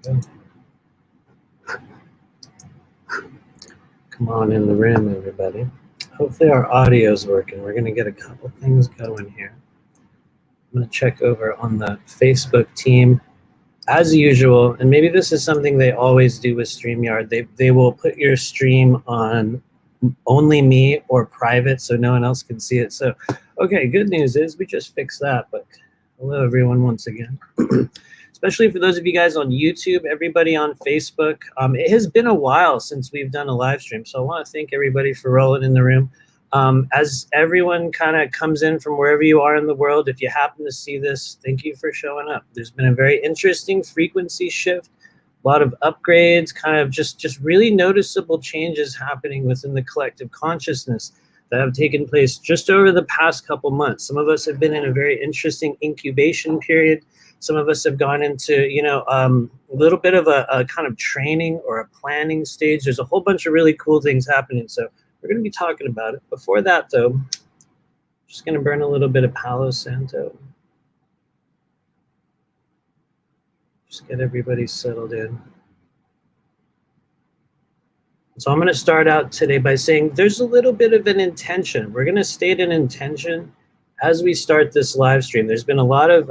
Come on in the room, everybody. Hopefully our audio is working. We're going to get a couple things going here. I'm going to check over on the Facebook team. As usual, and maybe this is something they always do with StreamYard, they will put your stream on only me or private so no one else can see it. So, okay, good news is we just fixed that, but hello everyone once again. Especially for those of you guys on YouTube, everybody on Facebook. It has been a while since we've done a live stream, so I want to thank everybody for rolling in the room. As everyone kind of comes in from wherever you are in the world, if you happen to see this, thank you for showing up. There's been a very interesting frequency shift, a lot of upgrades, kind of just really noticeable changes happening within the collective consciousness that have taken place just over the past couple months. Some of us have been in a very interesting incubation period. Some of us have gone into, a little bit of a kind of training or a planning stage. There's a whole bunch of really cool things happening. So we're going to be talking about it. Before that, though, I'm just going to burn a little bit of Palo Santo. Just get everybody settled in. So I'm going to start out today by saying there's a little bit of an intention. We're going to state an intention as we start this live stream. There's been a lot of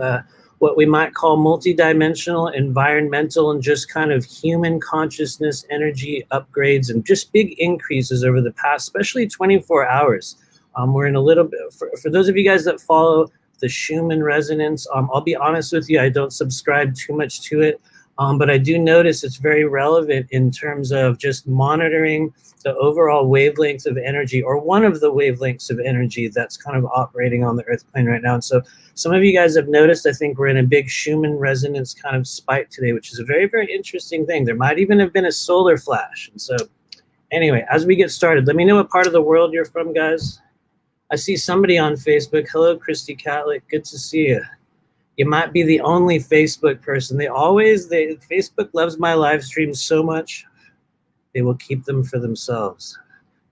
what we might call multidimensional, environmental, and just kind of human consciousness energy upgrades and just big increases over the past, especially 24 hours. We're in a little bit, for those of you guys that follow the Schumann resonance, I'll be honest with you, I don't subscribe too much to it, but I do notice it's very relevant in terms of just monitoring the overall wavelength of energy, or one of the wavelengths of energy that's kind of operating on the earth plane right now. And so some of you guys have noticed, I think we're in a big Schumann resonance kind of spike today, which is a very, very interesting thing. There might even have been a solar flash. And so anyway, as we get started, let me know what part of the world you're from, guys. I see somebody on Facebook. Hello, Christy Catholic. Good to see you. You might be the only Facebook person. Facebook loves my live streams so much, they will keep them for themselves.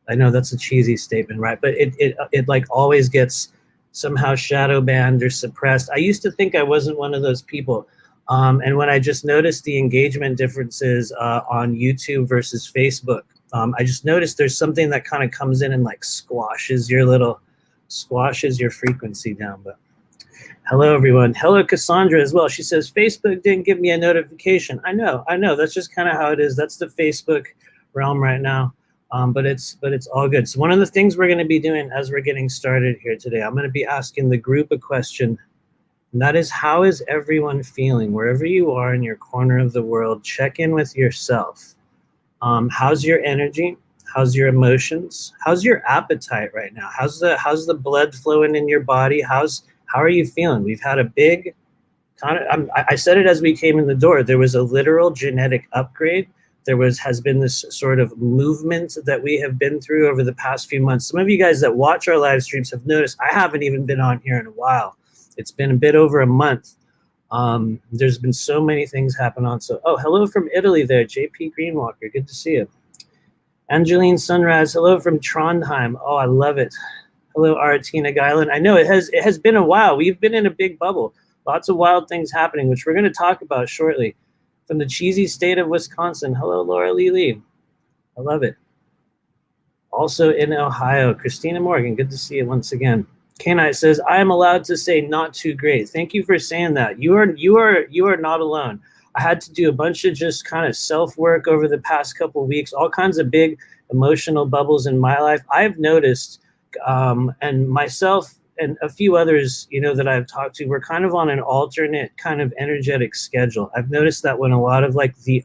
I know that's a cheesy statement, right? But it like always gets somehow shadow banned or suppressed. I used to think I wasn't one of those people. And when I just noticed the engagement differences on YouTube versus Facebook, I just noticed there's something that kind of comes in and like squashes your frequency down. But hello, everyone. Hello, Cassandra as well. She says, Facebook didn't give me a notification. I know. That's just kind of how it is. That's the Facebook realm right now. But it's all good. So one of the things we're going to be doing as we're getting started here today, I'm going to be asking the group a question, and that is, how is everyone feeling? Wherever you are in your corner of the world, check in with yourself. How's your energy? How's your emotions? How's your appetite right now? How's the blood flowing in your body? How are you feeling? We've had a big I said it as we came in the door. There was a literal genetic upgrade. Has been this sort of movement that we have been through over the past few months. Some of you guys that watch our live streams have noticed I haven't even been on here in a while. It's been a bit over a month. There's been so many things happen on. So, oh, hello from Italy there, JP Greenwalker. Good to see you. Angeline Sunrise, hello from Trondheim. Oh, I love it. Hello, Aratina Guyland. I know it has been a while. We've been in a big bubble. Lots of wild things happening, which we're going to talk about shortly. From the cheesy state of Wisconsin. Hello, Laura Lee. I love it. Also in Ohio, Christina Morgan. Good to see you once again. Kanite says, I am allowed to say not too great. Thank you for saying that. You are not alone. I had to do a bunch of just kind of self-work over the past couple of weeks, all kinds of big emotional bubbles in my life. I've noticed, and myself and a few others, that I've talked to, we're kind of on an alternate kind of energetic schedule. I've noticed that when a lot of like the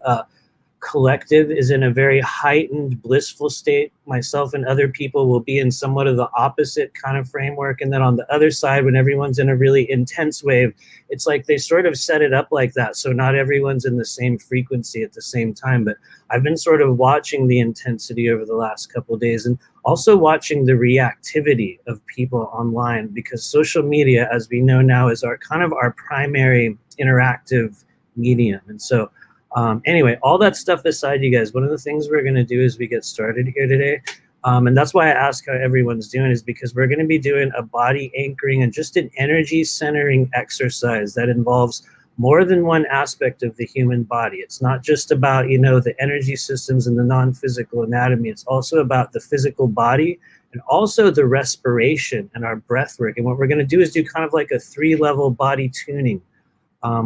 collective is in a very heightened, blissful state, myself and other people will be in somewhat of the opposite kind of framework. And then on the other side, when everyone's in a really intense wave, it's like they sort of set it up like that. So not everyone's in the same frequency at the same time. But I've been sort of watching the intensity over the last couple of days, and also watching the reactivity of people online, because social media, as we know now, is our primary interactive medium. And so anyway, all that stuff aside, you guys, one of the things we're going to do as we get started here today, and that's why I ask how everyone's doing, is because we're going to be doing a body anchoring and just an energy centering exercise that involves more than one aspect of the human body. It's not just about, you know, the energy systems and the non-physical anatomy. It's also about the physical body and also the respiration and our breath work. And what we're going to do is do kind of like a 3-level body tuning,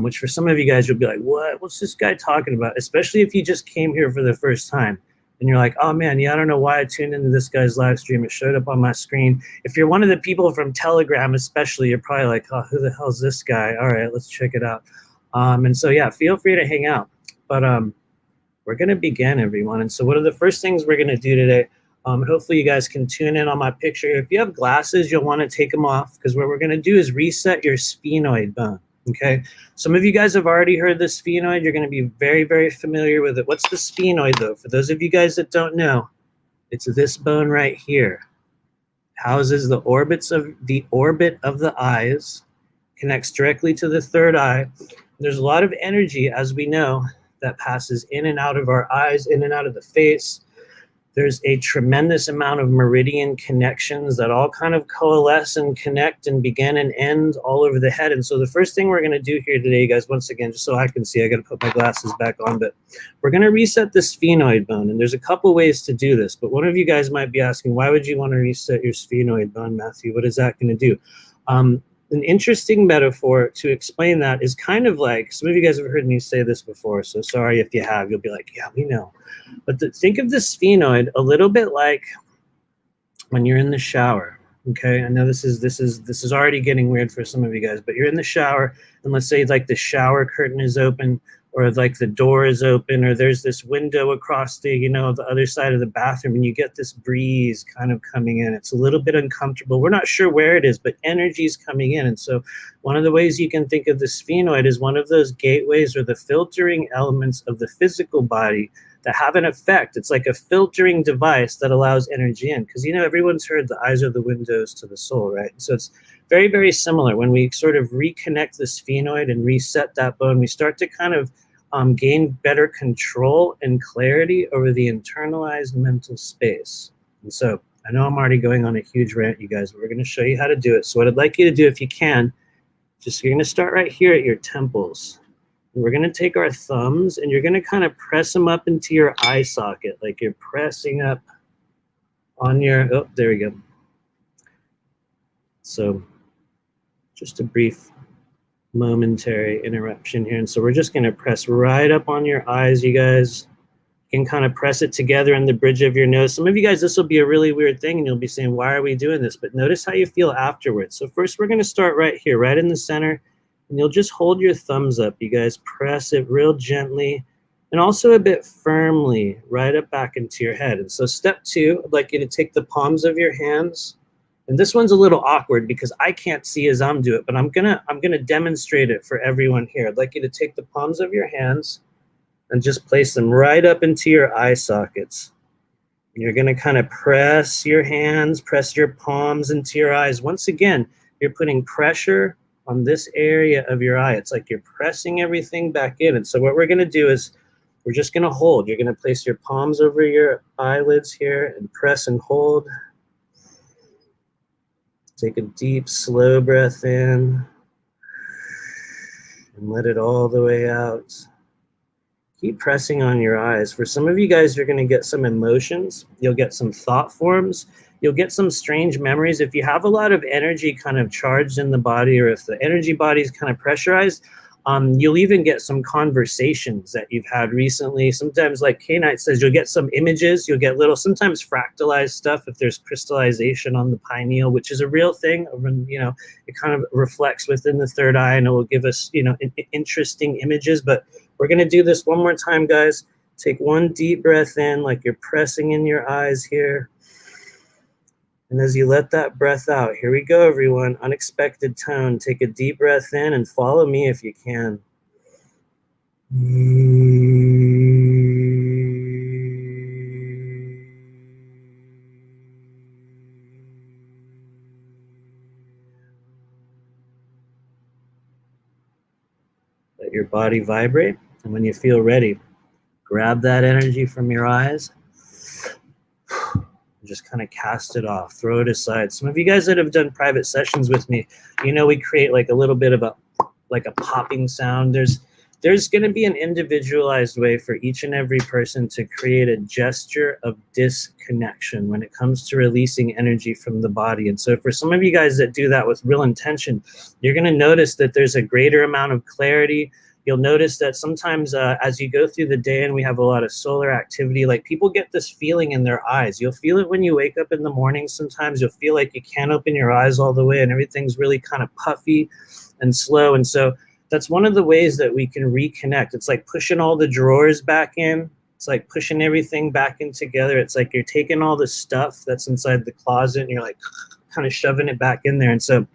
which for some of you guys, you'll be like, what? What's this guy talking about? Especially if you just came here for the first time. And you're like, oh man, yeah, I don't know why I tuned into this guy's live stream. It showed up on my screen. If you're one of the people from Telegram especially, you're probably like, oh, who the hell is this guy? All right, let's check it out. And so, yeah, feel free to hang out. But we're going to begin, everyone. And so one of the first things we're going to do today, hopefully you guys can tune in on my picture. If you have glasses, you'll want to take them off, because what we're going to do is reset your sphenoid bone. Okay, some of you guys have already heard the sphenoid. You're going to be very, very familiar with it. What's the sphenoid, though? For those of you guys that don't know, it's this bone right here. Houses the orbit of the eyes, connects directly to the third eye. There's a lot of energy, as we know, that passes in and out of our eyes, in and out of the face. There's a tremendous amount of meridian connections that all kind of coalesce and connect and begin and end all over the head. And so the first thing we're going to do here today, guys, once again, just so I can see, I got to put my glasses back on, but we're going to reset the sphenoid bone. And there's a couple ways to do this, but one of you guys might be asking, why would you want to reset your sphenoid bone, Matthew? What is that going to do? An interesting metaphor to explain that is kind of like, some of you guys have heard me say this before, so sorry if you have. You'll be like, yeah, we know. But think of the sphenoid a little bit like when you're in the shower. Okay, I know this is already getting weird for some of you guys, but you're in the shower, and let's say like the shower curtain is open, or like the door is open, or there's this window across the, you know, the other side of the bathroom, and you get this breeze kind of coming in. It's a little bit uncomfortable. We're not sure where it is, but energy is coming in. And so one of the ways you can think of the sphenoid is one of those gateways or the filtering elements of the physical body that have an effect. It's like a filtering device that allows energy in. Because, you know, everyone's heard the eyes are the windows to the soul, right? So it's very, very similar. When we sort of reconnect the sphenoid and reset that bone, we start to kind of gain better control and clarity over the internalized mental space. And so I know I'm already going on a huge rant, you guys, but we're going to show you how to do it. So what I'd like you to do, if you can, you're going to start right here at your temples. And we're going to take our thumbs and you're going to kind of press them up into your eye socket, like you're pressing up on your, oh, there we go. So just a brief momentary interruption here. And so we're just going to press right up on your eyes, you guys. You can kind of press it together in the bridge of your nose. Some of you guys, this will be a really weird thing, and you'll be saying, why are we doing this? But notice how you feel afterwards. So first, we're going to start right here, right in the center, and you'll just hold your thumbs up. You guys press it real gently and also a bit firmly right up back into your head. And so step 2, I'd like you to take the palms of your hands. And this one's a little awkward because I can't see as I'm doing it, but I'm gonna demonstrate it for everyone here. I'd like you to take the palms of your hands and just place them right up into your eye sockets. And you're gonna kind of press your hands, press your palms into your eyes. Once again, you're putting pressure on this area of your eye. It's like you're pressing everything back in. And so what we're gonna do is we're just gonna hold. You're gonna place your palms over your eyelids here and press and hold. Take a deep, slow breath in and let it all the way out. Keep pressing on your eyes. For some of you guys, you're going to get some emotions. You'll get some thought forms. You'll get some strange memories. If you have a lot of energy kind of charged in the body, or if the energy body is kind of pressurized, you'll even get some conversations that you've had recently. Sometimes, like K-Knight says, you'll get some images. You'll get little, sometimes fractalized stuff if there's crystallization on the pineal, which is a real thing. You know, it kind of reflects within the third eye, and it will give us, you know, interesting images. But we're going to do this one more time, guys. Take one deep breath in, like you're pressing in your eyes here. And as you let that breath out, here we go, everyone. Unexpected tone. Take a deep breath in and follow me if you can. Let your body vibrate. And when you feel ready, grab that energy from your eyes. Just kind of cast it off, throw it aside. Some of you guys that have done private sessions with me, you know, we create like a little bit of a like a popping sound. There's going to be an individualized way for each and every person to create a gesture of disconnection when it comes to releasing energy from the body. And so for some of you guys that do that with real intention, you're going to notice that there's a greater amount of clarity. You'll notice that sometimes as you go through the day and we have a lot of solar activity, like people get this feeling in their eyes. You'll feel it when you wake up in the morning. Sometimes you'll feel like you can't open your eyes all the way and everything's really kind of puffy and slow. And so that's one of the ways that we can reconnect. It's like pushing all the drawers back in. It's like pushing everything back in together. It's like you're taking all the stuff that's inside the closet and you're like kind of shoving it back in there. And so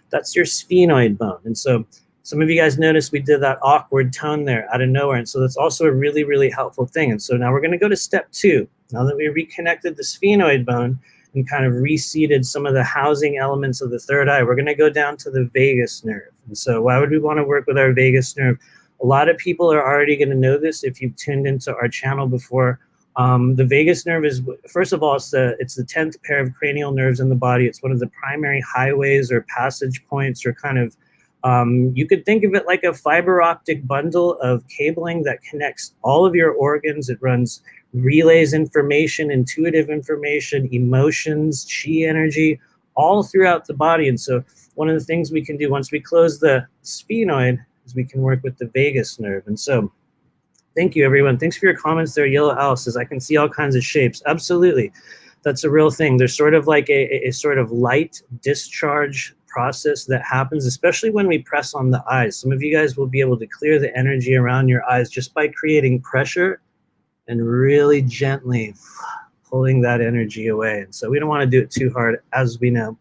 that's your sphenoid bone. And so some of you guys noticed we did that awkward tone there out of nowhere. And so that's also a really, really helpful thing. And so now we're going to go to step 2. Now that we reconnected the sphenoid bone and kind of reseated some of the housing elements of the third eye, we're going to go down to the vagus nerve. And so why would we want to work with our vagus nerve? A lot of people are already going to know this if you've tuned into our channel before. The vagus nerve is, first of all, it's the 10th pair of cranial nerves in the body. It's one of the primary highways or passage points or kind of, you could think of it like a fiber optic bundle of cabling that connects all of your organs. It runs relays information, intuitive information, emotions, chi energy, all throughout the body. And so one of the things we can do once we close the sphenoid is we can work with the vagus nerve. And so thank you, everyone. Thanks for your comments there. Yellow Owl says, I can see all kinds of shapes. Absolutely. That's a real thing. There's sort of like a sort of light discharge process that happens, especially when we press on the eyes. Some of you guys will be able to clear the energy around your eyes just by creating pressure and really gently pulling that energy away. And so we don't want to do it too hard, as we know.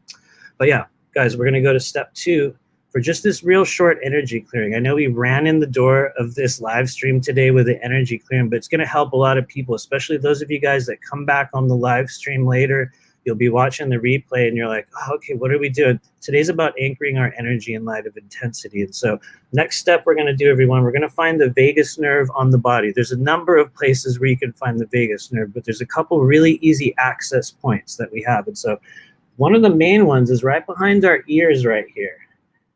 But yeah, guys, we're going to go to step 2 for just this real short energy clearing. I know we ran in the door of this live stream today with the energy clearing, but it's going to help a lot of people, especially those of you guys that come back on the live stream later. You'll be watching the replay and you're like, oh, okay, what are we doing? Today's about anchoring our energy in light of intensity. And so next step we're going to do, everyone, we're going to find the vagus nerve on the body. There's a number of places where you can find the vagus nerve, but there's a couple really easy access points that we have. And so one of the main ones is right behind our ears right here.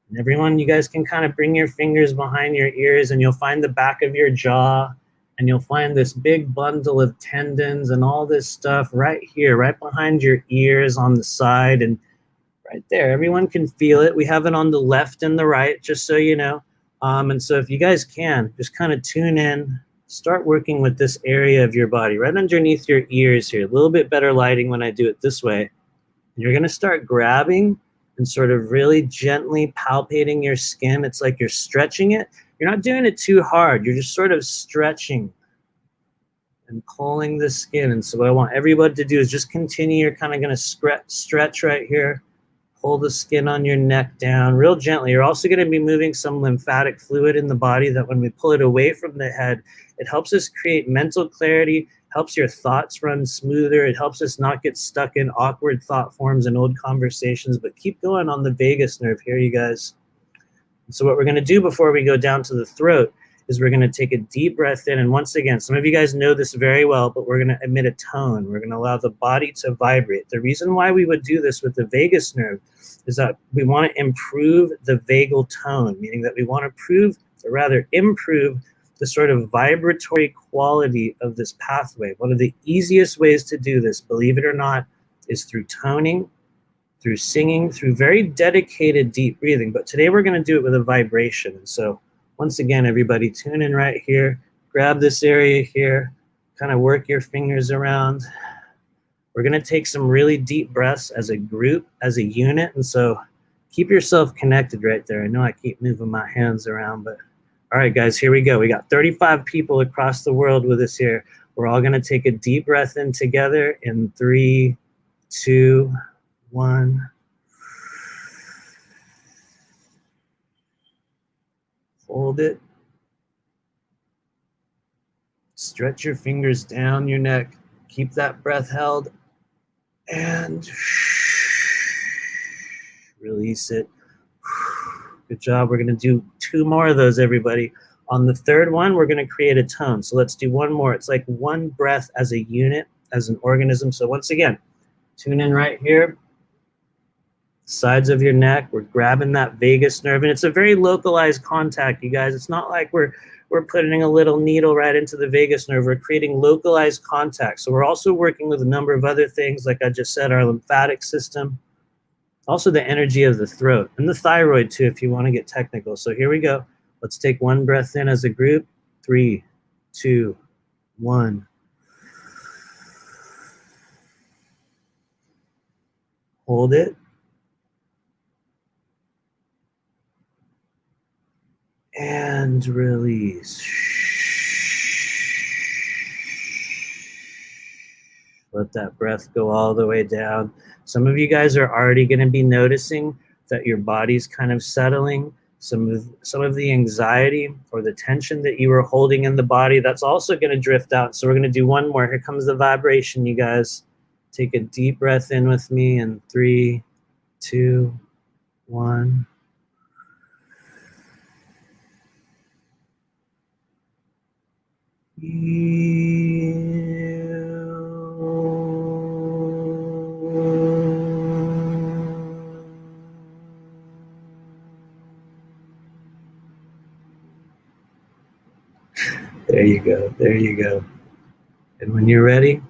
And everyone, you guys can kind of bring your fingers behind your ears and you'll find the back of your jaw. And you'll find this big bundle of tendons and all this stuff right here, right behind your ears on the side and right there. Everyone can feel it. We have it on the left and the right, just so you know. And so if you guys can, just kind of tune in, start working with this area of your body, right underneath your ears here. A little bit better lighting when I do it this way. And you're going to start grabbing and sort of really gently palpating your skin. It's like you're stretching it. You're not doing it too hard. You're just sort of stretching and pulling the skin. And so what I want everybody to do is just continue. You're kind of going to stretch right here. Pull the skin on your neck down real gently. You're also going to be moving some lymphatic fluid in the body that when we pull it away from the head, it helps us create mental clarity, helps your thoughts run smoother. It helps us not get stuck in awkward thought forms and old conversations. But keep going on the vagus nerve here, you guys. So what we're going to do before we go down to the throat is we're going to take a deep breath in. And once again, some of you guys know this very well, but we're going to emit a tone. We're going to allow the body to vibrate. The reason why we would do this with the vagus nerve is that we want to improve the vagal tone, meaning that we want to improve the sort of vibratory quality of this pathway. One of the easiest ways to do this, believe it or not, is through toning, through singing, through very dedicated deep breathing. But today we're going to do it with a vibration. And so once again, everybody tune in right here, grab this area here, kind of work your fingers around. We're going to take some really deep breaths as a group, as a unit. And so keep yourself connected right there. I know I keep moving my hands around, but all right, guys, here we go. We got 35 people across the world with us here. We're all going to take a deep breath in together in 3, 2, 1. Hold it. Stretch your fingers down your neck. Keep that breath held. And release it. Good job. We're going to do 2 more of those, everybody. On the third one, we're going to create a tone. So let's do 1 more. It's like 1 breath as a unit, as an organism. So once again, tune in right here. sides of your neck. We're grabbing that vagus nerve, and it's a very localized contact, you guys. It's not like we're putting a little needle right into the vagus nerve. We're creating localized contact. So we're also working with a number of other things, like I just said, our lymphatic system, also the energy of the throat, and the thyroid too, if you want to get technical. So here we go. Let's take one breath in as a group. 3, 2, 1. Hold it. And release. Let that breath go all the way down. Some of you guys are already going to be noticing that your body's kind of settling. Some of the anxiety or the tension that you were holding in the body, that's also going to drift out. So we're going to do one more. Here comes the vibration, you guys. Take a deep breath in with me, and 3, 2, 1. There you go. There you go. And when you're ready,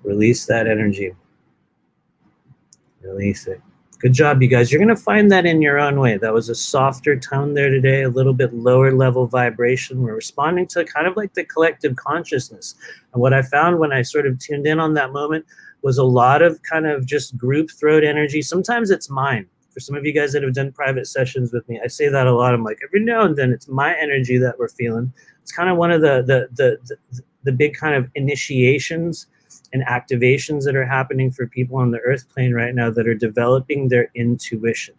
release that energy. Release it. Good job, you guys. You're going to find that in your own way. That was a softer tone there today, a little bit lower level vibration. We're responding to kind of like the collective consciousness. And what I found when I sort of tuned in on that moment was a lot of kind of just group throat energy. Sometimes it's mine. For some of you guys that have done private sessions with me, I say that a lot. I'm like, every now and then it's my energy that we're feeling. It's kind of one of the big kind of initiations and activations that are happening for people on the earth plane right now that are developing their intuition.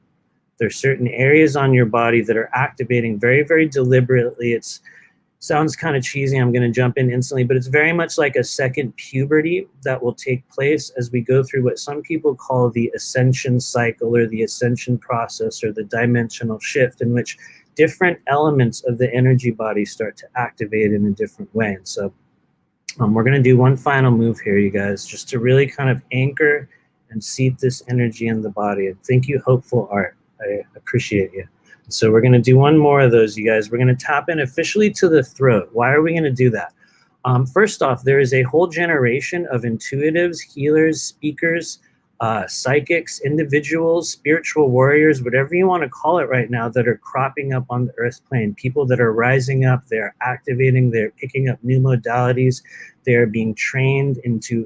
There's certain areas on your body that are activating very, very deliberately. It sounds kind of cheesy. I'm going to jump in instantly, but it's very much like a second puberty that will take place as we go through what some people call the ascension cycle or the ascension process or the dimensional shift, in which different elements of the energy body start to activate in a different way. And so we're going to do one final move here, you guys, just to really kind of anchor and seat this energy in the body. And thank you, Hopeful Art. I appreciate you. So we're going to do one more of those, you guys. We're going to tap in officially to the throat. Why are we going to do that? First off, there is a whole generation of intuitives, healers, speakers, psychics, individuals, spiritual warriors, whatever you want to call it right now, that are cropping up on the earth plane. People that are rising up, they're activating, they're picking up new modalities, they're being trained into,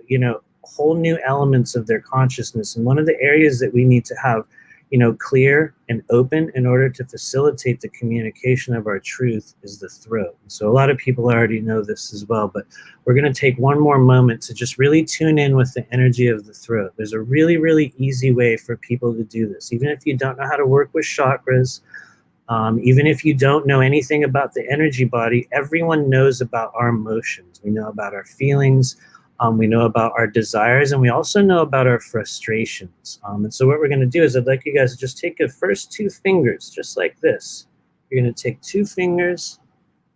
whole new elements of their consciousness. And one of the areas that we need to have, clear and open in order to facilitate the communication of our truth is the throat. So a lot of people already know this as well, but we're going to take one more moment to just really tune in with the energy of the throat. There's a really, really easy way for people to do this. Even if you don't know how to work with chakras, even if you don't know anything about the energy body, everyone knows about our emotions. We know about our feelings. We know about our desires, and we also know about our frustrations. And so what we're going to do is I'd like you guys to just take your first 2 fingers, just like this. You're going to take 2 fingers.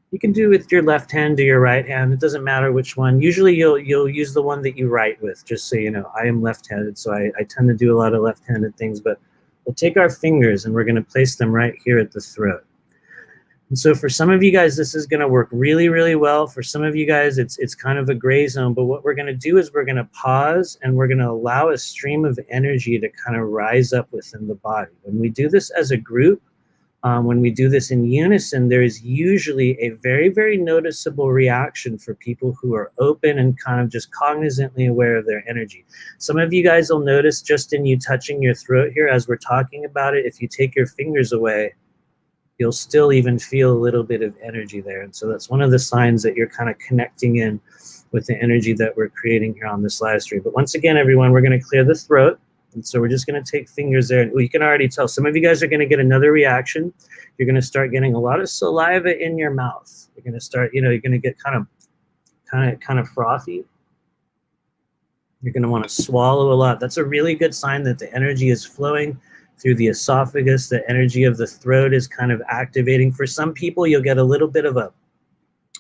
You can do it with your left hand or your right hand. It doesn't matter which one. Usually you'll use the one that you write with, just so you know. I am left-handed, so I tend to do a lot of left-handed things. But we'll take our fingers, and we're going to place them right here at the throat. And so for some of you guys, this is going to work really, really well. For some of you guys, it's kind of a gray zone. But what we're going to do is we're going to pause, and we're going to allow a stream of energy to kind of rise up within the body. When we do this as a group, when we do this in unison, there is usually a very, very noticeable reaction for people who are open and kind of just cognizantly aware of their energy. Some of you guys will notice just in you touching your throat here as we're talking about it, if you take your fingers away, you'll still even feel a little bit of energy there. And so that's one of the signs that you're kind of connecting in with the energy that we're creating here on this live stream. But once again, everyone, we're going to clear the throat. And so we're just going to take fingers there. And you can already tell some of you guys are going to get another reaction. You're going to start getting a lot of saliva in your mouth. You're going to start, you're going to get kind of frothy. You're going to want to swallow a lot. That's a really good sign that the energy is flowing through the esophagus. The energy of the throat is kind of activating. For some people, you'll get a little bit of a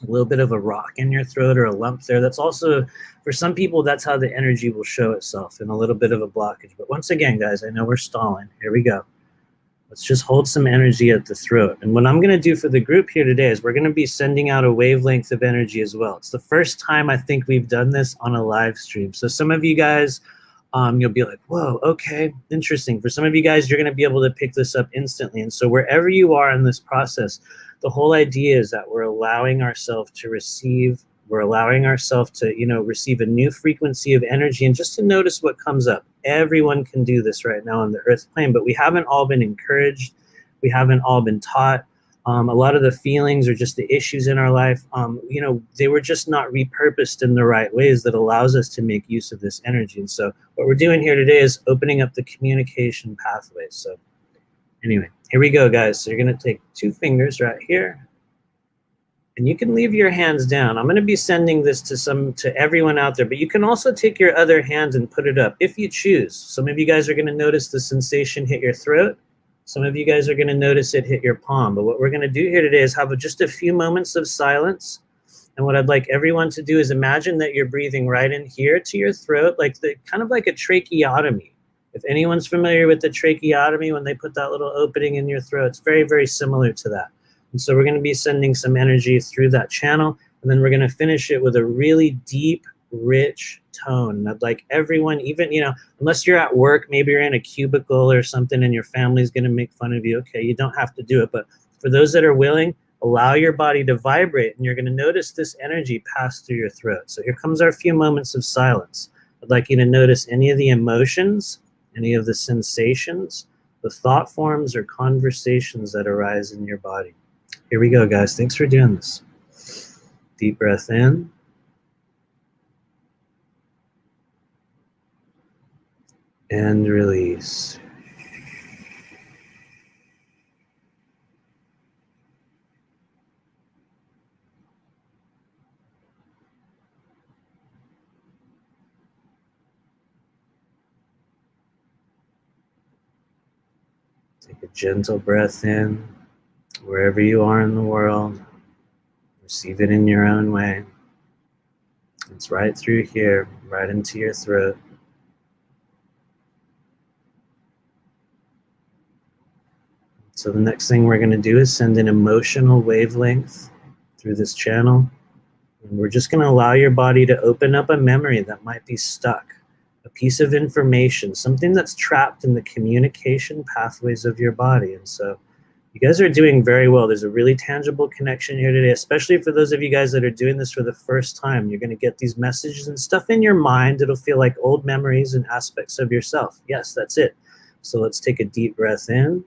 a little bit of a rock in your throat or a lump there. That's also, for some people, that's how the energy will show itself, in a little bit of a blockage. But once again, guys, I know we're stalling. Here we go. Let's just hold some energy at the throat. And what I'm going to do for the group here today is we're going to be sending out a wavelength of energy as well. It's the first time I think we've done this on a live stream. So some of you guys, you'll be like, whoa, okay, interesting. For some of you guys, you're going to be able to pick this up instantly. And so wherever you are in this process, the whole idea is that we're allowing ourselves to receive, we're allowing ourselves to, receive a new frequency of energy and just to notice what comes up. Everyone can do this right now on the earth plane, but we haven't all been encouraged. We haven't all been taught. A lot of the feelings or just the issues in our life, they were just not repurposed in the right ways that allows us to make use of this energy. And so what we're doing here today is opening up the communication pathways. So anyway, here we go, guys. So you're going to take 2 fingers right here, and you can leave your hands down. I'm going to be sending this to everyone out there, but you can also take your other hand and put it up if you choose. Some of you guys are going to notice the sensation hit your throat. Some of you guys are going to notice it hit your palm. But what we're going to do here today is have just a few moments of silence. And what I'd like everyone to do is imagine that you're breathing right in here to your throat, kind of like a tracheotomy. If anyone's familiar with the tracheotomy, when they put that little opening in your throat, it's very, very similar to that. And so we're going to be sending some energy through that channel, and then we're going to finish it with a really deep, rich tone. And I'd like everyone, even, unless you're at work, maybe you're in a cubicle or something and your family's going to make fun of you. Okay, you don't have to do it. But for those that are willing, allow your body to vibrate, and you're going to notice this energy pass through your throat. So here comes our few moments of silence. I'd like you to notice any of the emotions, any of the sensations, the thought forms or conversations that arise in your body. Here we go, guys. Thanks for doing this. Deep breath in. And release. Take a gentle breath in, wherever you are in the world. Receive it in your own way. It's right through here, right into your throat. So the next thing we're going to do is send an emotional wavelength through this channel. And we're just going to allow your body to open up a memory that might be stuck, a piece of information, something that's trapped in the communication pathways of your body. And so you guys are doing very well. There's a really tangible connection here today, especially for those of you guys that are doing this for the first time. You're going to get these messages and stuff in your mind. It'll feel like old memories and aspects of yourself. Yes, that's it. So let's take a deep breath in.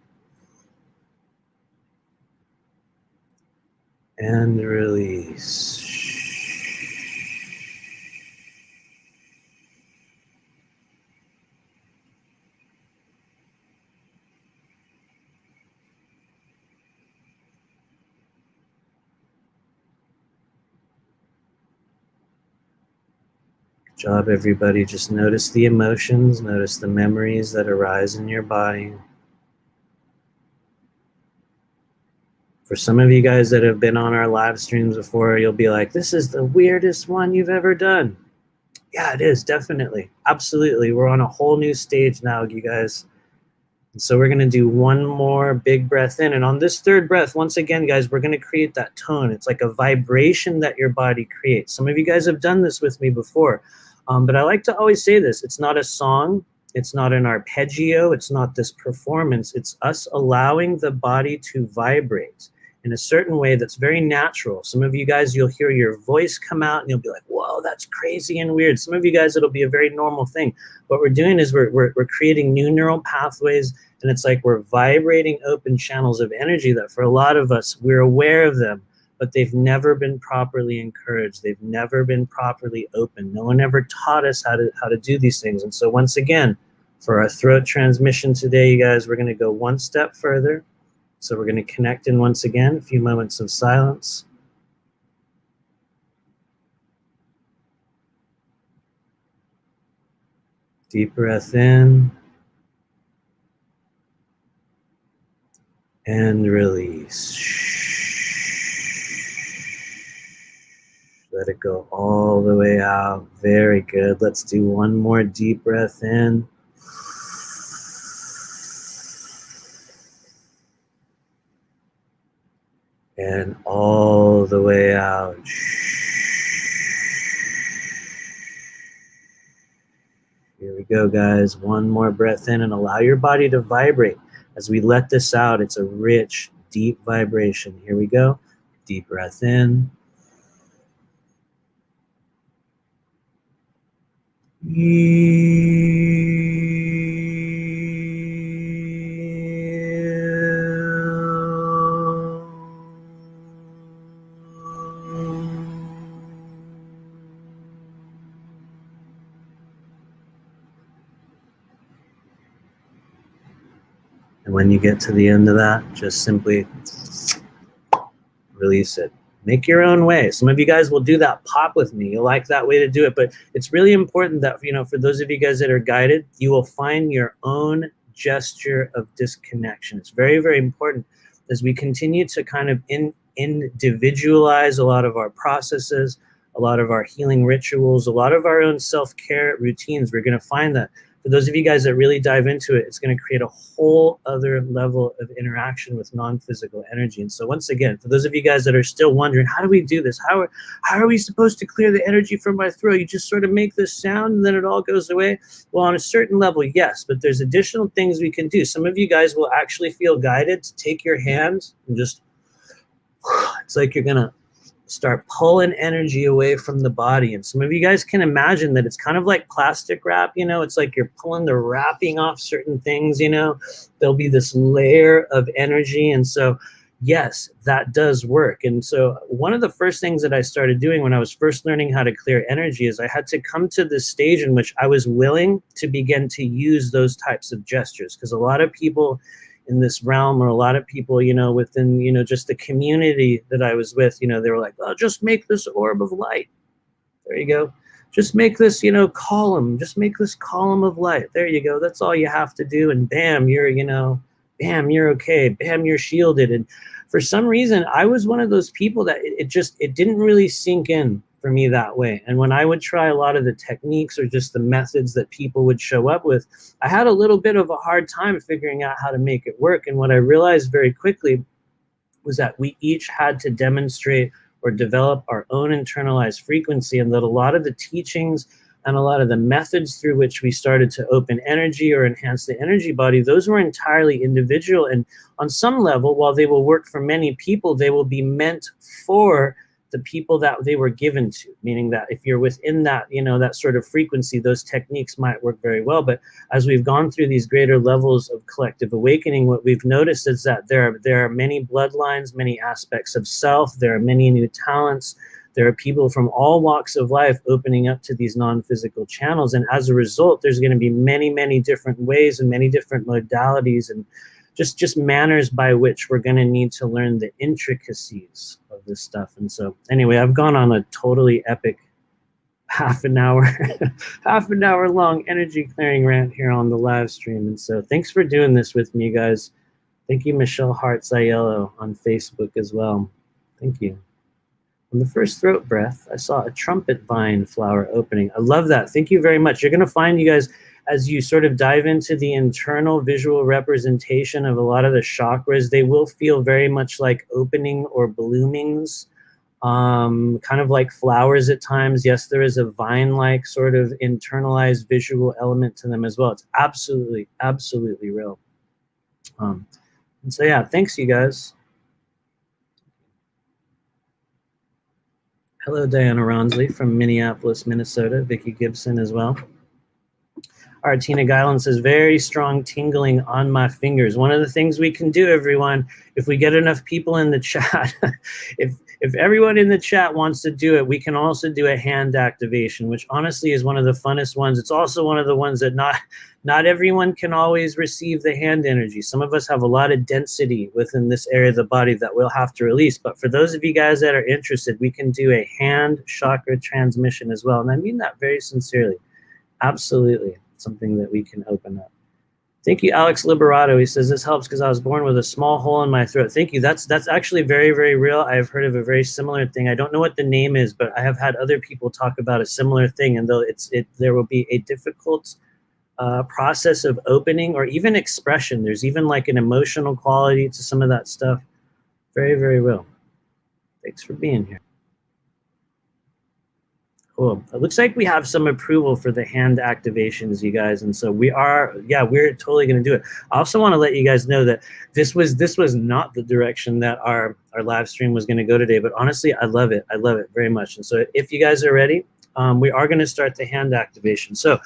And release. Good job, everybody. Just notice the emotions, notice the memories that arise in your body. For some of you guys that have been on our live streams before, you'll be like, this is the weirdest one you've ever done. Yeah, it is, definitely. Absolutely. We're on a whole new stage now, you guys. And so we're going to do one more big breath in. And on this third breath, once again, guys, we're going to create that tone. It's like a vibration that your body creates. Some of you guys have done this with me before. But I like to always say this. It's not a song. It's not an arpeggio. It's not this performance. It's us allowing the body to vibrate in a certain way that's very natural. Some of you guys, you'll hear your voice come out and you'll be like, whoa, that's crazy and weird. Some of you guys, it'll be a very normal thing. What we're doing is we're creating new neural pathways, and it's like we're vibrating open channels of energy that for a lot of us, we're aware of them, but they've never been properly encouraged. They've never been properly opened. No one ever taught us how to do these things. And so once again, for our throat transmission today, you guys, we're going to go one step further. So we're going to connect in once again, a few moments of silence. Deep breath in. And release. Let it go all the way out. Very good. Let's do one more deep breath in. And all the way out. Here we go, guys. One more breath in and allow your body to vibrate. As we let this out, it's a rich, deep vibration. Here we go. Deep breath in. And when you get to the end of that, just simply release it. Make your own way. Some of you guys will do that pop with me. You'll like that way to do it. But it's really important that, for those of you guys that are guided, you will find your own gesture of disconnection. It's very, very important as we continue to kind of individualize a lot of our processes, a lot of our healing rituals, a lot of our own self-care routines. We're going to find that for those of you guys that really dive into it, it's going to create a whole other level of interaction with non-physical energy. And so once again, for those of you guys that are still wondering, how do we do this? How are we supposed to clear the energy from my throat? You just sort of make this sound and then it all goes away? Well, on a certain level, yes, but there's additional things we can do. Some of you guys will actually feel guided to take your hands and just, it's like you're going to start pulling energy away from the body. And some of you guys can imagine that it's kind of like plastic wrap, it's like you're pulling the wrapping off certain things, there'll be this layer of energy. And so, yes, that does work. And so one of the first things that I started doing when I was first learning how to clear energy is I had to come to this stage in which I was willing to begin to use those types of gestures, because a lot of people in this realm, or a lot of people, within, just the community that I was with, they were like, oh, just make this orb of light. There you go. Just make this, column. Just make this column of light. There you go. That's all you have to do. And bam, bam, you're okay. Bam, you're shielded. And for some reason, I was one of those people that it didn't really sink in for me that way. And when I would try a lot of the techniques or just the methods that people would show up with, I had a little bit of a hard time figuring out how to make it work. And what I realized very quickly was that we each had to demonstrate or develop our own internalized frequency, and that a lot of the teachings and a lot of the methods through which we started to open energy or enhance the energy body, those were entirely individual. And on some level, while they will work for many people, they will be meant for the people that they were given to, meaning that if you're within that, that sort of frequency, those techniques might work very well. But as we've gone through these greater levels of collective awakening, what we've noticed is that there are many bloodlines, many aspects of self, there are many new talents, there are people from all walks of life opening up to these non-physical channels. And as a result, there's going to be many, many different ways and many different modalities and just manners by which we're going to need to learn the intricacies of this stuff. And so anyway, I've gone on a totally epic half an hour long energy clearing rant here on the live stream. And so thanks for doing this with me, guys. Thank you, Michelle Hart Zayello on Facebook as well. Thank you. On the first throat breath, I saw a trumpet vine flower opening. I love that. Thank you very much. You're going to find, you guys, as you sort of dive into the internal visual representation of a lot of the chakras, they will feel very much like opening or bloomings, kind of like flowers at times. Yes, there is a vine-like sort of internalized visual element to them as well. It's absolutely, absolutely real. And so, yeah, thanks, you guys. Hello, Diana Ronsley from Minneapolis, Minnesota. Vicki Gibson as well. All right, Tina Guyland says, very strong tingling on my fingers. One of the things we can do, everyone, if we get enough people in the chat, if everyone in the chat wants to do it, we can also do a hand activation, which honestly is one of the funnest ones. It's also one of the ones that not everyone can always receive the hand energy. Some of us have a lot of density within this area of the body that we'll have to release. But for those of you guys that are interested, we can do a hand chakra transmission as well. And I mean that very sincerely. Absolutely. Something that we can open up. Thank you, Alex Liberato. He says, this helps because I was born with a small hole in my throat. Thank you. That's actually very, very real. I've heard of a very similar thing. I don't know what the name is, but I have had other people talk about a similar thing. And though there will be a difficult process of opening or even expression. There's even like an emotional quality to some of that stuff. Very, very real. Thanks for being here. Cool. It looks like we have some approval for the hand activations, you guys, and so we're totally going to do it. I also want to let you guys know that this was not the direction that our live stream was going to go today, but honestly, I love it. I love it very much. And so if you guys are ready, we are going to start the hand activation. So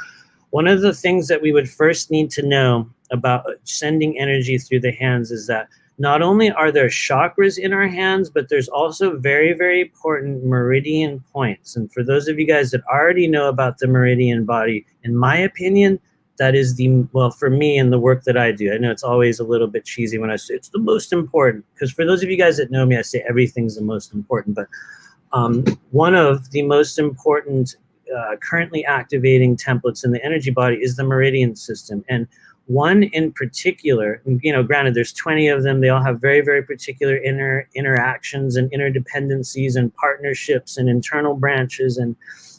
one of the things that we would first need to know about sending energy through the hands is that not only are there chakras in our hands, but there's also very, very important meridian points. And for those of you guys that already know about the meridian body, in my opinion, that is well, for me and the work that I do, I know it's always a little bit cheesy when I say it's the most important, because for those of you guys that know me, I say everything's the most important. But one of the most important currently activating templates in the energy body is the meridian system. And one in particular, you know, granted, there's 20 of them. They all have very, very particular interactions and interdependencies and partnerships and internal branches and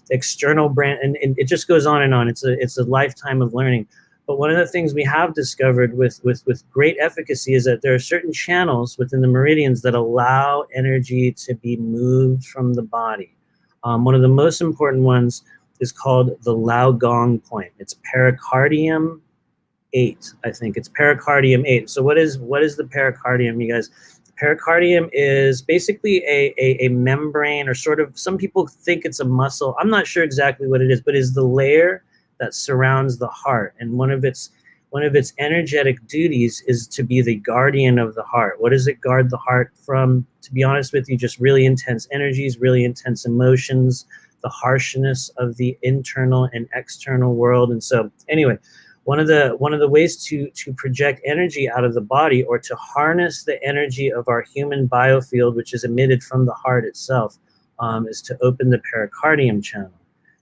external branch, and it just goes on and on. It's a lifetime of learning. But one of the things we have discovered with great efficacy is that there are certain channels within the meridians that allow energy to be moved from the body. One of the most important ones is called the Lao Gong point. It's pericardium 8, I think. It's pericardium 8. So what is the pericardium, you guys? The pericardium is basically a membrane, or sort of, some people think it's a muscle. I'm not sure exactly what it is, but is the layer that surrounds the heart. And one of its energetic duties is to be the guardian of the heart. What does it guard the heart from? To be honest with you, just really intense energies, really intense emotions, the harshness of the internal and external world. And so anyway, one of the ways to project energy out of the body, or to harness the energy of our human biofield, which is emitted from the heart itself, is to open the pericardium channel.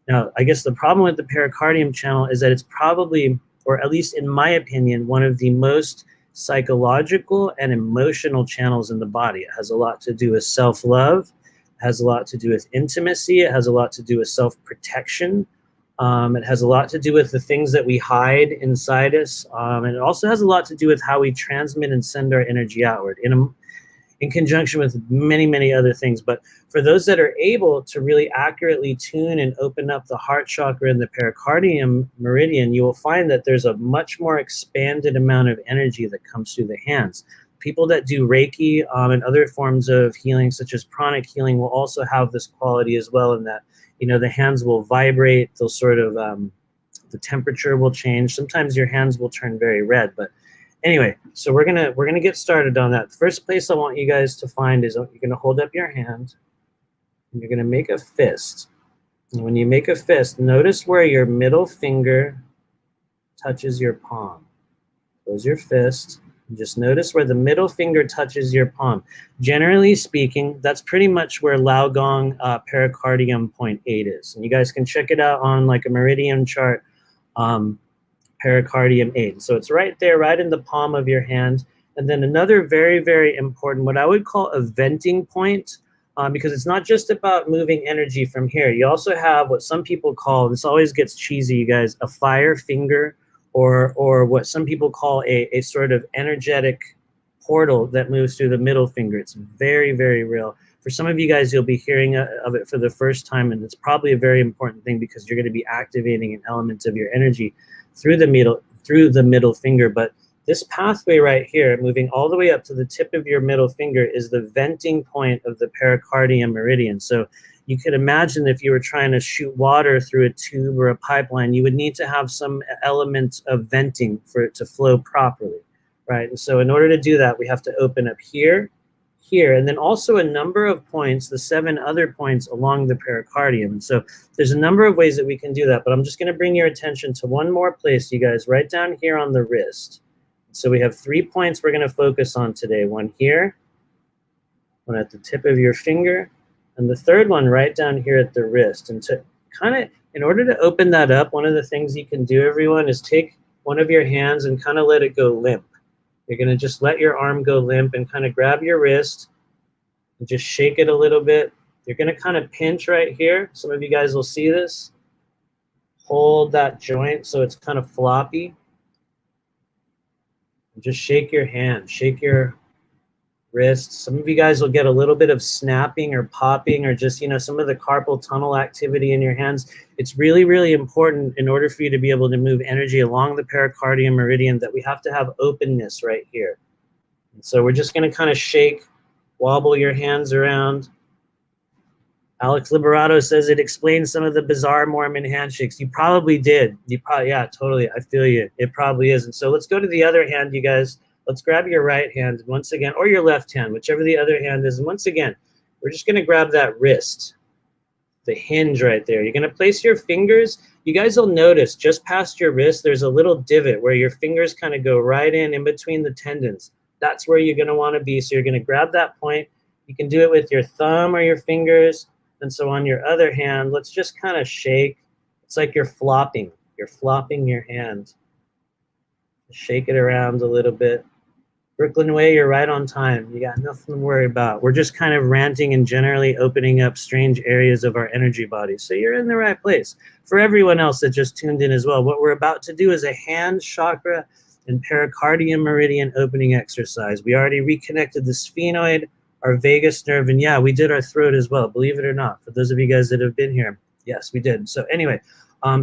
Now, I guess the problem with the pericardium channel is that it's probably, or at least in my opinion, one of the most psychological and emotional channels in the body. It has a lot to do with self-love, it has a lot to do with intimacy, it has a lot to do with self-protection. It has a lot to do with the things that we hide inside us. And it also has a lot to do with how we transmit and send our energy outward in conjunction with many, many other things. But for those that are able to really accurately tune and open up the heart chakra and the pericardium meridian, you will find that there's a much more expanded amount of energy that comes through the hands. People that do Reiki and other forms of healing, such as pranic healing, will also have this quality as well, in that, you know, the hands will vibrate. They'll sort of, the temperature will change. Sometimes your hands will turn very red. But anyway, so we're gonna get started on that. The first place I want you guys to find is, you're gonna hold up your hand and you're gonna make a fist. And when you make a fist, notice where your middle finger touches your palm. Close your fist. Just notice where the middle finger touches your palm. Generally speaking, that's pretty much where Lao Gong pericardium point 8 is. And you guys can check it out on like a meridian chart, pericardium 8. So it's right there, right in the palm of your hand. And then another very, very important, what I would call a venting point, because it's not just about moving energy from here. You also have what some people call, this always gets cheesy, you guys, a fire finger, or what some people call a sort of energetic portal that moves through the middle finger. It's very, very real. For some of you guys, you'll be hearing of it for the first time, and it's probably a very important thing because you're going to be activating an element of your energy through the middle finger. But this pathway right here, moving all the way up to the tip of your middle finger, is the venting point of the pericardium meridian. So you could imagine if you were trying to shoot water through a tube or a pipeline, you would need to have some element of venting for it to flow properly, right? And so in order to do that, we have to open up here, here, and then also a number of points, the 7 other points along the pericardium. And so there's a number of ways that we can do that, but I'm just going to bring your attention to one more place, you guys, right down here on the wrist. So we have 3 points we're going to focus on today. One here, one at the tip of your finger, and the third one right down here at the wrist. And to kind of, in order to open that up, one of the things you can do, everyone, is take one of your hands and kind of let it go limp. You're going to just let your arm go limp and kind of grab your wrist and just shake it a little bit. You're going to kind of pinch right here. Some of you guys will see this. Hold that joint so it's kind of floppy. And just shake your hand, shake your wrist. Some of you guys will get a little bit of snapping or popping or just, you know, some of the carpal tunnel activity in your hands. It's really, really important in order for you to be able to move energy along the pericardium meridian that we have to have openness right here. And so we're just going to kind of shake, wobble your hands around. Alex Liberato says it explains some of the bizarre Mormon handshakes. You probably did. You probably, yeah, totally. I feel you. It probably is. And so let's go to the other hand, you guys. Let's grab your right hand once again, or your left hand, whichever the other hand is. And once again, we're just going to grab that wrist, the hinge right there. You're going to place your fingers. You guys will notice just past your wrist, there's a little divot where your fingers kind of go right in between the tendons. That's where you're going to want to be. So you're going to grab that point. You can do it with your thumb or your fingers. And so on your other hand, let's just kind of shake. It's like you're flopping. You're flopping your hand. Shake it around a little bit. Brooklyn Way, you're right on time. You got nothing to worry about. We're just kind of ranting and generally opening up strange areas of our energy bodies. So you're in the right place. For everyone else that just tuned in as well, what we're about to do is a hand chakra and pericardium meridian opening exercise. We already reconnected the sphenoid, our vagus nerve, and yeah, we did our throat as well, believe it or not. For those of you guys that have been here, yes, we did. So anyway,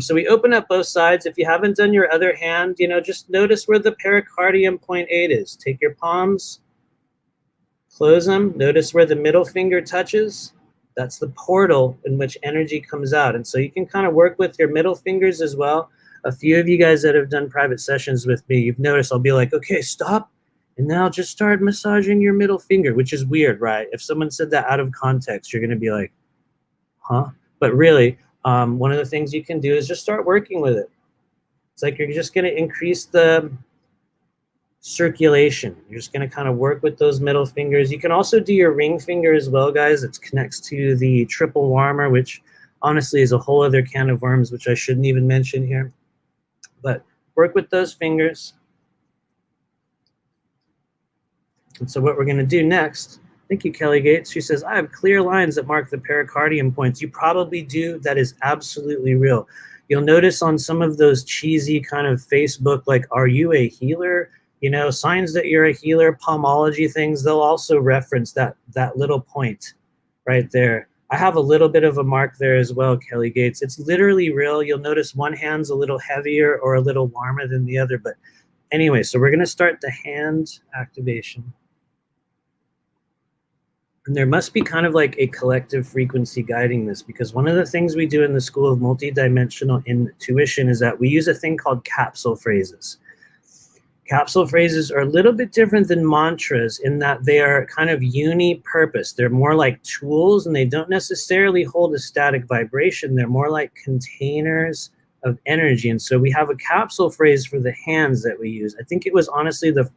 so we open up both sides. If you haven't done your other hand, you know, just notice where the pericardium point 8 is. Take your palms, close them. Notice where the middle finger touches. That's the portal in which energy comes out. And so you can kind of work with your middle fingers as well. A few of you guys that have done private sessions with me, you've noticed I'll be like, okay, stop. And now just start massaging your middle finger, which is weird, right? If someone said that out of context, you're going to be like, huh? But really, one of the things you can do is just start working with it. It's like you're just going to increase the circulation. You're just going to kind of work with those middle fingers. You can also do your ring finger as well, guys. It connects to the triple warmer, which honestly is a whole other can of worms, which I shouldn't even mention here. But work with those fingers. And so what we're going to do next, thank you, Kelly Gates. She says, I have clear lines that mark the pericardium points. You probably do. That is absolutely real. You'll notice on some of those cheesy kind of Facebook, like, are you a healer? You know, signs that you're a healer, palmology things, they'll also reference that little point right there. I have a little bit of a mark there as well, Kelly Gates. It's literally real. You'll notice one hand's a little heavier or a little warmer than the other. But anyway, so we're going to start the hand activation. And there must be kind of like a collective frequency guiding this, because one of the things we do in the School of Multidimensional Intuition is that we use a thing called capsule phrases. Capsule phrases are a little bit different than mantras in that they are kind of uni-purpose. They're more like tools, and they don't necessarily hold a static vibration. They're more like containers of energy. And so we have a capsule phrase for the hands that we use. I think it was honestly the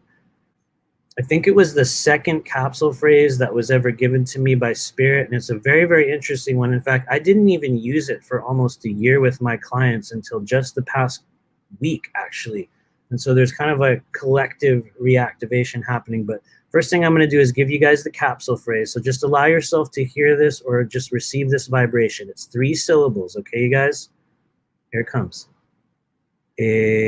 second capsule phrase that was ever given to me by Spirit, and it's a very, very interesting one. In fact, I didn't even use it for almost a year with my clients until just the past week, actually. And so there's kind of a collective reactivation happening. But first thing I'm going to do is give you guys the capsule phrase. So just allow yourself to hear this or just receive this vibration. It's 3 syllables, okay, you guys? Here it comes. Eyova.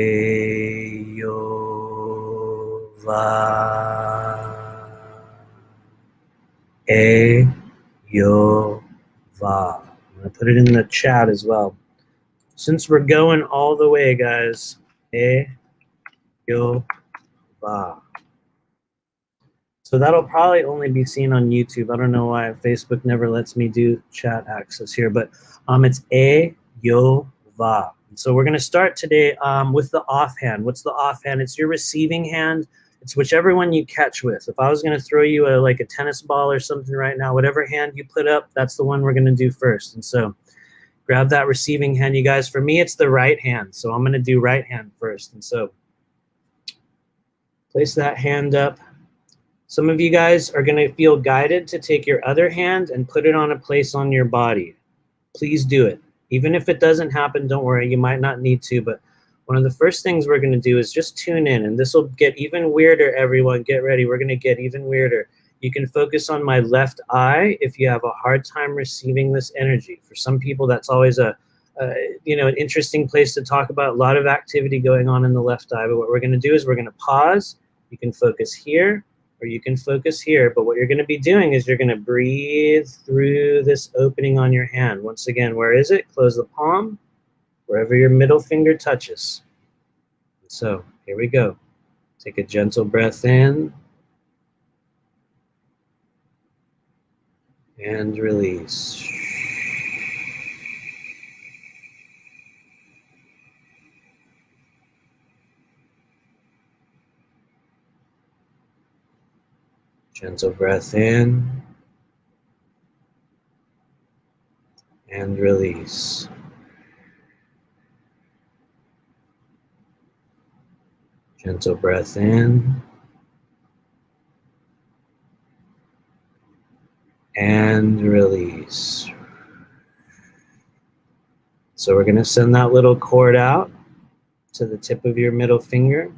Eyova. I'm going to put it in the chat as well. Since we're going all the way, guys. Eyova. So that'll probably only be seen on YouTube. I don't know why Facebook never lets me do chat access here, but it's Eyova. So we're going to start today with the offhand. What's the offhand? It's your receiving hand. It's whichever one you catch with. If I was going to throw you like a tennis ball or something right now, whatever hand you put up, that's the one we're going to do first. And so grab that receiving hand, you guys. For me, it's the right hand. So I'm going to do right hand first. And so place that hand up. Some of you guys are going to feel guided to take your other hand and put it on a place on your body. Please do it. Even if it doesn't happen, don't worry. You might not need to, but one of the first things we're going to do is just tune in, and this will get even weirder, everyone. Get ready. We're going to get even weirder. You can focus on my left eye if you have a hard time receiving this energy. For some people, that's always an interesting place to talk about. A lot of activity going on in the left eye. But what we're going to do is we're going to pause. You can focus here, or you can focus here. But what you're going to be doing is you're going to breathe through this opening on your hand. Once again, where is it? Close the palm, wherever your middle finger touches. So here we go. Take a gentle breath in and release. Gentle breath in and release. Gentle breath in and release. So we're going to send that little cord out to the tip of your middle finger.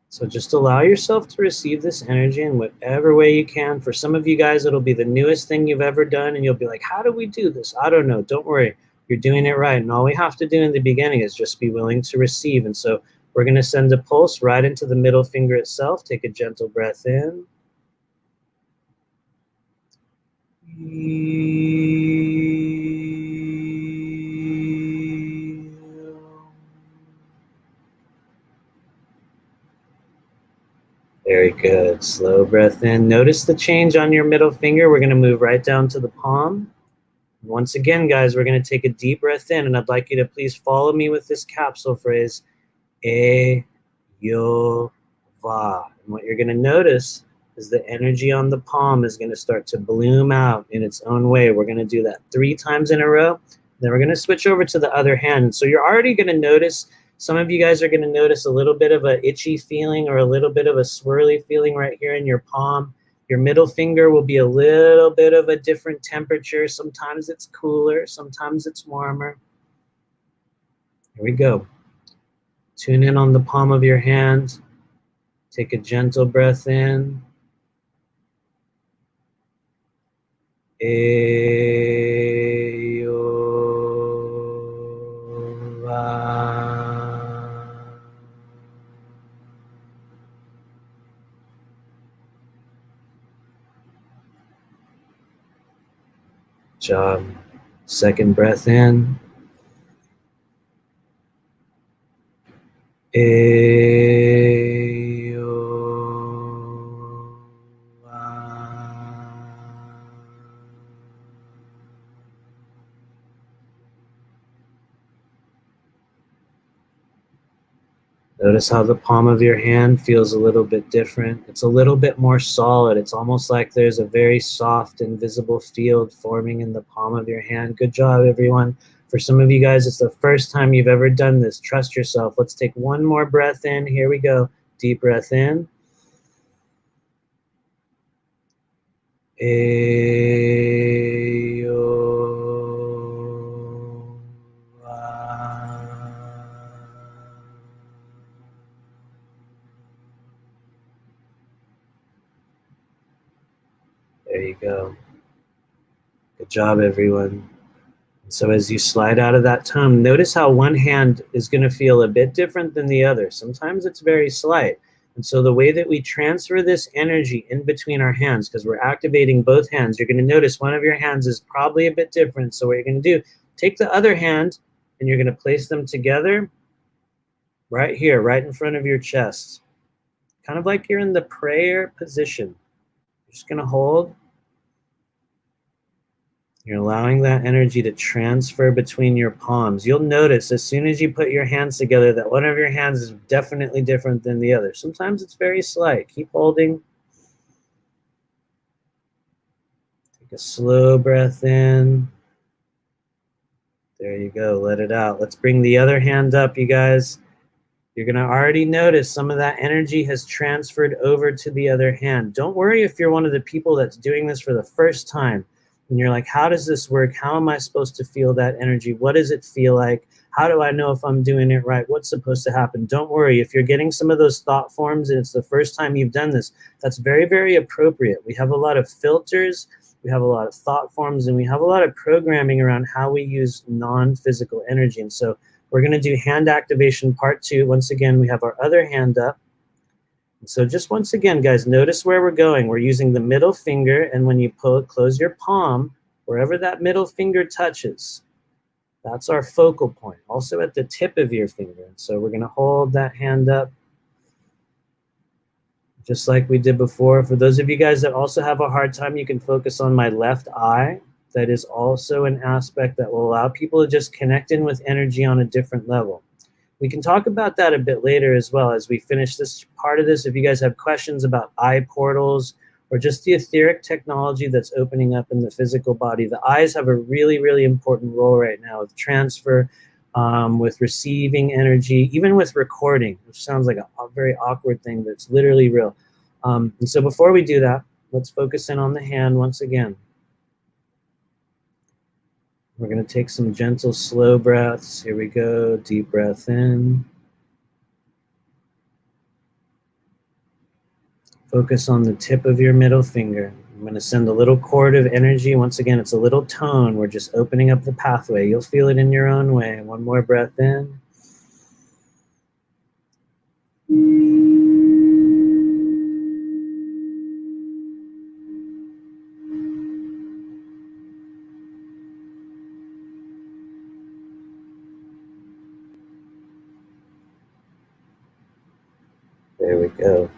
So just allow yourself to receive this energy in whatever way you can. For some of you guys, it'll be the newest thing you've ever done, and you'll be like, how do we do this? I don't know. Don't worry. You're doing it right. And all we have to do in the beginning is just be willing to receive. And so we're going to send a pulse right into the middle finger itself. Take a gentle breath in. Very good. Slow breath in. Notice the change on your middle finger. We're going to move right down to the palm. Once again, guys, we're going to take a deep breath in, and I'd like you to please follow me with this capsule phrase, E, Yo, Va. And what you're going to notice is the energy on the palm is going to start to bloom out in its own way. We're going to do that 3 times in a row. Then we're going to switch over to the other hand. And so you're already going to notice, some of you guys are going to notice a little bit of an itchy feeling or a little bit of a swirly feeling right here in your palm. Your middle finger will be a little bit of a different temperature. Sometimes it's cooler, sometimes it's warmer. Here we go. Tune in on the palm of your hand. Take a gentle breath in. Job. Second breath in. Notice how the palm of your hand feels a little bit different. It's a little bit more solid. It's almost like there's a very soft, invisible field forming in the palm of your hand. Good job, everyone. For some of you guys, it's the first time you've ever done this. Trust yourself. Let's take one more breath in. Here we go. Deep breath in. There you go. Good job, everyone. So as you slide out of that tone, notice how one hand is going to feel a bit different than the other. Sometimes it's very slight. And so the way that we transfer this energy in between our hands, because we're activating both hands, you're going to notice one of your hands is probably a bit different. So what you're going to do, take the other hand and you're going to place them together right here, right in front of your chest. Kind of like you're in the prayer position. You're just going to hold. You're allowing that energy to transfer between your palms. You'll notice as soon as you put your hands together that one of your hands is definitely different than the other. Sometimes it's very slight. Keep holding. Take a slow breath in. There you go. Let it out. Let's bring the other hand up, you guys. You're going to already notice some of that energy has transferred over to the other hand. Don't worry if you're one of the people that's doing this for the first time. And you're like, how does this work? How am I supposed to feel that energy? What does it feel like? How do I know if I'm doing it right? What's supposed to happen? Don't worry. If you're getting some of those thought forms and it's the first time you've done this, that's very, very appropriate. We have a lot of filters, we have a lot of thought forms, and we have a lot of programming around how we use non-physical energy. And so we're going to do hand activation part 2. Once again, we have our other hand up. So just once again, guys, notice where we're going. We're using the middle finger, and when you close your palm, wherever that middle finger touches, that's our focal point, also at the tip of your finger. So we're going to hold that hand up just like we did before. For those of you guys that also have a hard time, you can focus on my left eye. That is also an aspect that will allow people to just connect in with energy on a different level. We can talk about that a bit later as well as we finish this part of this. If you guys have questions about eye portals or just the etheric technology that's opening up in the physical body, the eyes have a really, really important role right now with transfer, with receiving energy, even with recording, which sounds like a very awkward thing, but it's literally real. And so before we do that, let's focus in on the hand once again. We're going to take some gentle, slow breaths. Here we go. Deep breath in. Focus on the tip of your middle finger. I'm going to send a little cord of energy. Once again, it's a little tone. We're just opening up the pathway. You'll feel it in your own way. One more breath in. There we go.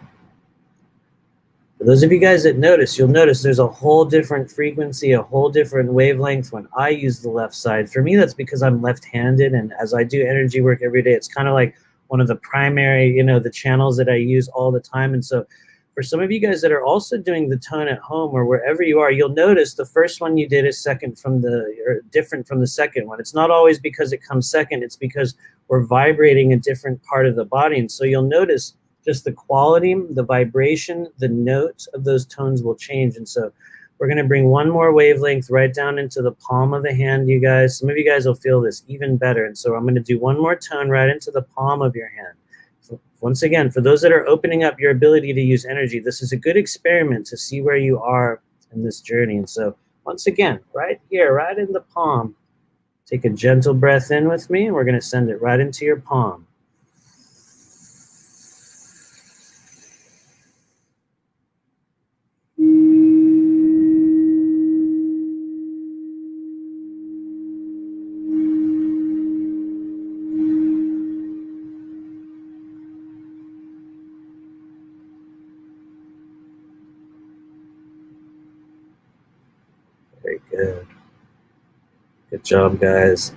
For those of you guys that notice, you'll notice there's a whole different frequency, a whole different wavelength when I use the left side. For me, that's because I'm left-handed, and as I do energy work every day, it's kind of like one of the primary, the channels that I use all the time. And so for some of you guys that are also doing the tone at home or wherever you are, you'll notice the first one you did is different from the second one. It's not always because it comes second, it's because we're vibrating a different part of the body. And so you'll notice just the quality, the vibration, the note of those tones will change. And so we're going to bring one more wavelength right down into the palm of the hand, you guys. Some of you guys will feel this even better. And so I'm going to do one more tone right into the palm of your hand. So once again, for those that are opening up your ability to use energy, this is a good experiment to see where you are in this journey. And so once again, right here, right in the palm, take a gentle breath in with me, and we're going to send it right into your palm. Very good. Good job, guys.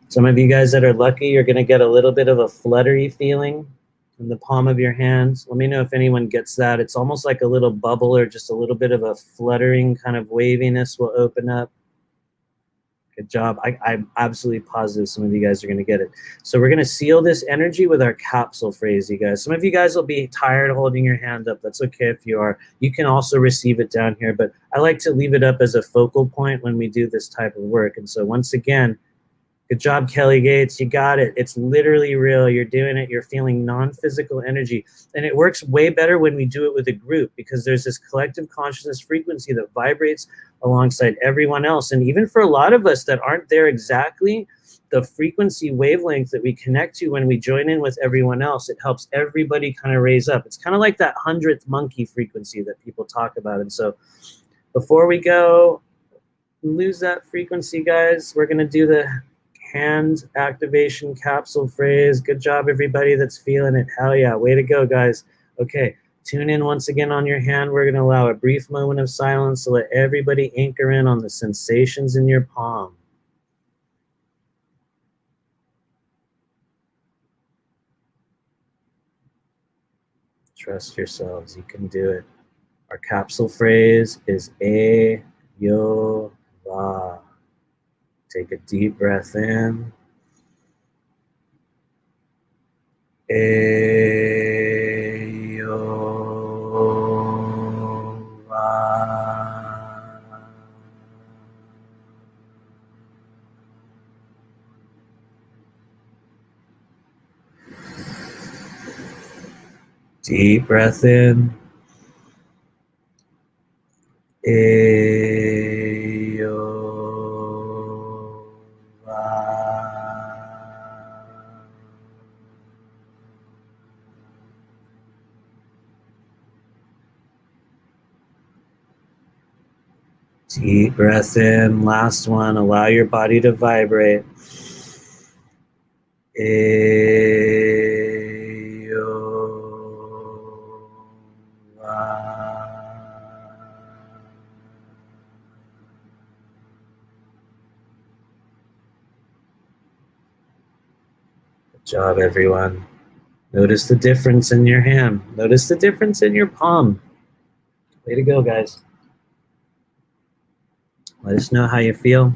Some of you guys that are lucky, you're going to get a little bit of a fluttery feeling in the palm of your hands. Let me know if anyone gets that. It's almost like a little bubble or just a little bit of a fluttering kind of waviness will open up. Good job. I'm absolutely positive some of you guys are going to get it. So we're going to seal this energy with our capsule phrase, you guys. Some of you guys will be tired holding your hand up. That's okay if you are. You can also receive it down here, but I like to leave it up as a focal point when we do this type of work. And so once again, good job, Kelly Gates. You got it. It's literally real. You're doing it. You're feeling non-physical energy. And it works way better when we do it with a group because there's this collective consciousness frequency that vibrates alongside everyone else. And even for a lot of us that aren't there exactly, the frequency wavelength that we connect to when we join in with everyone else, it helps everybody kind of raise up. It's kind of like that 100th monkey frequency that people talk about. And so before we go lose that frequency, guys, we're going to do the hand activation capsule phrase. Good job, everybody that's feeling it. Hell yeah. Way to go, guys. Okay. Tune in once again on your hand. We're going to allow a brief moment of silence to let everybody anchor in on the sensations in your palm. Trust yourselves. You can do it. Our capsule phrase is A Yo Va. Take a deep breath in. Deep breath in. Deep breath in. Last one. Allow your body to vibrate. Good job, everyone. Notice the difference in your hand. Notice the difference in your palm. Way to go, guys. Let us know how you feel.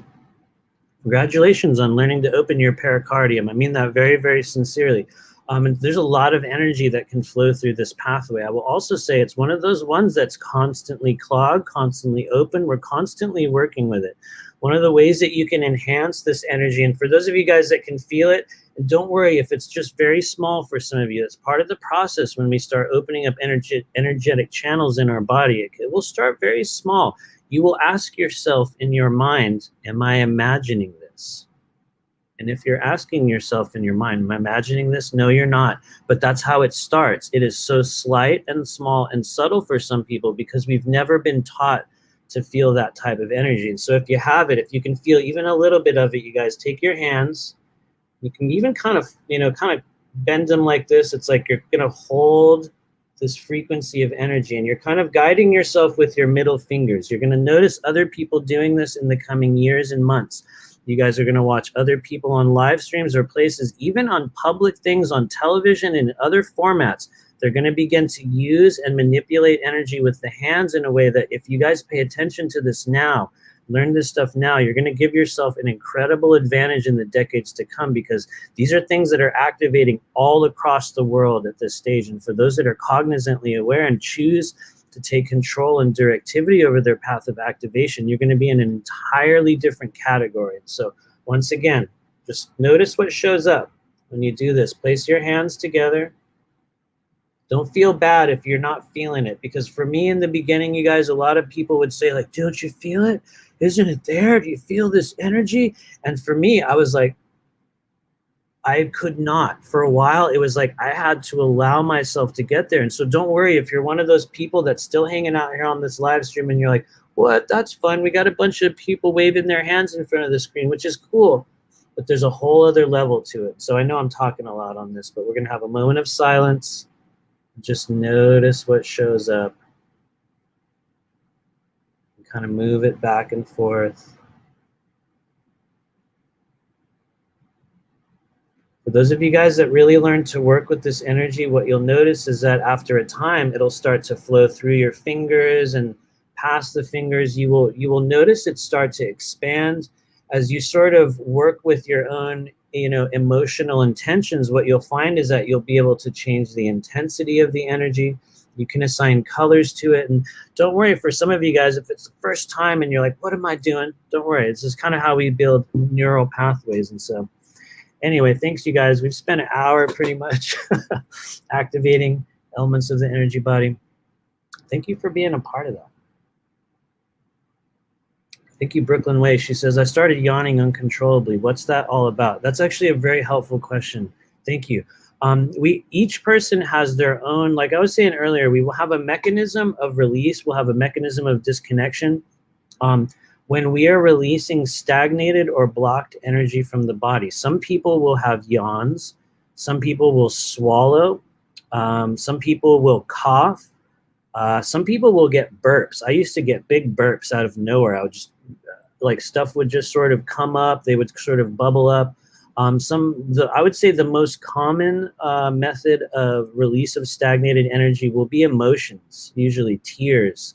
Congratulations on learning to open your pericardium. I mean that very, very sincerely. And there's a lot of energy that can flow through this pathway. I will also say it's one of those ones that's constantly clogged, constantly open. We're constantly working with it. One of the ways that you can enhance this energy, and for those of you guys that can feel it, and don't worry if it's just very small for some of you. It's part of the process when we start opening up energetic channels in our body. It will start very small. You will ask yourself in your mind, am I imagining this? And if you're asking yourself in your mind, am I imagining this? No, you're not. But that's how it starts. It is so slight and small and subtle for some people because we've never been taught to feel that type of energy. And so if you have it, if you can feel even a little bit of it, you guys take your hands. You can even kind of bend them like this. It's like you're going to hold this frequency of energy, and you're kind of guiding yourself with your middle fingers. You're going to notice other people doing this in the coming years and months. You guys are going to watch other people on live streams or places, even on public things on television and other formats. They're going to begin to use and manipulate energy with the hands in a way that if you guys pay attention to this now, learn this stuff now, you're going to give yourself an incredible advantage in the decades to come, because these are things that are activating all across the world at this stage. And for those that are cognizantly aware and choose to take control and directivity over their path of activation, you're going to be in an entirely different category. So once again, just notice what shows up when you do this. Place your hands together. Don't feel bad if you're not feeling it, because for me in the beginning, you guys, a lot of people would say like, don't you feel it? Isn't it there? Do you feel this energy? And for me, I was like, I could not. For a while, it was like I had to allow myself to get there. And so don't worry if you're one of those people that's still hanging out here on this live stream and you're like, what? That's fun. We got a bunch of people waving their hands in front of the screen, which is cool. But there's a whole other level to it. So I know I'm talking a lot on this, but we're going to have a moment of silence. Just notice what shows up. And kind of move it back and forth. For those of you guys that really learn to work with this energy, what you'll notice is that after a time, it'll start to flow through your fingers and past the fingers. You will notice it start to expand as you sort of work with your own emotional intentions. What you'll find is that you'll be able to change the intensity of the energy. You can assign colors to it. And don't worry, for some of you guys, if it's the first time and you're like, what am I doing? Don't worry. It's just kind of how we build neural pathways. And so anyway, thanks you guys. We've spent an hour pretty much activating elements of the energy body. Thank you for being a part of that. Thank you, Brooklyn Way. She says, I started yawning uncontrollably. What's that all about? That's actually a very helpful question. Thank you. Each person has their own, like I was saying earlier, we will have a mechanism of release. We'll have a mechanism of disconnection. When we are releasing stagnated or blocked energy from the body, some people will have yawns. Some people will swallow. Some people will cough. Some people will get burps. I used to get big burps out of nowhere. I would just, like, stuff would just sort of come up. They would sort of bubble up. I would say the most common method of release of stagnated energy will be emotions, usually tears.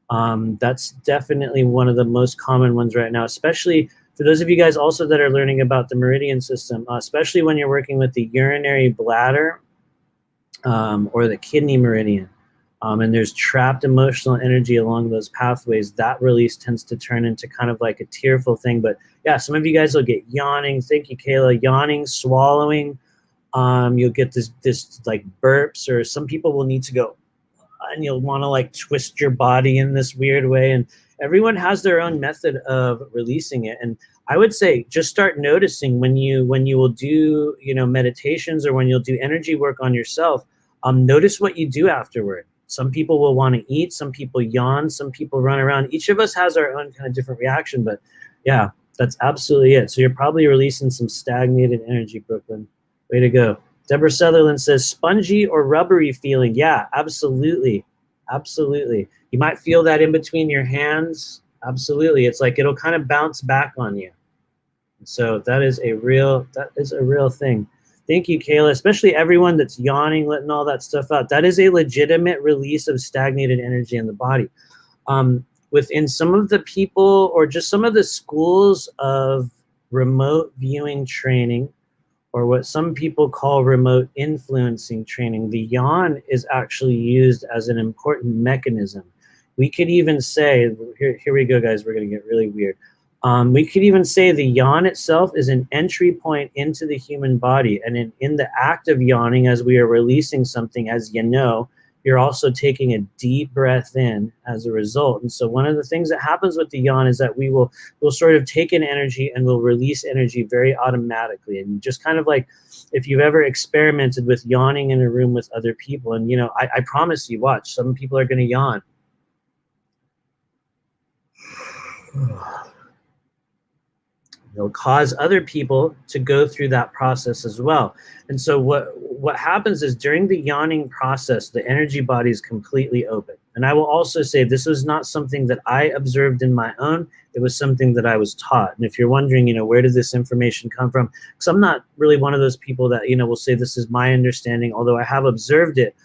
That's definitely one of the most common ones right now, especially for those of you guys also that are learning about the meridian system, especially when you're working with the urinary bladder or the kidney meridian. And there's trapped emotional energy along those pathways. That release tends to turn into kind of like a tearful thing. But yeah, some of you guys will get yawning. Thank you, Kayla. Yawning, swallowing. You'll get this like burps, or some people will need to go, and you'll want to like twist your body in this weird way. And everyone has their own method of releasing it. And I would say just start noticing when you will do, you know, meditations, or when you'll do energy work on yourself. Notice what you do afterward. Some people will want to eat, some people yawn, some people run around. Each of us has our own kind of different reaction, but yeah, that's absolutely it. So you're probably releasing some stagnated energy, Brooklyn. Way to go. Deborah Sutherland says, spongy or rubbery feeling. Yeah, absolutely. Absolutely. You might feel that in between your hands. Absolutely. It's like it'll kind of bounce back on you. So that is a real thing. Thank you, Kayla. Especially everyone that's yawning, letting all that stuff out. That is a legitimate release of stagnated energy in the body. Within some of the people, or just some of the schools of remote viewing training, or what some people call remote influencing training, the yawn is actually used as an important mechanism. We could even say, here we go, guys, we're going to get really weird. We could even say the yawn itself is an entry point into the human body. And in the act of yawning, as we are releasing something, as you know, you're also taking a deep breath in as a result. And so one of the things that happens with the yawn is that we'll sort of take in energy and we'll release energy very automatically. And just kind of like if you've ever experimented with yawning in a room with other people, and, you know, I promise you, watch, some people are going to yawn. They'll cause other people to go through that process as well. And so what happens is during the yawning process, the energy body is completely open. And I will also say this was not something that I observed in my own. It was something that I was taught. And if you're wondering, you know, where did this information come from? Because I'm not really one of those people that, you know, will say this is my understanding, although I have observed it.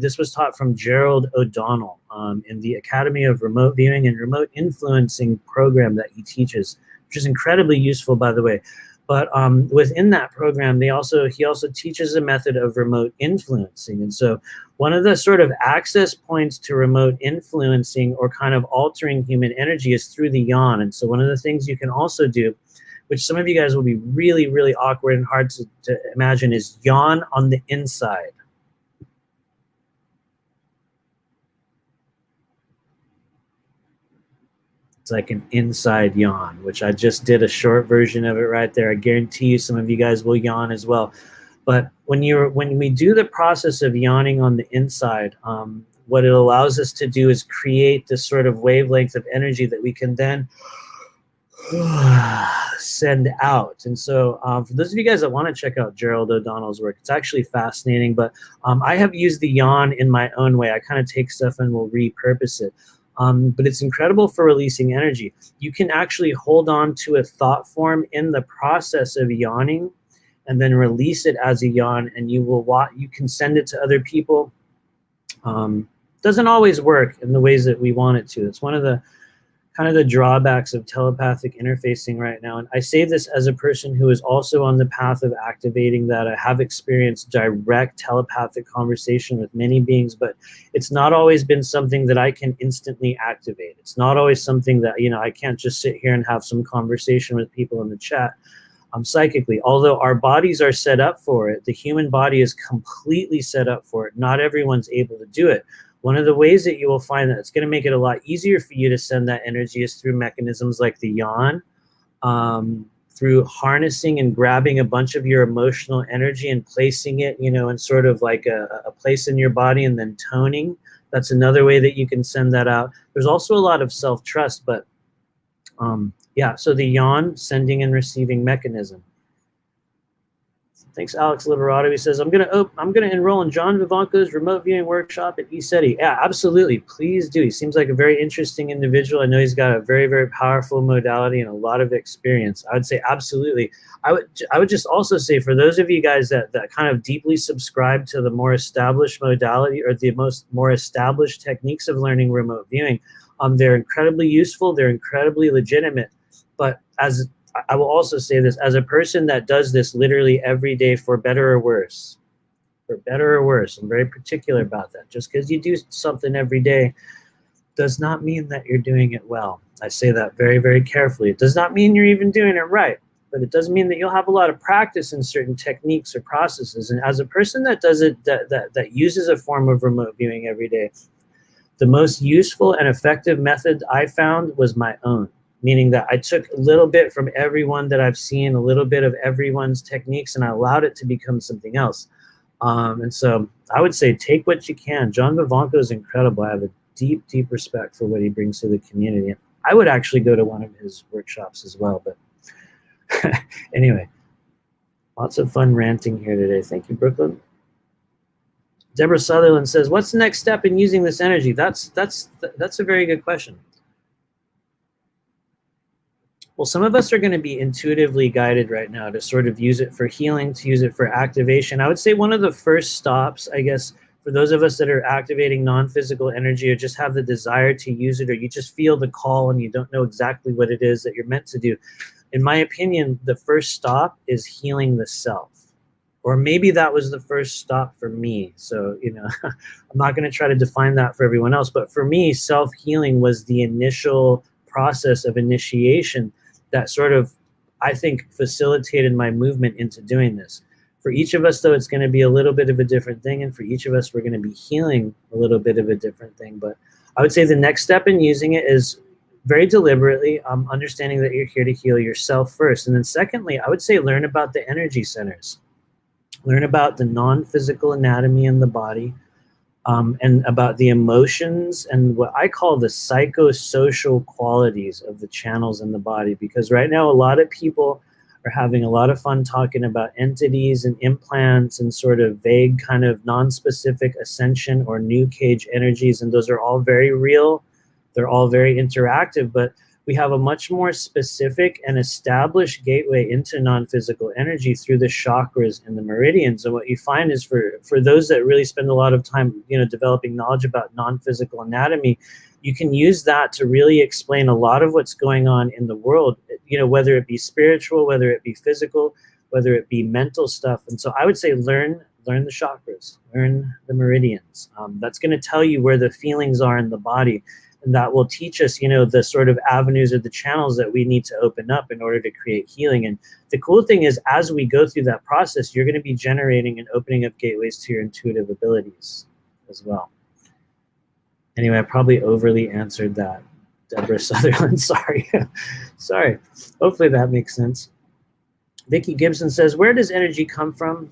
This was taught from Gerald O'Donnell in the Academy of Remote Viewing and Remote Influencing program that he teaches, which is incredibly useful, by the way. But within that program, he also teaches a method of remote influencing. And so one of the sort of access points to remote influencing or kind of altering human energy is through the yawn. And so one of the things you can also do, which some of you guys will be really, really awkward and hard to imagine, is yawn on the inside. It's like an inside yawn, which I just did a short version of it right there. I guarantee you some of you guys will yawn as well. But when we do the process of yawning on the inside, what it allows us to do is create this sort of wavelength of energy that we can then send out. And so for those of you guys that want to check out Gerald O'Donnell's work, it's actually fascinating. But I have used the yawn in my own way. I kind of take stuff and will repurpose it. But it's incredible for releasing energy. You can actually hold on to a thought form in the process of yawning and then release it as a yawn, and you can send it to other people. Doesn't always work in the ways that we want it to. It's one of the kind of the drawbacks of telepathic interfacing right now. And I say this as a person who is also on the path of activating that. I have experienced direct telepathic conversation with many beings, but it's not always been something that I can instantly activate. It's not always something that, you know, I can't just sit here and have some conversation with people in the chat psychically. Although our bodies are set up for it, the human body is completely set up for it. Not everyone's able to do it. One of the ways that you will find that it's going to make it a lot easier for you to send that energy is through mechanisms like the yawn, through harnessing and grabbing a bunch of your emotional energy and placing it, you know, in sort of like a place in your body, and then toning. That's another way that you can send that out. There's also a lot of self-trust, but yeah, so the yawn, sending and receiving mechanism. Thanks, Alex Liberato. He says, I'm gonna enroll in John Vivanco's remote viewing workshop at ESETI. Yeah, absolutely. Please do. He seems like a very interesting individual. I know he's got a very, very powerful modality and a lot of experience. I would say absolutely. I would just also say, for those of you guys that kind of deeply subscribe to the more established modality or the more established techniques of learning remote viewing, they're incredibly useful. They're incredibly legitimate. But I will also say this, as a person that does this literally every day, for better or worse, I'm very particular about that. Just because you do something every day does not mean that you're doing it well. I say that very, very carefully. It does not mean you're even doing it right. but it doesn't mean that you'll have a lot of practice in certain techniques or processes. And as a person that does it, that uses a form of remote viewing every day, the most useful and effective method I found was my own, meaning that I took a little bit from everyone that I've seen, a little bit of everyone's techniques, and I allowed it to become something else. And so I would say take what you can. John Vivanco is incredible. I have a deep, deep respect for what he brings to the community. I would actually go to one of his workshops as well. But anyway, lots of fun ranting here today. Thank you, Brooklyn. Deborah Sutherland says, what's the next step in using this energy? That's a very good question. Well, some of us are going to be intuitively guided right now to sort of use it for healing, to use it for activation. I would say one of the first stops, I guess, for those of us that are activating non-physical energy or just have the desire to use it, or you just feel the call and you don't know exactly what it is that you're meant to do. In my opinion, the first stop is healing the self. Or maybe that was the first stop for me. So, you know, I'm not going to try to define that for everyone else. But for me, self-healing was the initial process of initiation that sort of, I think, facilitated my movement into doing this. For each of us, though, it's going to be a little bit of a different thing. And for each of us, we're going to be healing a little bit of a different thing. But I would say the next step in using it is very deliberately understanding that you're here to heal yourself first. And then secondly, I would say learn about the energy centers. Learn about the non-physical anatomy in the body, and about the emotions and what I call the psychosocial qualities of the channels in the body. Because right now, a lot of people are having a lot of fun talking about entities and implants and sort of vague kind of non-specific ascension or new cage energies. And those are all very real. They're all very interactive, but we have a much more specific and established gateway into non-physical energy through the chakras and the meridians. And what you find is for those that really spend a lot of time, you know, developing knowledge about non-physical anatomy, you can use that to really explain a lot of what's going on in the world, you know, whether it be spiritual, whether it be physical, whether it be mental stuff. And so I would say learn the chakras, learn the meridians. That's going to tell you where the feelings are in the body. And that will teach us, you know, the sort of avenues or the channels that we need to open up in order to create healing. And the cool thing is, as we go through that process, you're going to be generating and opening up gateways to your intuitive abilities as well. Anyway, I probably overly answered that, Deborah Sutherland. Sorry. Sorry. Hopefully that makes sense. Vicki Gibson says, where does energy come from?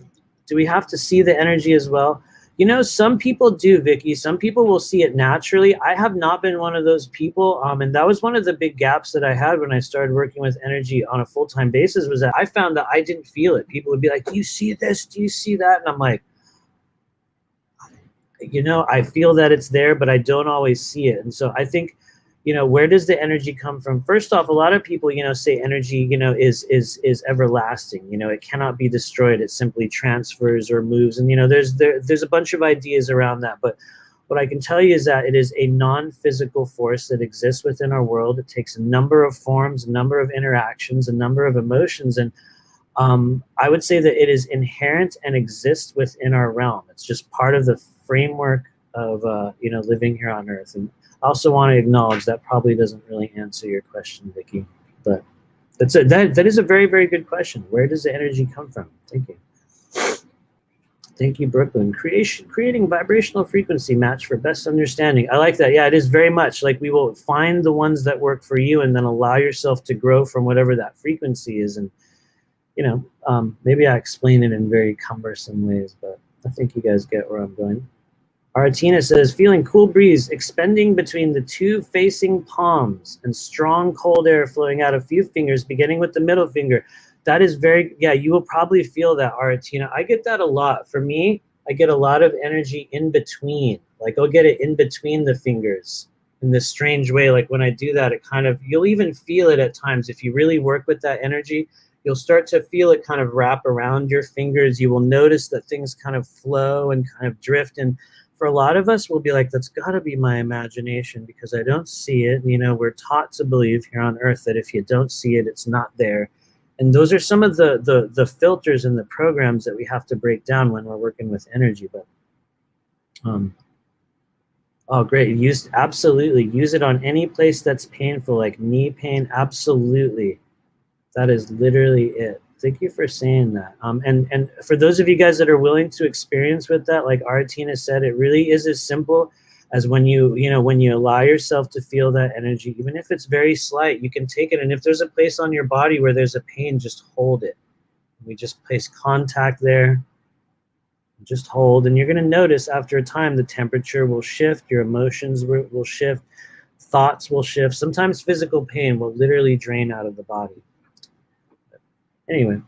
Do we have to see the energy as well? You know, some people do, Vicky. Some people will see it naturally. I have not been one of those people. And that was one of the big gaps that I had when I started working with energy on a full-time basis, was that I found that I didn't feel it. People would be like, do you see this? Do you see that? And I'm like, you know, I feel that it's there, but I don't always see it. And so I think, you know, where does the energy come from? First off, a lot of people, you know, say energy, you know, is everlasting. You know, it cannot be destroyed. It simply transfers or moves. And, you know, there's a bunch of ideas around that. But what I can tell you is that it is a non-physical force that exists within our world. It takes a number of forms, a number of interactions, a number of emotions. And I would say that it is inherent and exists within our realm. It's just part of the framework of, you know, living here on Earth. And I also want to acknowledge that probably doesn't really answer your question, Vicky, but that is a very, very good question. Where does the energy come from? Thank you. Thank you, Brooklyn. Creating vibrational frequency match for best understanding. I like that. Yeah, it is very much like we will find the ones that work for you and then allow yourself to grow from whatever that frequency is. And, you know, maybe I explain it in very cumbersome ways, but I think you guys get where I'm going. Aratina says, feeling cool breeze expending between the two facing palms and strong cold air flowing out a few fingers, beginning with the middle finger. That is very, yeah, you will probably feel that, Aratina. I get that a lot. For me, I get a lot of energy in between. Like I'll get it in between the fingers in this strange way. Like when I do that, it kind of, you'll even feel it at times. If you really work with that energy, you'll start to feel it kind of wrap around your fingers. You will notice that things kind of flow and kind of drift. And for a lot of us, we'll be like, that's got to be my imagination because I don't see it. You know, we're taught to believe here on Earth that if you don't see it, it's not there. And those are some of the filters and the programs that we have to break down when we're working with energy. But, oh, great. Absolutely. Use it on any place that's painful, like knee pain. Absolutely. That is literally it. Thank you for saying that. And for those of you guys that are willing to experience with that, like Artina said, it really is as simple as when when you allow yourself to feel that energy, even if it's very slight, you can take it. And if there's a place on your body where there's a pain, just hold it. We just place contact there. Just hold, and you're going to notice after a time the temperature will shift, your emotions will shift, thoughts will shift. Sometimes physical pain will literally drain out of the body. Anyway,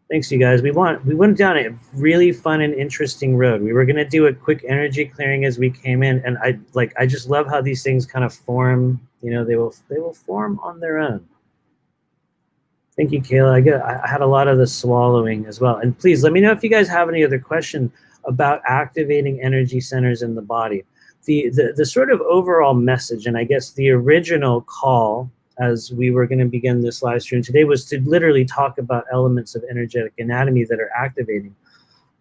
thanks you guys. We went down a really fun and interesting road. We were going to do a quick energy clearing as we came in, and I just love how these things kind of form. They will form on their own. Thank you, Kayla. I had a lot of the swallowing as well. And please let me know if you guys have any other question about activating energy centers in the body. The sort of overall message, and I guess the original call as we were going to begin this live stream today, was to literally talk about elements of energetic anatomy that are activating.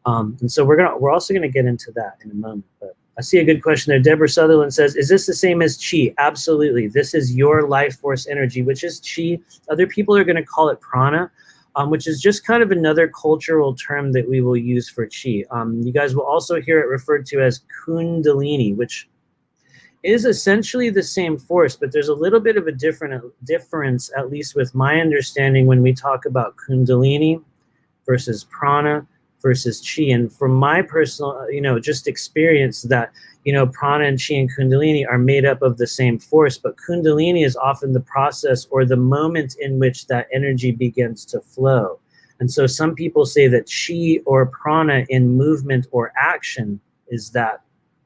And so we're also going to get into that in a moment. But I see a good question there. Deborah Sutherland says, is this the same as chi? Absolutely. This is your life force energy, which is chi. Other people are going to call it prana, which is just kind of another cultural term that we will use for chi. You guys will also hear it referred to as kundalini, which is essentially the same force, but there's a little bit of a difference, at least with my understanding, when we talk about kundalini versus prana versus chi. And from my personal, just experience that, prana and chi and kundalini are made up of the same force, but kundalini is often the process or the moment in which that energy begins to flow. And so some people say that chi or prana in movement or action is that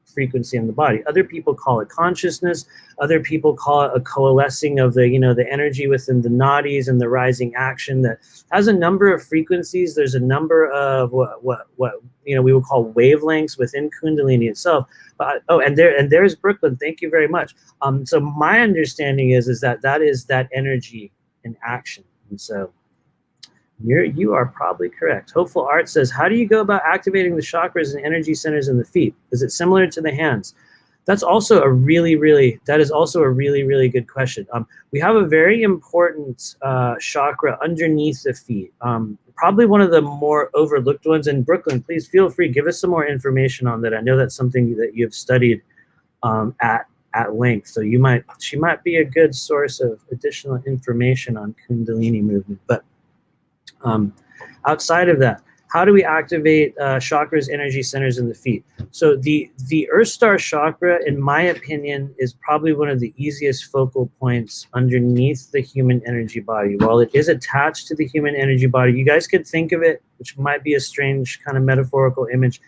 frequency in the body. Other people call it consciousness. Other people call it a coalescing of the energy within the nadis and the rising action that has a number of frequencies. There's a number of what we would call wavelengths within Kundalini itself. But there's Brooklyn. Thank you very much. So my understanding is that is that energy in action. And so you are probably correct. Hopeful Art says, how do you go about activating the chakras and energy centers in the feet? Is it similar to the hands? That's also a really, really good question. We have a very important chakra underneath the feet. Probably one of the more overlooked ones. And Brooklyn, please feel free, give us some more information on that. I know that's something that you've studied at length. So she might be a good source of additional information on Kundalini movement. But outside of that, how do we activate chakras, energy centers in the feet? So the Earth Star chakra, in my opinion, is probably one of the easiest focal points underneath the human energy body. While it is attached to the human energy body, you guys could think of it, which might be a strange kind of metaphorical image,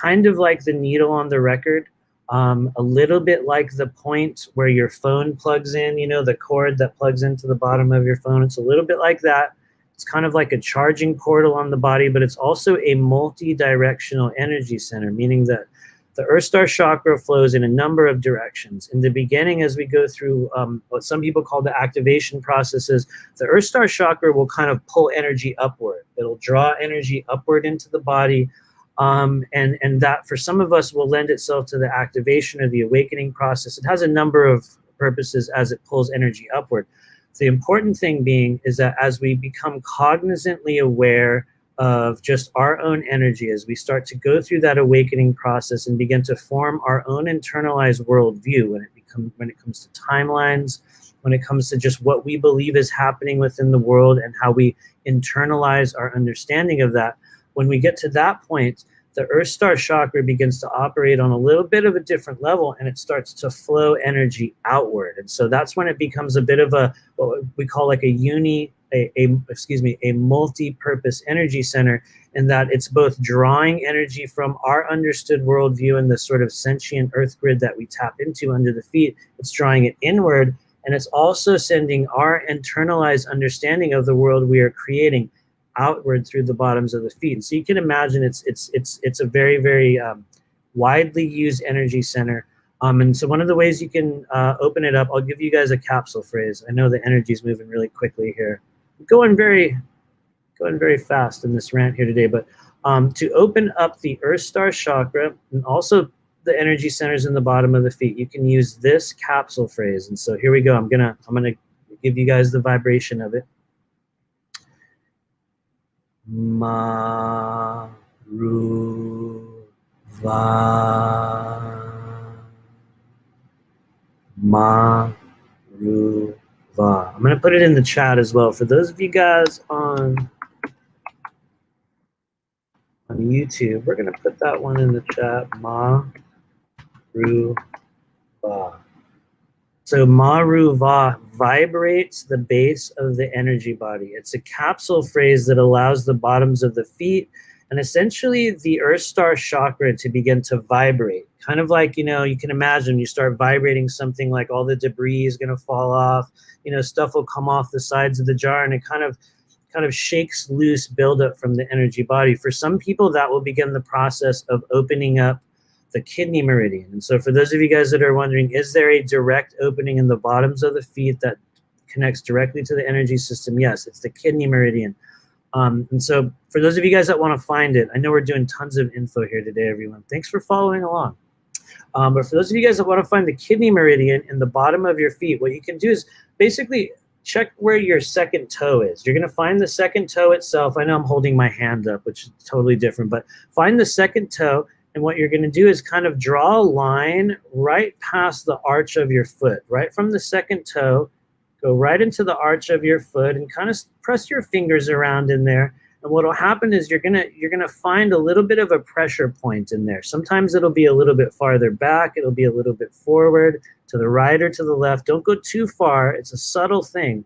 kind of like the needle on the record, a little bit like the point where your phone plugs in, the cord that plugs into the bottom of your phone. It's a little bit like that. It's kind of like a charging portal on the body, but it's also a multi-directional energy center, meaning that the Earth Star chakra flows in a number of directions. In the beginning, as we go through what some people call the activation processes, the Earth Star chakra will kind of pull energy upward. It'll draw energy upward into the body, and that for some of us will lend itself to the activation or the awakening process. It has a number of purposes as it pulls energy upward. The important thing being is that as we become cognizantly aware of just our own energy, as we start to go through that awakening process and begin to form our own internalized worldview when it comes to timelines, when it comes to just what we believe is happening within the world and how we internalize our understanding of that, when we get to that point, the Earth Star chakra begins to operate on a little bit of a different level, and it starts to flow energy outward. And so that's when it becomes a bit of what we call like a multi-purpose energy center, in that it's both drawing energy from our understood worldview and the sort of sentient earth grid that we tap into under the feet. It's drawing it inward, and it's also sending our internalized understanding of the world we are creating outward through the bottoms of the feet. And so you can imagine it's a very, very widely used energy center. And so one of the ways you can open it up, I'll give you guys a capsule phrase. I know the energy is moving really quickly here. Going very fast in this rant here today, but to open up the Earth Star chakra and also the energy centers in the bottom of the feet, you can use this capsule phrase. And so here we go. I'm gonna give you guys the vibration of it. Ma ru va. Ma ru va. I'm going to put it in the chat as well. For those of you guys on YouTube, we're going to put that one in the chat. Ma ru va. So Maru Va vibrates the base of the energy body. It's a capsule phrase that allows the bottoms of the feet and essentially the Earth Star chakra to begin to vibrate. Kind of like, you know, you can imagine you start vibrating something, like all the debris is going to fall off, you know, stuff will come off the sides of the jar, and it kind of shakes loose buildup from the energy body. For some people, that will begin the process of opening up the kidney meridian. And so for those of you guys that are wondering, is there a direct opening in the bottoms of the feet that connects directly to the energy system? Yes, it's the kidney meridian. And so for those of you guys that want to find it, I know we're doing tons of info here today, everyone. Thanks for following along. But for those of you guys that want to find the kidney meridian in the bottom of your feet, what you can do is basically check where your second toe is. You're going to find the second toe itself. I know I'm holding my hand up, which is totally different, but find the second toe. And what you're going to do is kind of draw a line right past the arch of your foot, right from the second toe, go right into the arch of your foot and kind of press your fingers around in there. And what will happen is you're going to find a little bit of a pressure point in there. Sometimes it'll be a little bit farther back. It'll be a little bit forward, to the right or to the left. Don't go too far. It's a subtle thing.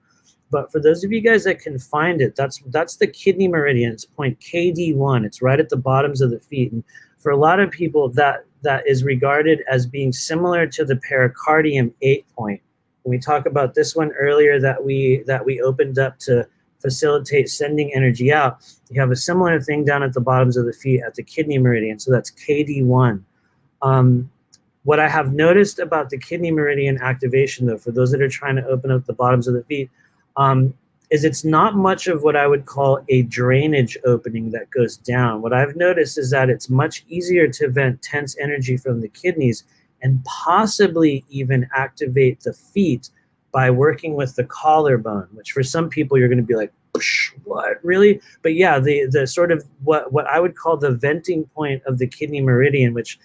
But for those of you guys that can find it, that's the kidney meridian. It's point KD1. It's right at the bottoms of the feet. And for a lot of people, that is regarded as being similar to the pericardium 8 point. When we talk about this one earlier that we opened up to facilitate sending energy out, you have a similar thing down at the bottoms of the feet at the kidney meridian. So that's KD1. What I have noticed about the kidney meridian activation, though, for those that are trying to open up the bottoms of the feet, is it's not much of what I would call a drainage opening that goes down. What I've noticed is that it's much easier to vent tense energy from the kidneys and possibly even activate the feet by working with the collarbone, which for some people you're going to be like, what, really? But yeah, the sort of what I would call the venting point of the kidney meridian, which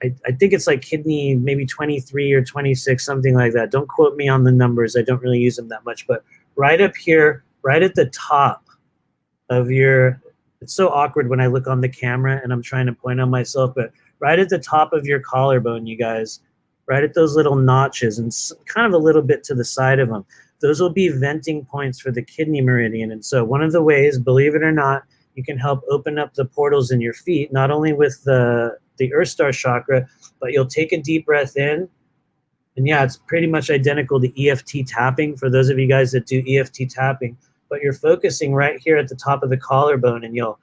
I think it's like kidney maybe 23 or 26, something like that. Don't quote me on the numbers. I don't really use them that much, but right up here, right at the top of your, it's so awkward when I look on the camera and I'm trying to point on myself, but right at the top of your collarbone, you guys, right at those little notches and kind of a little bit to the side of them, those will be venting points for the kidney meridian. And so one of the ways, believe it or not, you can help open up the portals in your feet, not only with the Earth Star chakra, but you'll take a deep breath in. And yeah, it's pretty much identical to EFT tapping for those of you guys that do EFT tapping, but you're focusing right here at the top of the collarbone, and you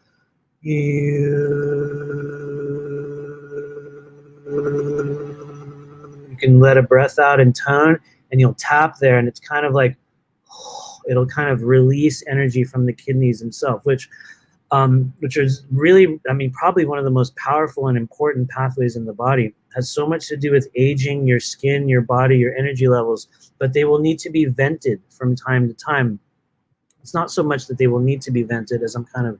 can let a breath out and tone, and you'll tap there, and it's kind of like, it'll kind of release energy from the kidneys themselves, which is really, I mean, probably one of the most powerful and important pathways in the body. Has so much to do with aging, your skin, your body, your energy levels, but they will need to be vented from time to time. It's not so much that they will need to be vented, as I'm kind of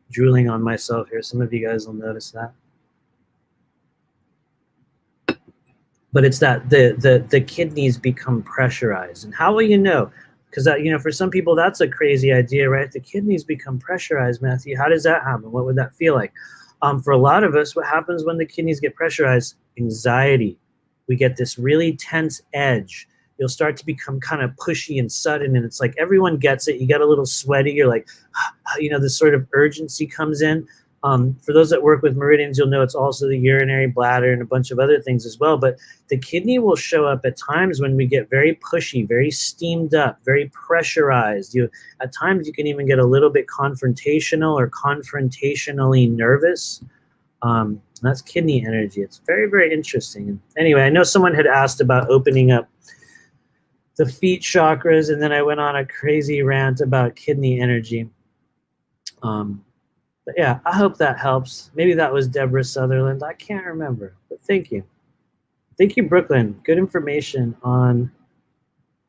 drooling on myself here. Some of you guys will notice that. But it's that the kidneys become pressurized. And how will you know? Because that, you know, for some people that's a crazy idea, right? The kidneys become pressurized, Matthew. How does that happen? What would that feel like? For a lot of us, what happens when the kidneys get pressurized? Anxiety. We get this really tense edge. You'll start to become kind of pushy and sudden, and it's like everyone gets it. You get a little sweaty. You're like, you know, this sort of urgency comes in. For those that work with meridians, you'll know it's also the urinary bladder and a bunch of other things as well. But the kidney will show up at times when we get very pushy, very steamed up, very pressurized. At times you can even get a little bit confrontational or confrontationally nervous. That's kidney energy. It's very, very interesting. Anyway, I know someone had asked about opening up the feet chakras, and then I went on a crazy rant about kidney energy. But yeah, I hope that helps. Maybe that was Deborah Sutherland. I can't remember, but thank you. Thank you, Brooklyn. Good information on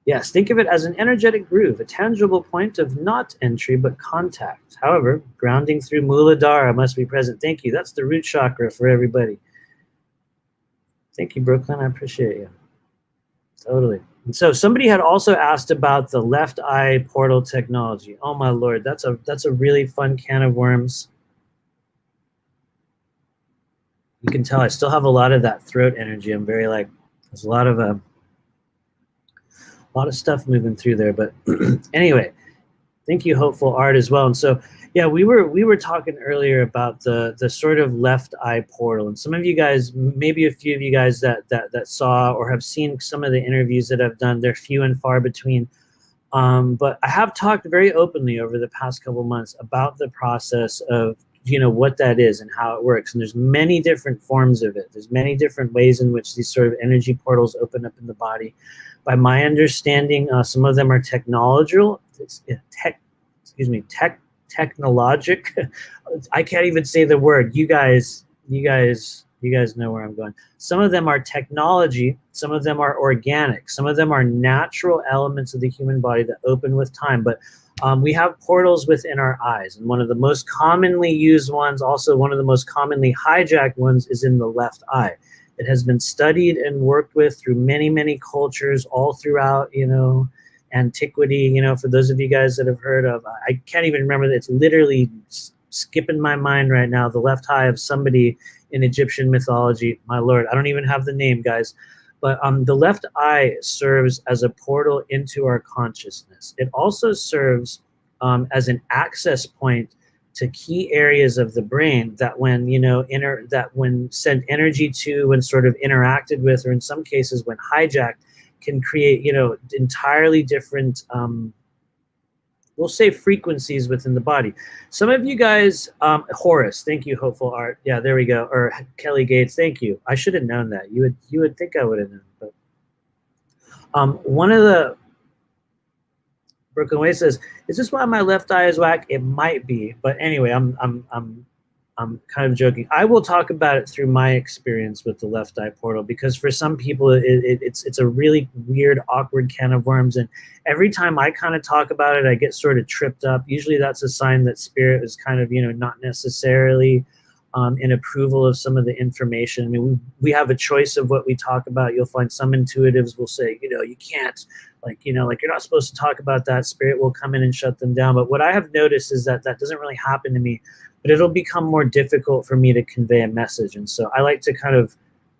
Yes, think of it as an energetic groove, a tangible point of not entry but contact. However, grounding through Muladhara must be present. Thank you. That's the root chakra for everybody. Thank you, Brooklyn. I appreciate you. Totally. And so somebody had also asked about the left eye portal technology. Oh my Lord, that's a really fun can of worms. You can tell I still have a lot of that throat energy. I'm very like, there's a lot of stuff moving through there. But anyway, thank you, Hopeful Art, as well. And so, yeah, we were talking earlier about the sort of left eye portal, and some of you guys, maybe a few of you guys that saw or have seen some of the interviews that I've done, they're few and far between. But I have talked very openly over the past couple months about the process of what that is and how it works. And there's many different forms of it. There's many different ways in which these sort of energy portals open up in the body. By my understanding, some of them are technological. Technologic. I can't even say the word. You guys know where I'm going. Some of them are technology. Some of them are organic. Some of them are natural elements of the human body that open with time. But we have portals within our eyes. And one of the most commonly used ones, also one of the most commonly hijacked ones, is in the left eye. It has been studied and worked with through many, many cultures all throughout, antiquity. For those of you guys that have heard of, I can't even remember. It's literally skipping my mind right now. The left eye of somebody in Egyptian mythology. My Lord, I don't even have the name, guys. But the left eye serves as a portal into our consciousness. It also serves as an access point to key areas of the brain that when when sent energy to, when sort of interacted with, or in some cases when hijacked, can create entirely different we'll say frequencies within the body. Some of you guys, Horace, thank you, Hopeful Art. Yeah, there we go. Or Kelly Gates, thank you. I should have known that. You would think I would have known. But one of the Brooklyn Way says, "Is this why my left eye is whack?" It might be, but anyway, I'm kind of joking. I will talk about it through my experience with the left eye portal, because for some people it's a really weird, awkward can of worms, and every time I kind of talk about it, I get sort of tripped up. Usually that's a sign that spirit is kind of not necessarily in approval of some of the information. I mean, we have a choice of what we talk about. You'll find some intuitives will say, you can't, like you're not supposed to talk about that. Spirit will come in and shut them down. But what I have noticed is that doesn't really happen to me, but it'll become more difficult for me to convey a message. And so I like to kind of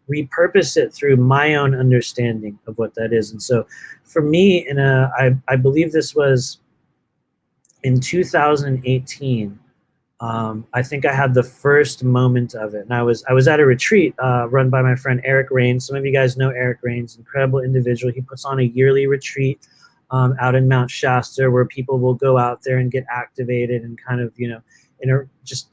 repurpose it through my own understanding of what that is. And so for me, I believe this was in 2018, I think I had the first moment of it. And I was at a retreat run by my friend Eric Rains. Some of you guys know Eric Rains, incredible individual. He puts on a yearly retreat out in Mount Shasta, where people will go out there and get activated and kind of, just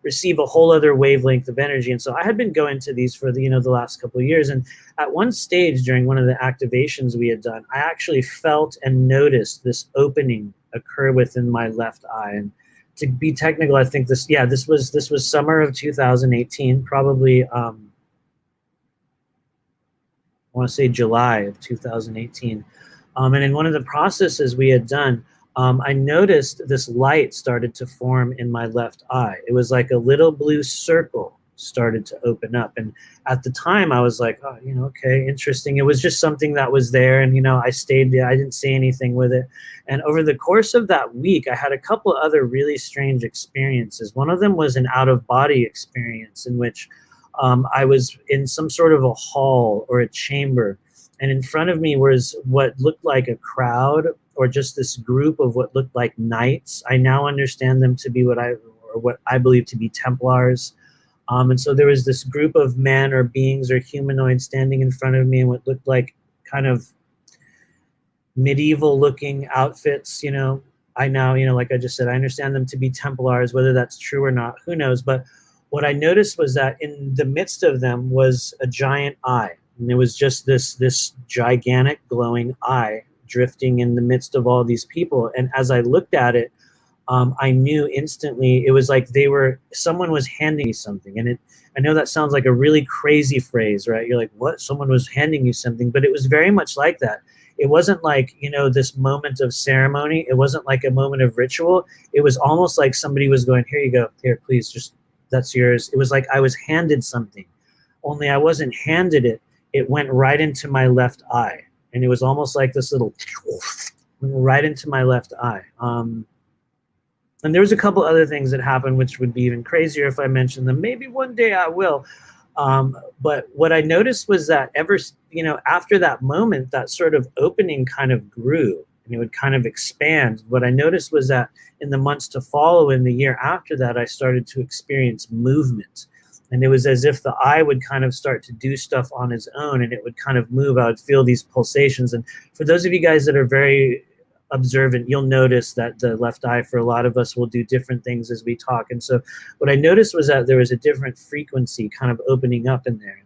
receive a whole other wavelength of energy. And so I had been going to these for the last couple of years. And at one stage during one of the activations we had done, I actually felt and noticed this opening occur within my left eye. And to be technical, I think this was summer of 2018, probably I want to say July of 2018. And in one of the processes we had done, I noticed this light started to form in my left eye. It was like a little blue circle started to open up. And at the time I was like, oh, okay, interesting. It was just something that was there. And, I stayed there. I didn't say anything with it. And over the course of that week, I had a couple other really strange experiences. One of them was an out-of-body experience in which I was in some sort of a hall or a chamber. And in front of me was what looked like a crowd, or just this group of what looked like knights. I now understand them to be what I believe to be Templars. And so there was this group of men or beings or humanoids standing in front of me in what looked like kind of medieval looking outfits. I now, like I just said, I understand them to be Templars. Whether that's true or not, who knows? But what I noticed was that in the midst of them was a giant eye. And it was just this gigantic glowing eye drifting in the midst of all these people. And as I looked at it, I knew instantly it was like someone was handing me something. And I know that sounds like a really crazy phrase, right? You're like, what? Someone was handing you something, but it was very much like that. it wasn't like, you know, this moment of ceremony. It wasn't like a moment of ritual. It was almost like somebody was going, here you go, here, please, just, that's yours. It was like I was handed something, only I wasn't handed it. It went right into my left eye. And it was almost like this little right into my left eye. And there was a couple other things that happened, which would be even crazier if I mentioned them. Maybe one day I will. But what I noticed was that you know, after that moment, that sort of opening kind of grew and it would kind of expand. What I noticed was that in the months to follow, in the year after that, I started to experience movement. And it was as if the eye would kind of start to do stuff on its own and it would kind of move. I would feel these pulsations. And for those of you guys that are very observant, you'll notice that the left eye for a lot of us will do different things as we talk. And so what I noticed was that there was a different frequency kind of opening up in there.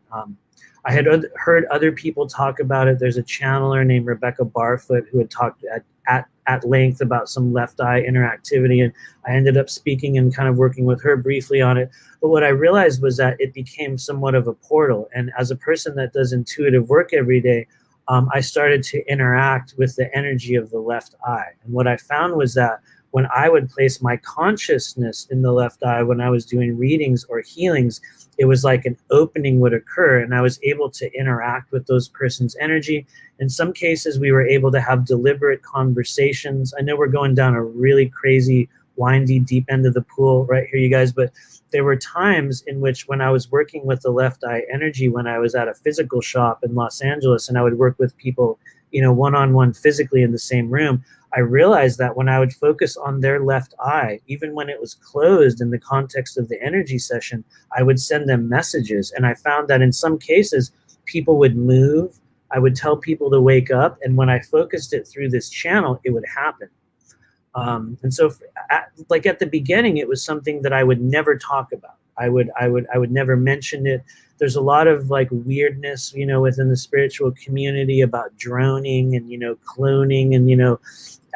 I had heard other people talk about it. There's a channeler named Rebecca Barfoot who had talked at length about some left eye interactivity, and I ended up speaking and kind of working with her briefly on it. But what I realized was that it became somewhat of a portal. And as a person that does intuitive work every day, I started to interact with the energy of the left eye. And what I found was that when I would place my consciousness in the left eye, when I was doing readings or healings, it was like an opening would occur and I was able to interact with those person's energy. In some cases, we were able to have deliberate conversations. I know we're going down a really crazy, windy, deep end of the pool right here, you guys, but there were times in which when I was working with the left eye energy, when I was at a physical shop in Los Angeles and I would work with people, you know, one-on-one physically in the same room, I realized that when I would focus on their left eye, even when it was closed in the context of the energy session, I would send them messages. And I found that in some cases, people would move. I would tell people to wake up. And when I focused it through this channel, it would happen. And so like at the beginning, it was something that I would never talk about. I would never mention it. There's a lot of like weirdness, you know, within the spiritual community about droning and, you know, cloning and, you know,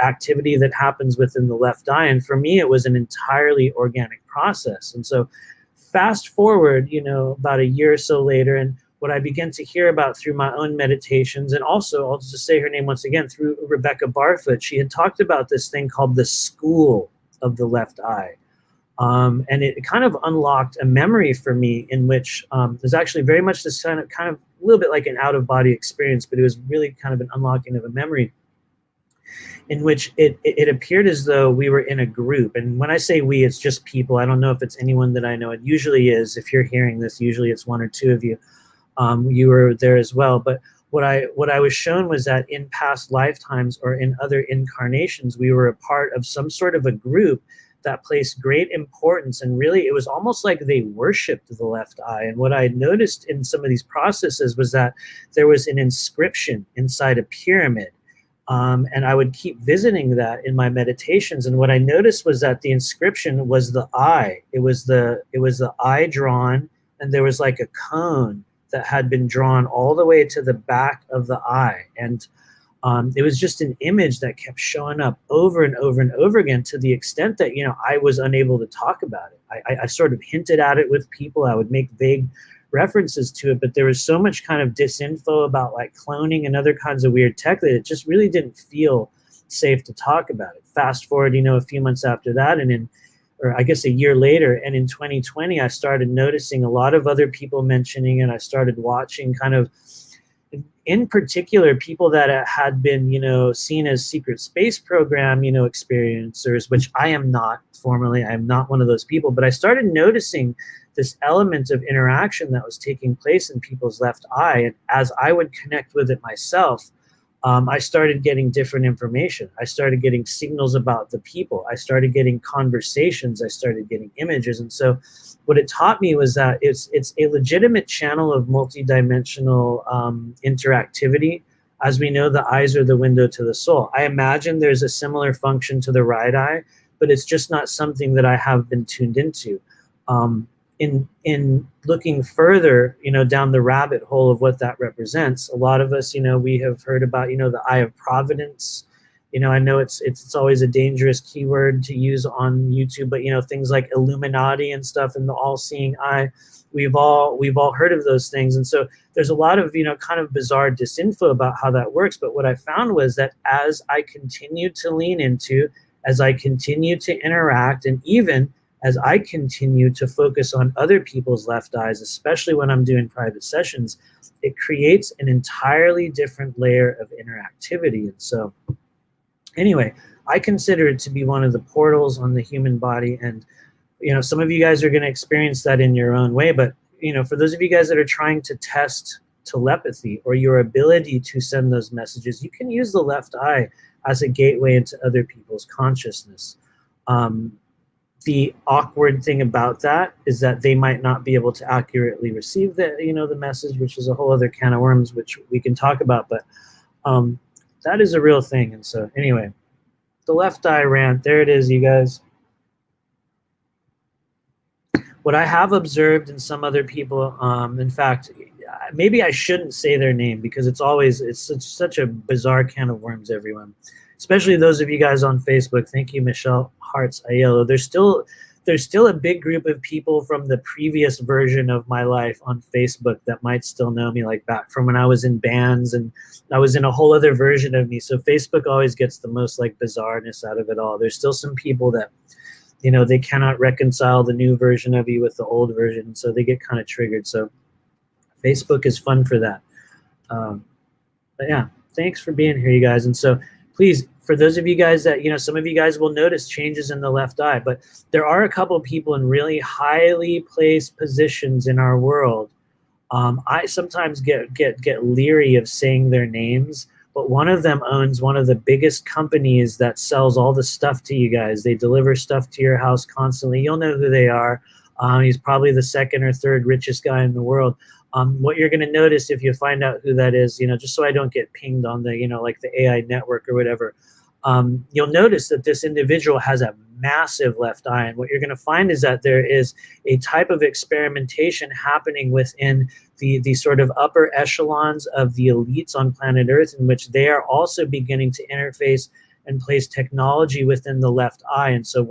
activity that happens within the left eye. And for me, it was an entirely organic process. And so fast forward, you know, about a year or so later, and what I began to hear about through my own meditations, and also I'll just say her name once again, through Rebecca Barfoot, she had talked about this thing called the school of the left eye. And it kind of unlocked a memory for me in which there's actually very much this kind of a little bit like an out-of-body experience, but it was really kind of an unlocking of a memory in which it appeared as though we were in a group. And when I say we, it's just people. I don't know if it's anyone that I know. It usually is. If you're hearing this, usually it's one or two of you. You were there as well. But what I was shown was that in past lifetimes or in other incarnations, we were a part of some sort of a group that placed great importance, and really it was almost like they worshipped the left eye. And what I noticed in some of these processes was that there was an inscription inside a pyramid. And I would keep visiting that in my meditations. And what I noticed was that the inscription was the eye. It was the eye drawn, and there was like a cone that had been drawn all the way to the back of the eye. And it was just an image that kept showing up over and over and over again, to the extent that, you know, I was unable to talk about it. I sort of hinted at it with people. I would make vague references to it, but there was so much kind of disinfo about like cloning and other kinds of weird tech that it just really didn't feel safe to talk about it. Fast forward, you know, a few months after that, or I guess a year later, and in 2020, I started noticing a lot of other people mentioning, and I started watching kind of, in particular, people that had been, you know, seen as secret space program, you know, experiencers, which I am not formally. I am not one of those people, but I started noticing this element of interaction that was taking place in people's left eye. And as I would connect with it myself, I started getting different information. I started getting signals about the people. I started getting conversations. I started getting images. And so what it taught me was that it's a legitimate channel of multidimensional interactivity. As we know, the eyes are the window to the soul. I imagine there's a similar function to the right eye, but it's just not something that I have been tuned into. In looking further, you know, down the rabbit hole of what that represents, a lot of us, you know, we have heard about, you know, the eye of providence, I know it's always a dangerous keyword to use on YouTube, but things like Illuminati and stuff and the all-seeing eye, we've all heard of those things. And so there's a lot of kind of bizarre disinfo about how that works. But what I found was that as I continued to lean into, as I continued to interact, and even as I continue to focus on other people's left eyes, especially when I'm doing private sessions, it creates an entirely different layer of interactivity. And so anyway, I consider it to be one of the portals on the human body. And, some of you guys are going to experience that in your own way. But, for those of you guys that are trying to test telepathy or your ability to send those messages, you can use the left eye as a gateway into other people's consciousness. The awkward thing about that is that they might not be able to accurately receive the message, which is a whole other can of worms, which we can talk about. But that is a real thing. And so anyway, the left eye rant, there it is, you guys. What I have observed in some other people, in fact, maybe I shouldn't say their name because it's such a bizarre can of worms, everyone. Especially those of you guys on Facebook. Thank you, Michelle Hearts Aiello. There's still a big group of people from the previous version of my life on Facebook that might still know me, like back from when I was in bands and I was in a whole other version of me. So Facebook always gets the most like bizarreness out of it all. There's still some people that, they cannot reconcile the new version of you with the old version. So they get kind of triggered. So Facebook is fun for that. But yeah, thanks for being here, you guys. And so please, for those of you guys that, some of you guys will notice changes in the left eye, but there are a couple of people in really highly placed positions in our world. I sometimes get leery of saying their names, but one of them owns one of the biggest companies that sells all the stuff to you guys. They deliver stuff to your house constantly. You'll know who they are. He's probably the second or third richest guy in the world. What you're going to notice if you find out who that is, just so I don't get pinged on the, like the AI network or whatever, you'll notice that this individual has a massive left eye. And what you're going to find is that there is a type of experimentation happening within the sort of upper echelons of the elites on planet Earth, in which they are also beginning to interface and place technology within the left eye. And so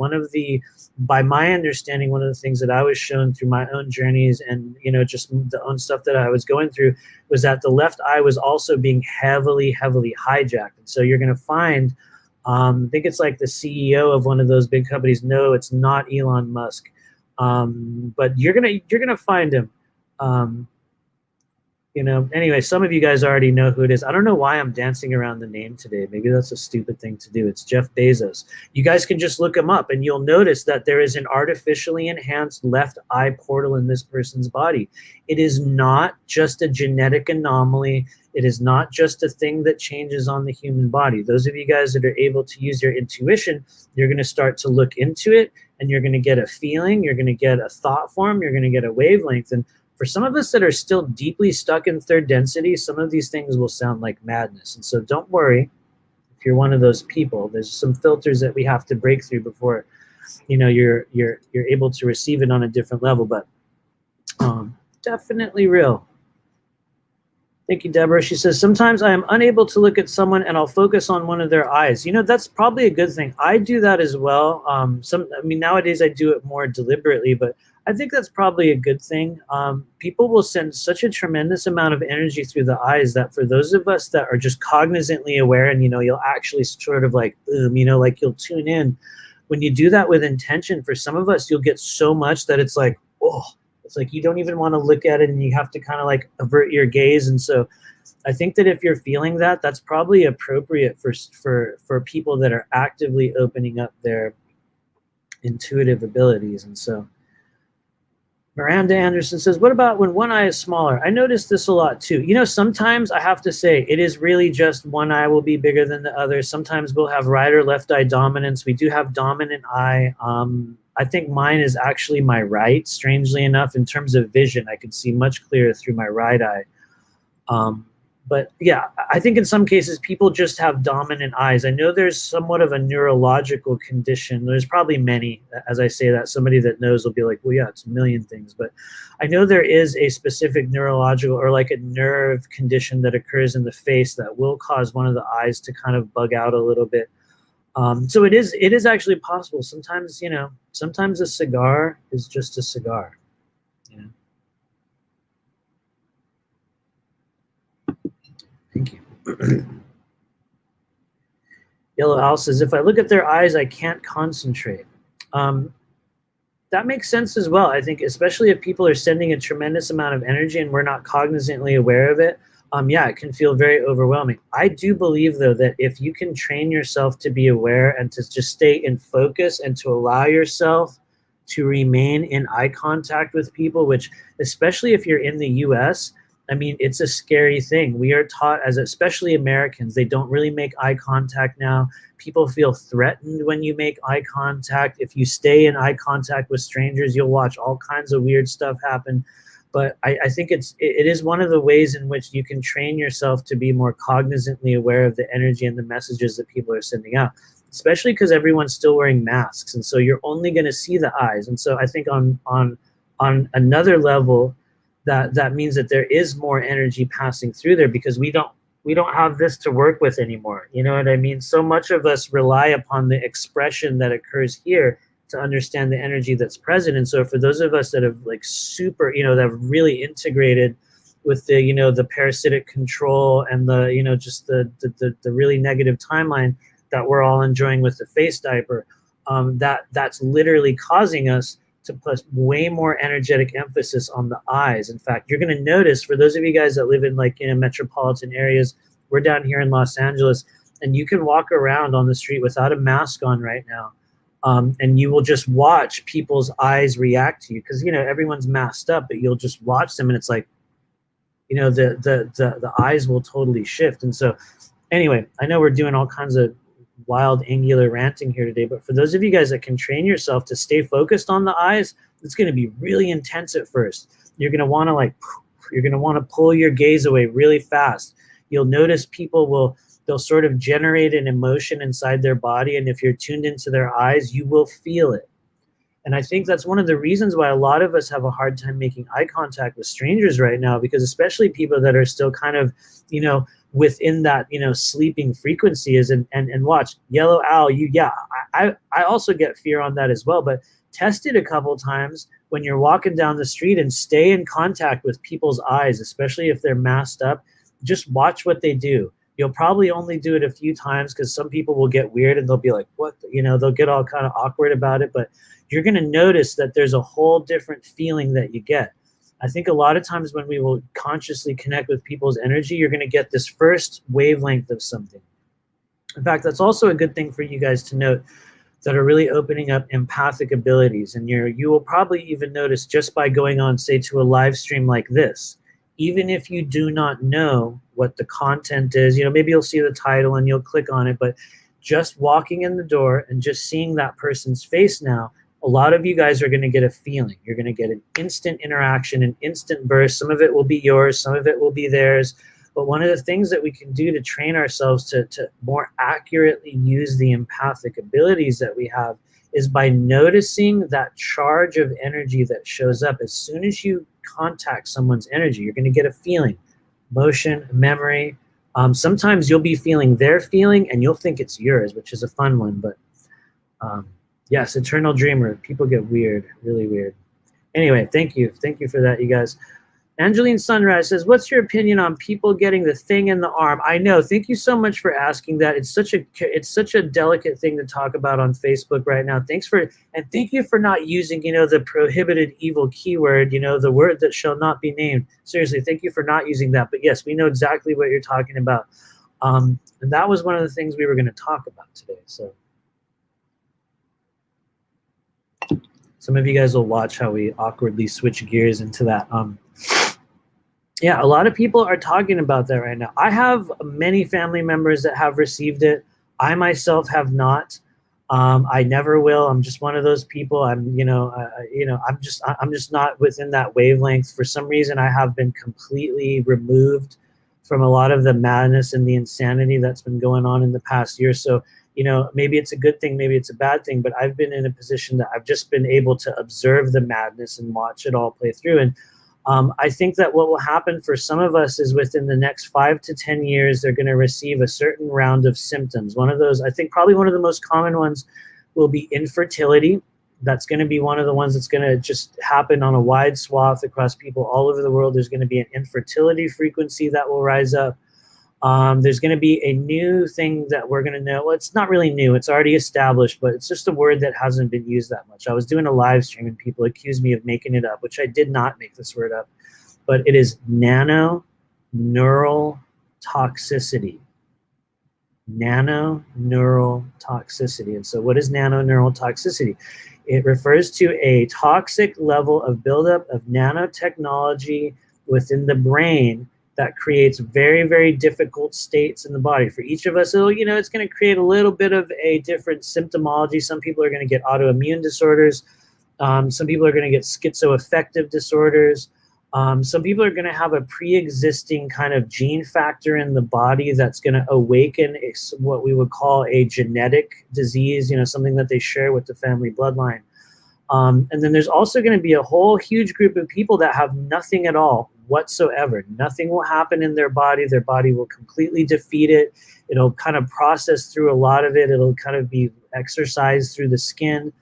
by my understanding, one of the things that I was shown through my own journeys and, just the own stuff that I was going through was that the left eye was also being heavily, heavily hijacked. And so you're going to find, I think it's like the CEO of one of those big companies. No, it's not Elon Musk. But you're going to find him. Anyway, some of you guys already know who it is. I don't know why I'm dancing around the name today. Maybe that's a stupid thing to do. It's Jeff Bezos. You guys can just look him up and you'll notice that there is an artificially enhanced left eye portal in this person's body. It is not just a genetic anomaly. It is not just a thing that changes on the human body. Those of you guys that are able to use your intuition, you're going to start to look into it and you're going to get a feeling, you're going to get a thought form, you're going to get a wavelength. And for some of us that are still deeply stuck in third density, some of these things will sound like madness. And so don't worry if you're one of those people. There's some filters that we have to break through before, you're able to receive it on a different level. But definitely real. Thank you, Deborah. She says, sometimes I am unable to look at someone and I'll focus on one of their eyes. That's probably a good thing. I do that as well. Nowadays I do it more deliberately, but I think that's probably a good thing. People will send such a tremendous amount of energy through the eyes that for those of us that are just cognizantly aware and, you'll actually sort of like, like you'll tune in. When you do that with intention, for some of us, you'll get so much that it's like, oh, it's like you don't even want to look at it and you have to kind of like avert your gaze. And so I think that if you're feeling that, that's probably appropriate for people that are actively opening up their intuitive abilities. And so Miranda Anderson says, what about when one eye is smaller? I notice this a lot too. Sometimes I have to say it is really just one eye will be bigger than the other. Sometimes we'll have right or left eye dominance. We do have dominant eye. I think mine is actually my right, strangely enough. In terms of vision, I can see much clearer through my right eye. But yeah, I think in some cases people just have dominant eyes. I know there's somewhat of a neurological condition. There's probably many. As I say that, somebody that knows will be like, well, yeah, it's a million things. But I know there is a specific neurological or like a nerve condition that occurs in the face that will cause one of the eyes to kind of bug out a little bit. So it is actually possible. Sometimes, you know, sometimes a cigar is just a cigar. You know? Thank you. Yellow Owl says, if I look at their eyes, I can't concentrate. That makes sense as well. I think especially if people are sending a tremendous amount of energy and we're not cognizantly aware of it, yeah, it can feel very overwhelming. I do believe, though, that if you can train yourself to be aware and to just stay in focus and to allow yourself to remain in eye contact with people, which especially if you're in the US, I mean, it's a scary thing. We are taught, as especially Americans, they don't really make eye contact now. People feel threatened when you make eye contact. If you stay in eye contact with strangers, you'll watch all kinds of weird stuff happen. But I think it is one of the ways in which you can train yourself to be more cognizantly aware of the energy and the messages that people are sending out, especially because everyone's still wearing masks. And so you're only going to see the eyes. And so I think on another level, that means that there is more energy passing through there because we don't have this to work with anymore. You know what I mean? So much of us rely upon the expression that occurs here to understand the energy that's present. And so for those of us that have like super, you know, that have really integrated with the, you know, the parasitic control and the, you know, just the really negative timeline that we're all enjoying with the face diaper, that's literally causing us to put way more energetic emphasis on the eyes. In fact, you're going to notice, for those of you guys that live in like, you know, metropolitan areas, we're down here in Los Angeles, and you can walk around on the street without a mask on right now. And you will just watch people's eyes react to you because, you know, everyone's masked up, but you'll just watch them and it's like, you know, the eyes will totally shift. And so anyway, I know we're doing all kinds of wild angular ranting here today, but for those of you guys that can train yourself to stay focused on the eyes, it's going to be really intense at first. You're going to want to pull your gaze away really fast. You'll notice they'll sort of generate an emotion inside their body, and if you're tuned into their eyes, you will feel it. And I think that's one of the reasons why a lot of us have a hard time making eye contact with strangers right now, because especially people that are still kind of, you know, within that, you know, sleeping frequency is, and watch Yellow Owl, I also get fear on that as well, but test it a couple times when you're walking down the street and stay in contact with people's eyes, especially if they're masked up. Just watch what they do. You'll probably only do it a few times because some people will get weird and they'll be like, what, you know, they'll get all kind of awkward about it, but you're going to notice that there's a whole different feeling that you get. I think a lot of times when we will consciously connect with people's energy, you're going to get this first wavelength of something. In fact, that's also a good thing for you guys to note that are really opening up empathic abilities. And you will probably even notice just by going on, say, to a live stream like this, even if you do not know what the content is, you know, maybe you'll see the title and you'll click on it, but just walking in the door and just seeing that person's face now, a lot of you guys are going to get a feeling. You're going to get an instant interaction, an instant burst. Some of it will be yours, some of it will be theirs. But one of the things that we can do to train ourselves to more accurately use the empathic abilities that we have is by noticing that charge of energy that shows up. As soon as you contact someone's energy, you're going to get a feeling, motion, memory. Sometimes you'll be feeling their feeling and you'll think it's yours, which is a fun one. But yes, Eternal Dreamer. People get weird, really weird. Anyway, thank you. Thank you for that, you guys. Angeline Sunrise says, what's your opinion on people getting the thing in the arm? I know. Thank you so much for asking that. It's such a delicate thing to talk about on Facebook right now. Thank you for not using, you know, the prohibited evil keyword, you know, the word that shall not be named. Seriously, thank you for not using that. But yes, we know exactly what you're talking about. And that was one of the things we were going to talk about today. So some of you guys will watch how we awkwardly switch gears into that. Yeah, a lot of people are talking about that right now. I have many family members that have received it. I myself have not. I never will. I'm just one of those people. I'm just not within that wavelength. For some reason, I have been completely removed from a lot of the madness and the insanity that's been going on in the past year. So, maybe it's a good thing, maybe it's a bad thing, but I've been in a position that I've just been able to observe the madness and watch it all play through. And I think that what will happen for some of us is within the next 5 to 10 years, they're going to receive a certain round of symptoms. One of those, I think probably one of the most common ones will be infertility. That's going to be one of the ones that's going to just happen on a wide swath across people all over the world. There's going to be an infertility frequency that will rise up. There's going to be a new thing that we're going to know. Well, it's not really new. It's already established, but it's just a word that hasn't been used that much. I was doing a live stream and people accused me of making it up, which I did not make this word up, but it is nano-neural toxicity. Nano-neural toxicity. And so what is nano-neural toxicity? It refers to a toxic level of buildup of nanotechnology within the brain that creates very, very difficult states in the body. For each of us, it's going to create a little bit of a different symptomology. Some people are going to get autoimmune disorders. Some people are going to get schizoaffective disorders. Some people are going to have a pre-existing kind of gene factor in the body that's going to awaken what we would call a genetic disease, something that they share with the family bloodline. And then there's also going to be a whole huge group of people that have nothing at all whatsoever. Nothing will happen in their body. Their body will completely defeat it. It'll kind of process through a lot of it. It'll kind of be exercised through the skin.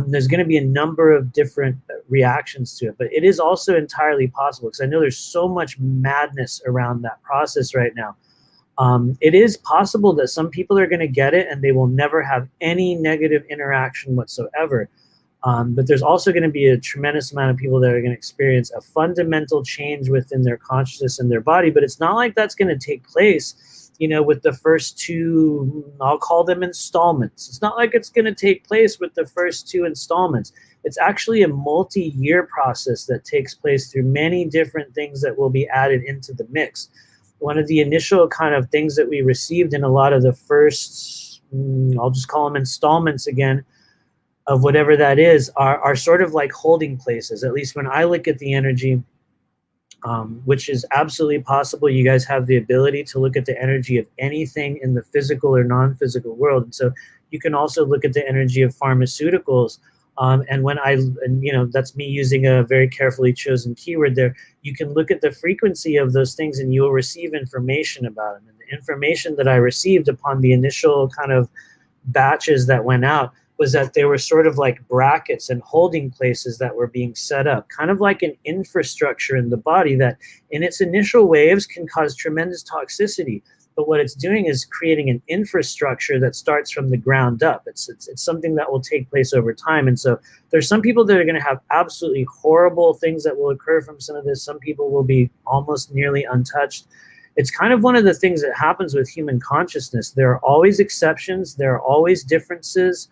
There's going to be a number of different reactions to it, but it is also entirely possible, because I know there's so much madness around that process right now. It is possible that some people are going to get it and they will never have any negative interaction whatsoever. But there's also going to be a tremendous amount of people that are going to experience a fundamental change within their consciousness and their body. But it's not like that's going to take place, with the first two, I'll call them installments. It's not like it's going to take place with the first two installments. It's actually a multi-year process that takes place through many different things that will be added into the mix. One of the initial kind of things that we received in a lot of the first, I'll just call them installments again, of whatever that is, are sort of like holding places. At least when I look at the energy, which is absolutely possible. You guys have the ability to look at the energy of anything in the physical or non-physical world. And so you can also look at the energy of pharmaceuticals. And that's me using a very carefully chosen keyword there. You can look at the frequency of those things and you will receive information about them. And the information that I received upon the initial kind of batches that went out was that they were sort of like brackets and holding places that were being set up, kind of like an infrastructure in the body that in its initial waves can cause tremendous toxicity. But what it's doing is creating an infrastructure that starts from the ground up. It's something that will take place over time. And so there's some people that are going to have absolutely horrible things that will occur from some of this. Some people will be almost nearly untouched. It's kind of one of the things that happens with human consciousness. There are always exceptions. There are always differences.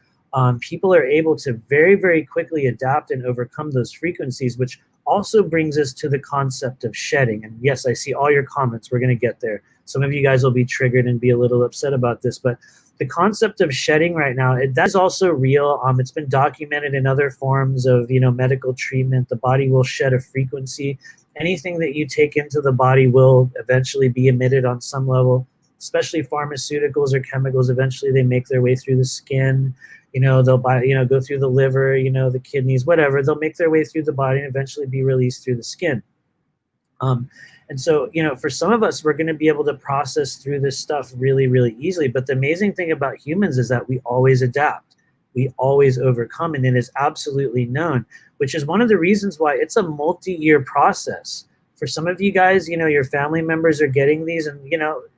People are able to very, very quickly adapt and overcome those frequencies, which also brings us to the concept of shedding. And yes, I see all your comments. We're going to get there. Some of you guys will be triggered and be a little upset about this, but the concept of shedding right now, that's also real. It's been documented in other forms of, medical treatment. The body will shed a frequency. Anything that you take into the body will eventually be emitted on some level, especially pharmaceuticals or chemicals. Eventually they make their way through the skin. They'll go through the liver, the kidneys, whatever. They'll make their way through the body and eventually be released through the skin. And so, for some of us, we're going to be able to process through this stuff really, really easily. But the amazing thing about humans is that we always adapt. We always overcome, and it is absolutely known, which is one of the reasons why it's a multi-year process. For some of you guys, your family members are getting these and,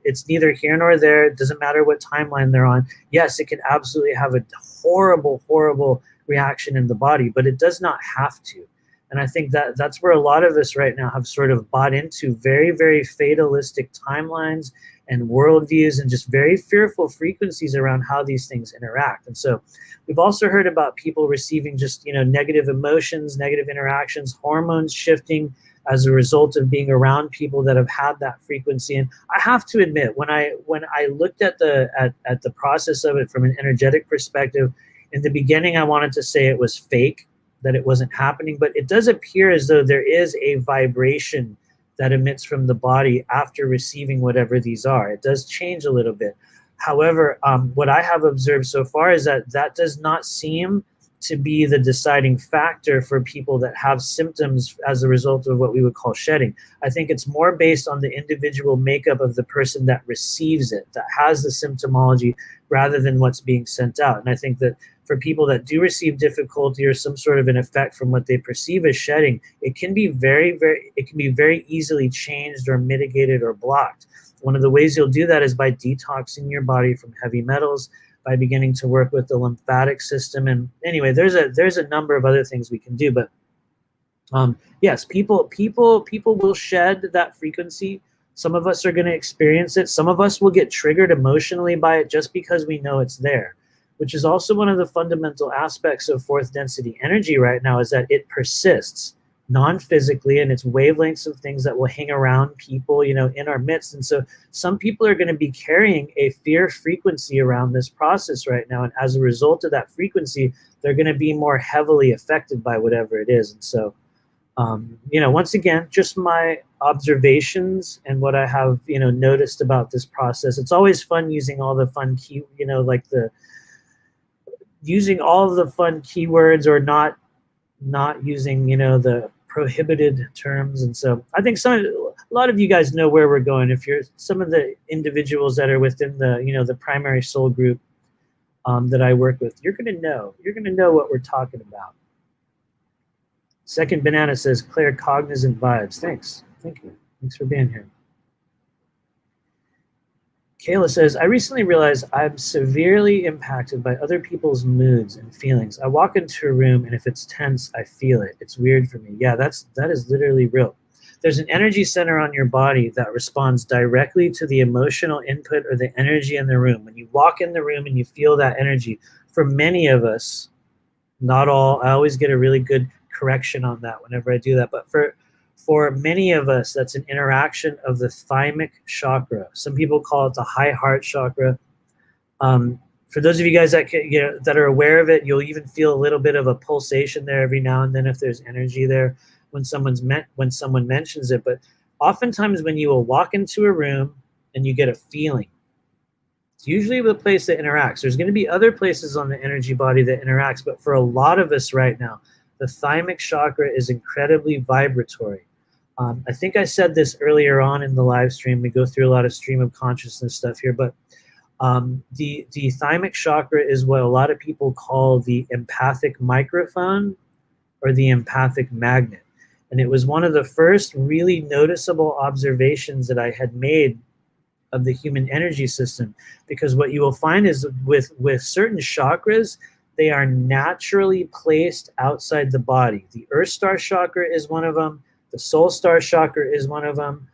it's neither here nor there. It doesn't matter what timeline they're on. Yes, it can absolutely have a horrible, horrible reaction in the body, but it does not have to. And I think that that's where a lot of us right now have sort of bought into very, very fatalistic timelines and worldviews and just very fearful frequencies around how these things interact. And so we've also heard about people receiving just, negative emotions, negative interactions, hormones shifting as a result of being around people that have had that frequency. And I have to admit, when I looked at the process of it from an energetic perspective, in the beginning, I wanted to say it was fake, that it wasn't happening, but it does appear as though there is a vibration that emits from the body after receiving whatever these are. It does change a little bit. However, what I have observed so far is that that does not seem to be the deciding factor for people that have symptoms as a result of what we would call shedding. I think it's more based on the individual makeup of the person that receives it, that has the symptomology, rather than what's being sent out. And I think that for people that do receive difficulty or some sort of an effect from what they perceive as shedding, it can be very easily changed or mitigated or blocked. One of the ways you'll do that is by detoxing your body from heavy metals, by beginning to work with the lymphatic system. And anyway, there's a number of other things we can do. But yes, people will shed that frequency. Some of us are going to experience it. Some of us will get triggered emotionally by it just because we know it's there, which is also one of the fundamental aspects of fourth density energy right now, is that it persists non-physically, and it's wavelengths of things that will hang around people, you know, in our midst. And so some people are going to be carrying a fear frequency around this process right now, and as a result of that frequency, they're going to be more heavily affected by whatever it is. And so you know, once again, just my observations and what I have, you know, noticed about this process. It's always fun using all the fun using all of the fun keywords, or not using, you know, the prohibited terms. And so I think a lot of you guys know where we're going. If you're some of the individuals that are within the, you know, the primary soul group that I work with, you're going to know what we're talking about. Second Banana says, claircognizant vibes. Thanks. Thank you. Thanks for being here. Kayla says, I recently realized I'm severely impacted by other people's moods and feelings. I walk into a room, and if it's tense, I feel it. It's weird for me. Yeah, that is literally real. There's an energy center on your body that responds directly to the emotional input or the energy in the room. When you walk in the room and you feel that energy, for many of us, not all, I always get a really good correction on that whenever I do that, but for many of us, that's an interaction of the thymic chakra. Some people call it the high heart chakra. For those of you guys that that are aware of it, you'll even feel a little bit of a pulsation there every now and then if there's energy there when someone mentions it. But oftentimes when you will walk into a room and you get a feeling, it's usually the place that interacts. There's going to be other places on the energy body that interacts, but for a lot of us right now, the thymic chakra is incredibly vibratory. I think I said this earlier on in the live stream. We go through a lot of stream of consciousness stuff here, but the thymic chakra is what a lot of people call the empathic microphone or the empathic magnet. And it was one of the first really noticeable observations that I had made of the human energy system, because what you will find is with certain chakras, they are naturally placed outside the body. The Earth Star chakra is one of them. The Soul Star chakra is one of them.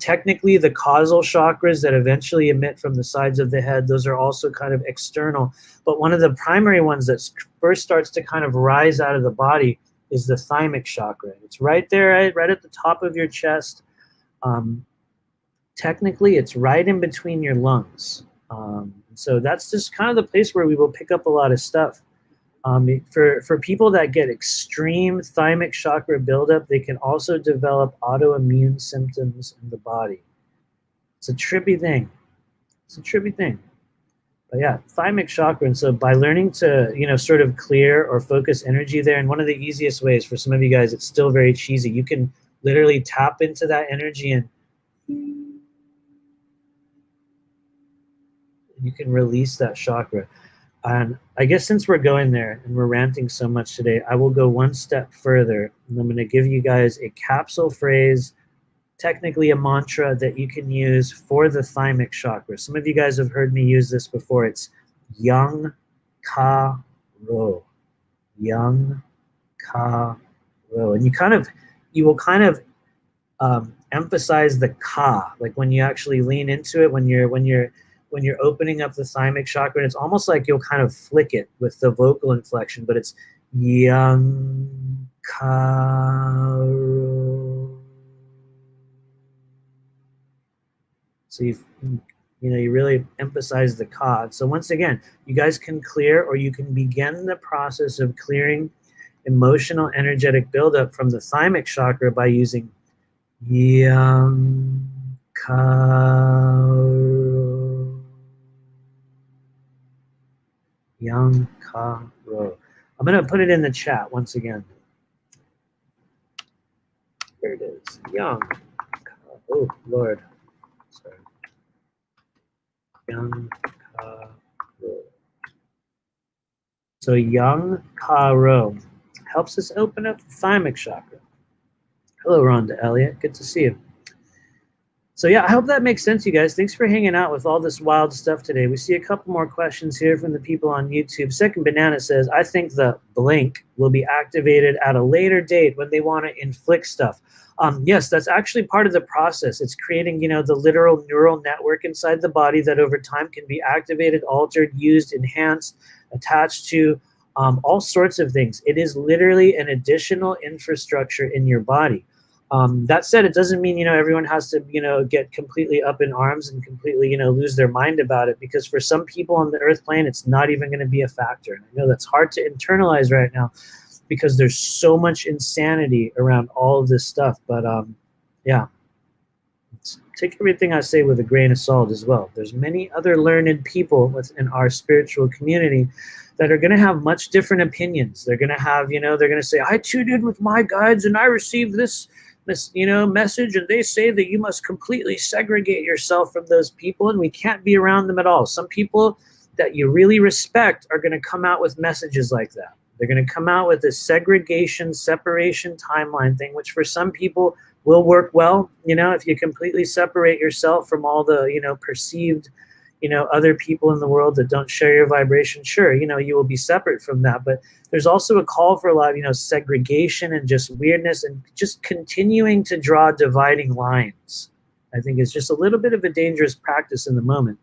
Technically, the causal chakras that eventually emit from the sides of the head, those are also kind of external. But one of the primary ones that first starts to kind of rise out of the body is the thymic chakra. It's right there, right at the top of your chest. Technically, it's right in between your lungs. So that's just kind of the place where we will pick up a lot of stuff. For people that get extreme thymic chakra buildup, they can also develop autoimmune symptoms in the body. It's a trippy thing. But yeah, thymic chakra. And so by learning to, you know, sort of clear or focus energy there, and one of the easiest ways for some of you guys, it's still very cheesy. You can literally tap into that energy and you can release that chakra. And I guess since we're going there and we're ranting so much today, I will go one step further, and I'm going to give you guys a capsule phrase, technically a mantra that you can use for the thymic chakra. Some of you guys have heard me use this before. It's Yang Ka Ro. Yang Ka Ro. And you will kind of emphasize the Ka, like when you actually lean into it, when you're opening up the thymic chakra, and it's almost like you'll kind of flick it with the vocal inflection, but it's Yang Karo. So you really emphasize the Ka. So once again, you guys can clear, or you can begin the process of clearing emotional energetic buildup from the thymic chakra by using Young Karo. Young Karo. I'm going to put it in the chat once again. There it is. Young Karo. Oh, Lord. Sorry. Young Karo. So Young Karo helps us open up the thymic chakra. Hello, Rhonda Elliott. Good to see you. So yeah, I hope that makes sense, you guys. Thanks for hanging out with all this wild stuff today. We see a couple more questions here from the people on YouTube. Second Banana says, I think the blink will be activated at a later date when they want to inflict stuff. Yes, that's actually part of the process. It's creating, the literal neural network inside the body that over time can be activated, altered, used, enhanced, attached to all sorts of things. It is literally an additional infrastructure in your body. That said, it doesn't mean, everyone has to, get completely up in arms and completely, lose their mind about it, because for some people on the earth plane, it's not even going to be a factor. And I know that's hard to internalize right now because there's so much insanity around all of this stuff. But yeah, take everything I say with a grain of salt as well. There's many other learned people within our spiritual community that are going to have much different opinions. They're going to have, they're going to say, I tuned in with my guides and I received this message, and they say that you must completely segregate yourself from those people and we can't be around them at all. Some people that you really respect are going to come out with messages like that. They're going to come out with this segregation, separation timeline thing, which for some people will work well. If you completely separate yourself from all the, perceived, other people in the world that don't share your vibration, sure, you will be separate from that. But there's also a call for a lot of, segregation and just weirdness and just continuing to draw dividing lines. I think it's just a little bit of a dangerous practice in the moment.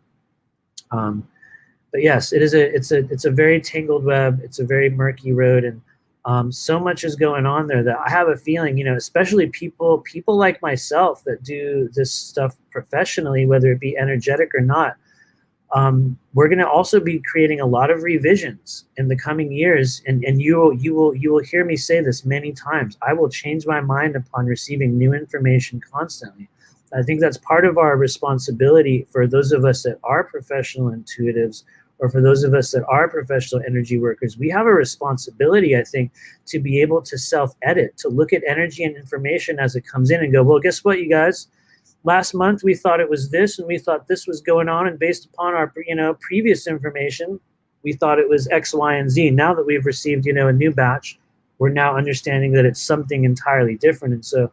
But yes, it's a very tangled web. It's a very murky road, and so much is going on there that I have a feeling, especially people like myself that do this stuff professionally, whether it be energetic or not, we're going to also be creating a lot of revisions in the coming years, and you will hear me say this many times. I will change my mind upon receiving new information constantly. I think that's part of our responsibility for those of us that are professional intuitives, or for those of us that are professional energy workers. We have a responsibility, I think, to be able to self-edit, to look at energy and information as it comes in and go, well, guess what, you guys? Last month, we thought it was this, and we thought this was going on, and based upon our, previous information, we thought it was X, Y, and Z. Now that we've received, a new batch, we're now understanding that it's something entirely different. And so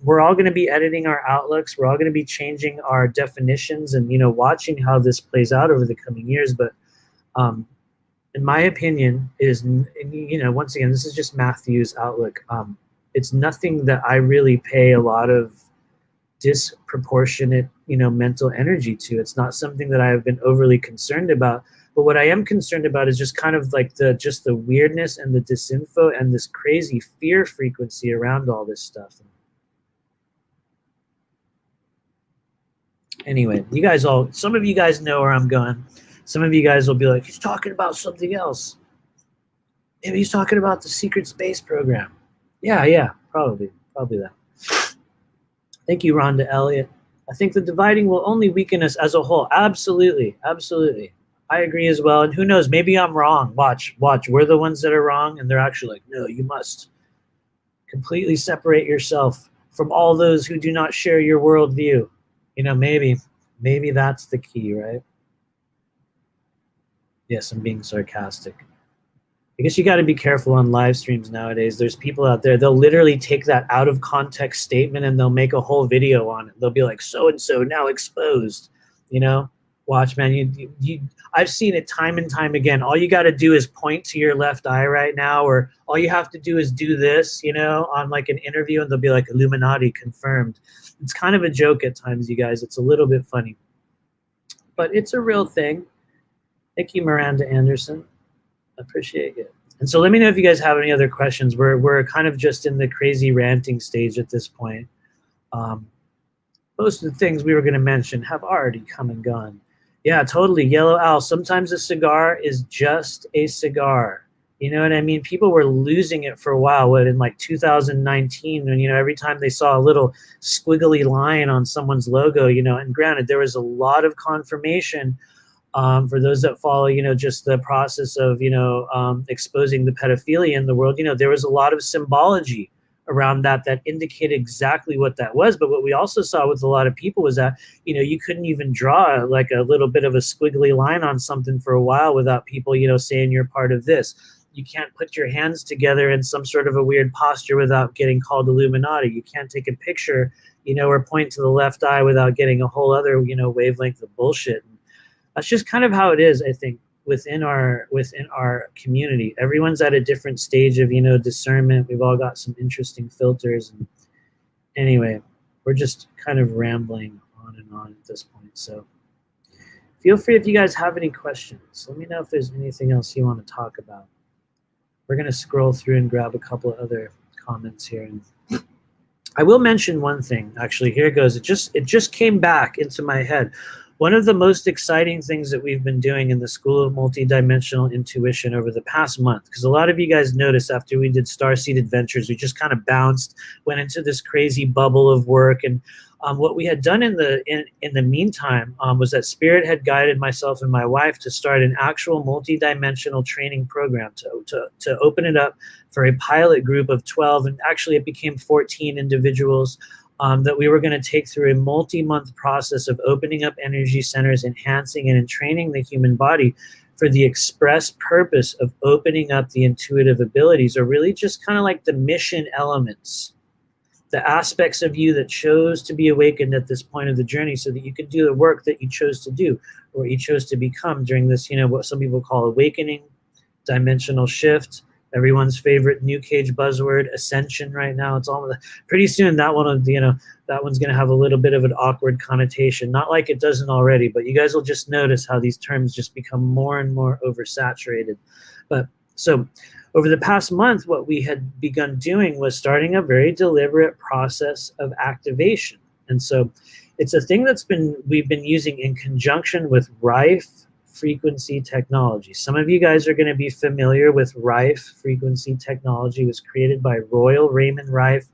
we're all going to be editing our outlooks. We're all going to be changing our definitions and, watching how this plays out over the coming years. But in my opinion, is, once again, this is just Matthew's outlook. It's nothing that I really pay a lot of disproportionate, mental energy to. It's not something that I have been overly concerned about. But what I am concerned about is just kind of like the weirdness and the disinfo and this crazy fear frequency around all this stuff. Anyway, some of you guys know where I'm going. Some of you guys will be like, he's talking about something else. Maybe he's talking about the secret space program. Yeah, probably that. Thank you, Rhonda Elliott. I think the dividing will only weaken us as a whole. Absolutely. I agree as well. And who knows, maybe I'm wrong. Watch. We're the ones that are wrong, and they're actually like, no, you must completely separate yourself from all those who do not share your worldview. Maybe that's the key, right? Yes, I'm being sarcastic. I guess you got to be careful on live streams nowadays. There's people out there, they'll literally take that out of context statement and they'll make a whole video on it. They'll be like, so-and-so now exposed, Watch, man, I've seen it time and time again. All you got to do is point to your left eye right now, or all you have to do is do this, on like an interview, and they'll be like, Illuminati confirmed. It's kind of a joke at times, you guys. It's a little bit funny, but it's a real thing. Thank you, Miranda Anderson. Appreciate it. And so let me know if you guys have any other questions. We're kind of just in the crazy ranting stage at this point. Most of the things we were going to mention have already come and gone. Yeah, totally. Yellow Owl. Sometimes a cigar is just a cigar. You know what I mean? People were losing it for a while. What, in like 2019, when, you know, every time they saw a little squiggly line on someone's logo, you know, and granted, there was a lot of confirmation for those that follow, you know, just the process of, you know, exposing the pedophilia in the world. You know, there was a lot of symbology around that that indicated exactly what that was. But what we also saw with a lot of people was that, you know, you couldn't even draw like a little bit of a squiggly line on something for a while without people, you know, saying you're part of this. You can't put your hands together in some sort of a weird posture without getting called Illuminati. You can't take a picture, you know, or point to the left eye without getting a whole other, you know, wavelength of bullshit. That's just kind of how it is, I think, within our community. Everyone's at a different stage of, you know, discernment. We've all got some interesting filters. And anyway, we're just kind of rambling on and on at this point. So feel free if you guys have any questions. Let me know if there's anything else you want to talk about. We're going to scroll through and grab a couple of other comments here. And I will mention one thing, actually. Here it goes. It just came back into my head. One of the most exciting things that we've been doing in the School of Multidimensional Intuition over the past month, because a lot of you guys noticed after we did Starseed Adventures, we just kind of bounced, went into this crazy bubble of work. And what we had done in the meantime was that Spirit had guided myself and my wife to start an actual multidimensional training program to open it up for a pilot group of 12. And actually it became 14 individuals that we were going to take through a multi-month process of opening up energy centers, enhancing and training the human body for the express purpose of opening up the intuitive abilities, or really just kind of like the mission elements, the aspects of you that chose to be awakened at this point of the journey so that you could do the work that you chose to do or you chose to become during this, you know, what some people call awakening, dimensional shift, everyone's favorite new cage buzzword, ascension right now. It's all pretty soon that one, you know, that one's going to have a little bit of an awkward connotation. Not like it doesn't already, but you guys will just notice how these terms just become more and more oversaturated. But so over the past month, what we had begun doing was starting a very deliberate process of activation. And so it's a thing we've been using in conjunction with Rife frequency technology. Some of you guys are going to be familiar with Rife frequency technology. It was created by Royal Raymond Rife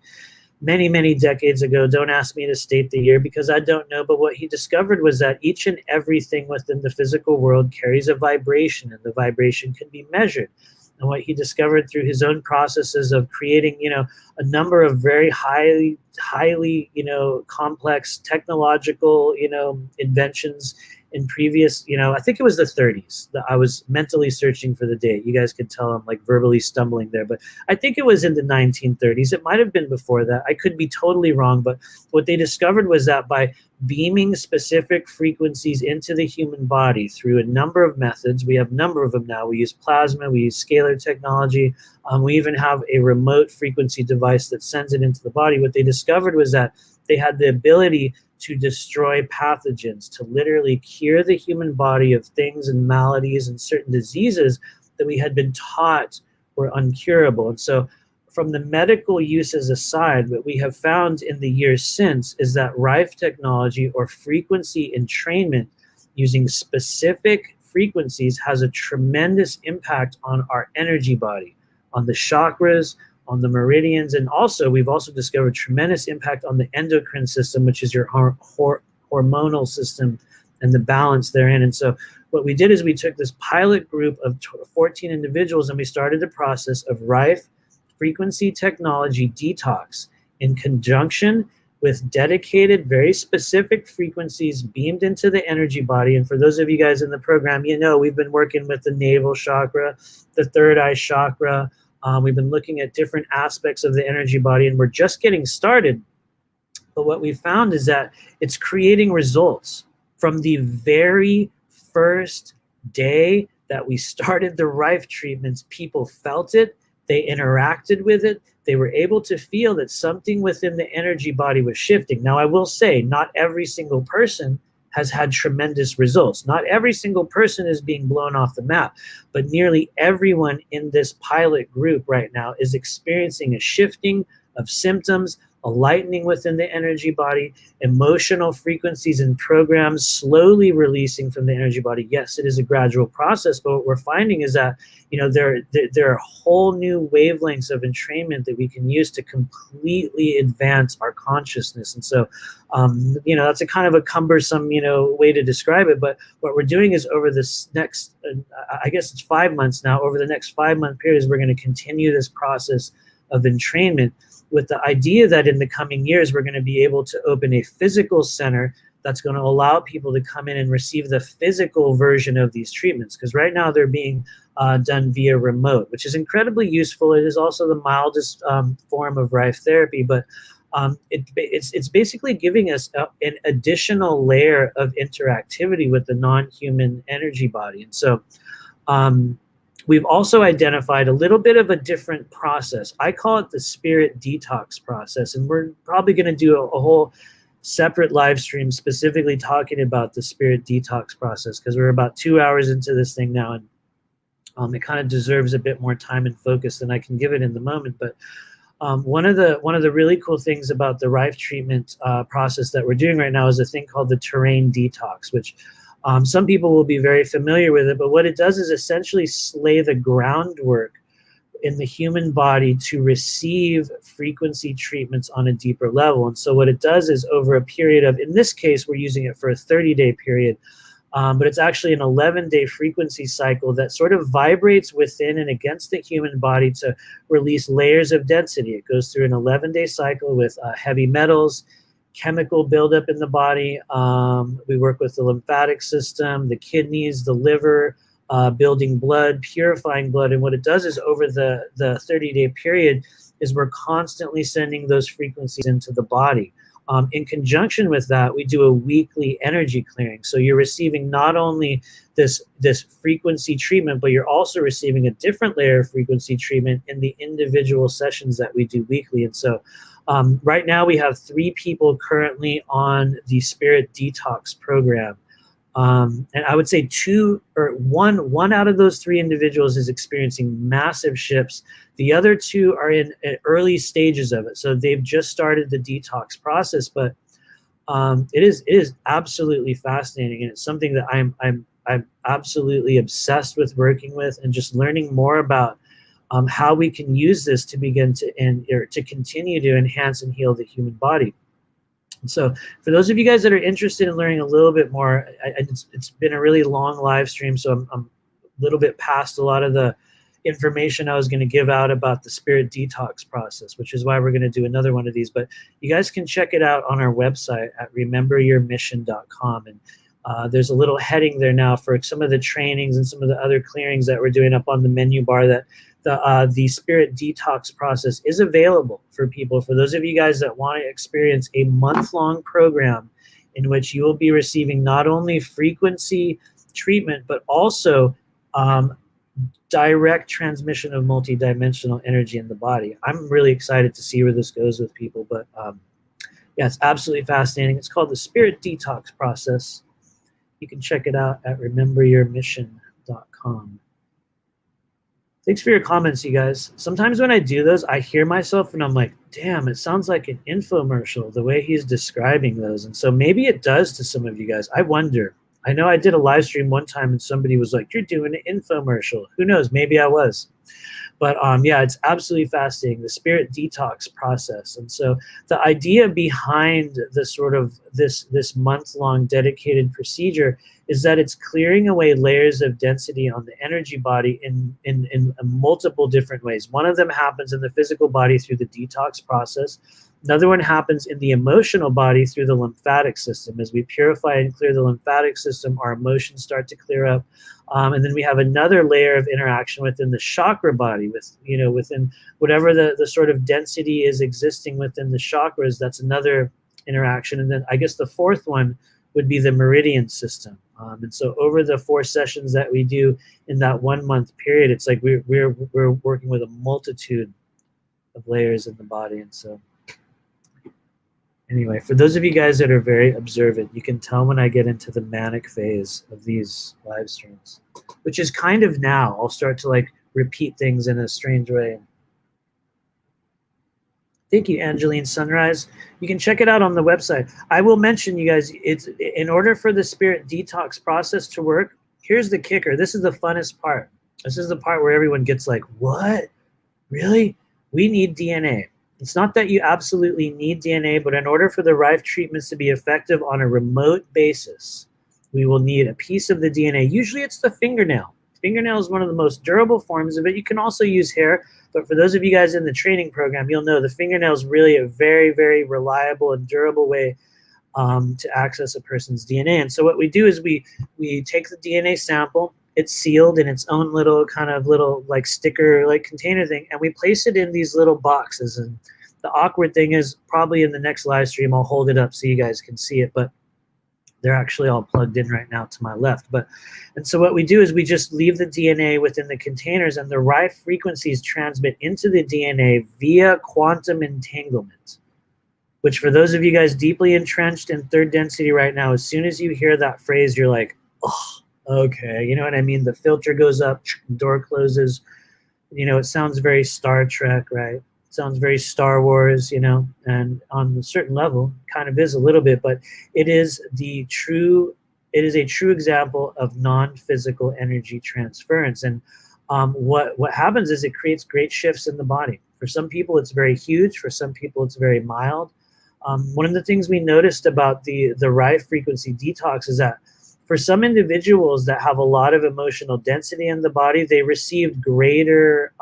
many, many decades ago. Don't ask me to state the year because I don't know, but what he discovered was that each and everything within the physical world carries a vibration, and the vibration can be measured. And what he discovered through his own processes of creating, you know, a number of very highly, you know, complex technological, you know, inventions in previous, you know, I think it was the 30s that I was mentally searching for the date. You guys could tell I'm like verbally stumbling there, but I think it was in the 1930s. It might have been before that. I could be totally wrong, but what they discovered was that by beaming specific frequencies into the human body through a number of methods, we have a number of them now. We use plasma, we use scalar technology. We even have a remote frequency device that sends it into the body. What they discovered was that they had the ability to destroy pathogens, to literally cure the human body of things and maladies and certain diseases that we had been taught were uncurable. And so from the medical uses aside, what we have found in the years since is that Rife technology or frequency entrainment using specific frequencies has a tremendous impact on our energy body, on the chakras, on the meridians, and also we've also discovered tremendous impact on the endocrine system, which is your hormonal system and the balance therein. And so what we did is we took this pilot group of 14 individuals and we started a process of Rife frequency technology detox in conjunction with dedicated, very specific frequencies beamed into the energy body. And for those of you guys in the program, you know, we've been working with the navel chakra, the third eye chakra. We've been looking at different aspects of the energy body, and we're just getting started. But what we found is that it's creating results from the very first day that we started the Rife treatments. People felt it. They interacted with it. They were able to feel that something within the energy body was shifting. Now, I will say, not every single person has had tremendous results. Not every single person is being blown off the map, but nearly everyone in this pilot group right now is experiencing a shifting of symptoms, a lightening within the energy body, emotional frequencies and programs slowly releasing from the energy body. Yes, it is a gradual process, but what we're finding is that, there are whole new wavelengths of entrainment that we can use to completely advance our consciousness. And so, that's a kind of a cumbersome, way to describe it. But what we're doing is over this next, I guess it's 5 months now, over the next 5-month period, we're going to continue this process of entrainment, with the idea that in the coming years, we're going to be able to open a physical center that's going to allow people to come in and receive the physical version of these treatments. Because right now they're being done via remote, which is incredibly useful. It is also the mildest form of Rife therapy, but it's basically giving us an additional layer of interactivity with the non-human energy body. And so we've also identified a little bit of a different process. I call it the spirit detox process, and we're probably going to do a whole separate live stream specifically talking about the spirit detox process, because we're about 2 hours into this thing now, and it kind of deserves a bit more time and focus than I can give it in the moment. But one of the really cool things about the Rife treatment process that we're doing right now is a thing called the terrain detox, which some people will be very familiar with it, but what it does is essentially lay the groundwork in the human body to receive frequency treatments on a deeper level. And so what it does is, over a period of, in this case, we're using it for a 30-day period, but it's actually an 11-day frequency cycle that sort of vibrates within and against the human body to release layers of density. It goes through an 11-day cycle with heavy metals, chemical buildup in the body. We work with the lymphatic system, the kidneys, the liver, building blood, purifying blood. And what it does is, over the 30-day period, is we're constantly sending those frequencies into the body. In conjunction with that, we do a weekly energy clearing. So you're receiving not only this frequency treatment, but you're also receiving a different layer of frequency treatment in the individual sessions that we do weekly. And so right now we have 3 people currently on the Spirit Detox program. And I would say one out of those 3 individuals is experiencing massive shifts. The other 2 are in early stages of it. So they've just started the detox process, but it is absolutely fascinating. And it's something that I'm absolutely obsessed with working with, and just learning more about how we can use this to begin to continue to enhance and heal the human body. So for those of you guys that are interested in learning a little bit more, it's been a really long live stream, so I'm a little bit past a lot of the information I was going to give out about the Spirit Detox process, which is why we're going to do another one of these. But you guys can check it out on our website at rememberyourmission.com. And there's a little heading there now for some of the trainings and some of the other clearings that we're doing up on the menu bar, that the Spirit Detox process is available for people. For those of you guys that want to experience a month-long program in which you will be receiving not only frequency treatment, but also direct transmission of multidimensional energy in the body. I'm really excited to see where this goes with people. But yeah, it's absolutely fascinating. It's called the Spirit Detox process. You can check it out at rememberyourmission.com. Thanks for your comments, you guys. Sometimes when I do those, I hear myself and I'm like, damn, it sounds like an infomercial, the way he's describing those. And so maybe it does to some of you guys. I wonder. I know I did a live stream one time and somebody was like, you're doing an infomercial. Who knows? Maybe I was. But yeah, it's absolutely fascinating, the Spirit Detox process. And so the idea behind the sort of this month-long dedicated procedure is that it's clearing away layers of density on the energy body in multiple different ways. One of them happens in the physical body through the detox process. Another one happens in the emotional body through the lymphatic system. As we purify and clear the lymphatic system, our emotions start to clear up. And then we have another layer of interaction within the chakra body, within whatever the sort of density is existing within the chakras. That's another interaction. And then I guess the fourth one would be the meridian system. And so over the 4 sessions that we do in that 1 month period, it's like we're working with a multitude of layers in the body. And so anyway, for those of you guys that are very observant, you can tell when I get into the manic phase of these live streams, which is kind of now. I'll start to like repeat things in a strange way. Thank you, Angeline Sunrise. You can check it out on the website. I will mention, you guys, it's in order for the spirit detox process to work, here's the kicker. This is the funnest part. This is the part where everyone gets like, what? Really? We need DNA. It's not that you absolutely need DNA, but in order for the Rife treatments to be effective on a remote basis, we will need a piece of the DNA. Usually it's the fingernail. Fingernail is one of the most durable forms of it. You can also use hair, but for those of you guys in the training program, you'll know the fingernail is really a very, very reliable and durable way to access a person's DNA. And so what we do is we take the DNA sample, it's sealed in its own little like sticker like container thing, and we place it in these little boxes. And the awkward thing is, probably in the next live stream I'll hold it up so you guys can see it, but they're actually all plugged in right now to my left. And so what we do is we just leave the DNA within the containers, and the Rife frequencies transmit into the DNA via quantum entanglement, which for those of you guys deeply entrenched in third density right now, as soon as you hear that phrase, you're like, oh, okay, you know what I mean? The filter goes up, door closes. You know, it sounds very Star Trek, right? It sounds very Star Wars, you know, and on a certain level, kind of is a little bit, but it is a true example of non-physical energy transference. And what happens is it creates great shifts in the body. For some people, it's very huge. For some people, it's very mild. One of the things we noticed about the Rife frequency detox is that for some individuals that have a lot of emotional density in the body, they received greater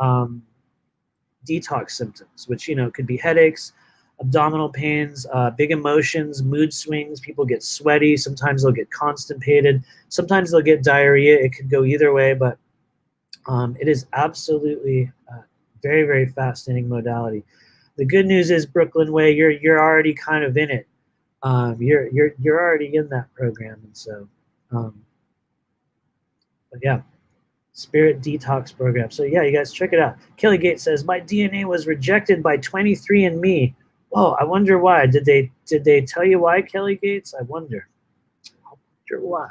detox symptoms, which, you know, could be headaches, abdominal pains, big emotions, mood swings. People get sweaty. Sometimes they'll get constipated. Sometimes they'll get diarrhea. It could go either way, but it is absolutely very, very fascinating modality. The good news is, Brooklyn Way, you're already kind of in it. You're already in that program, and so, but yeah, spirit detox program. So yeah, you guys check it out. Kelly Gates says, my DNA was rejected by 23andMe. Oh, I wonder why. Did they tell you why, Kelly Gates? I wonder why.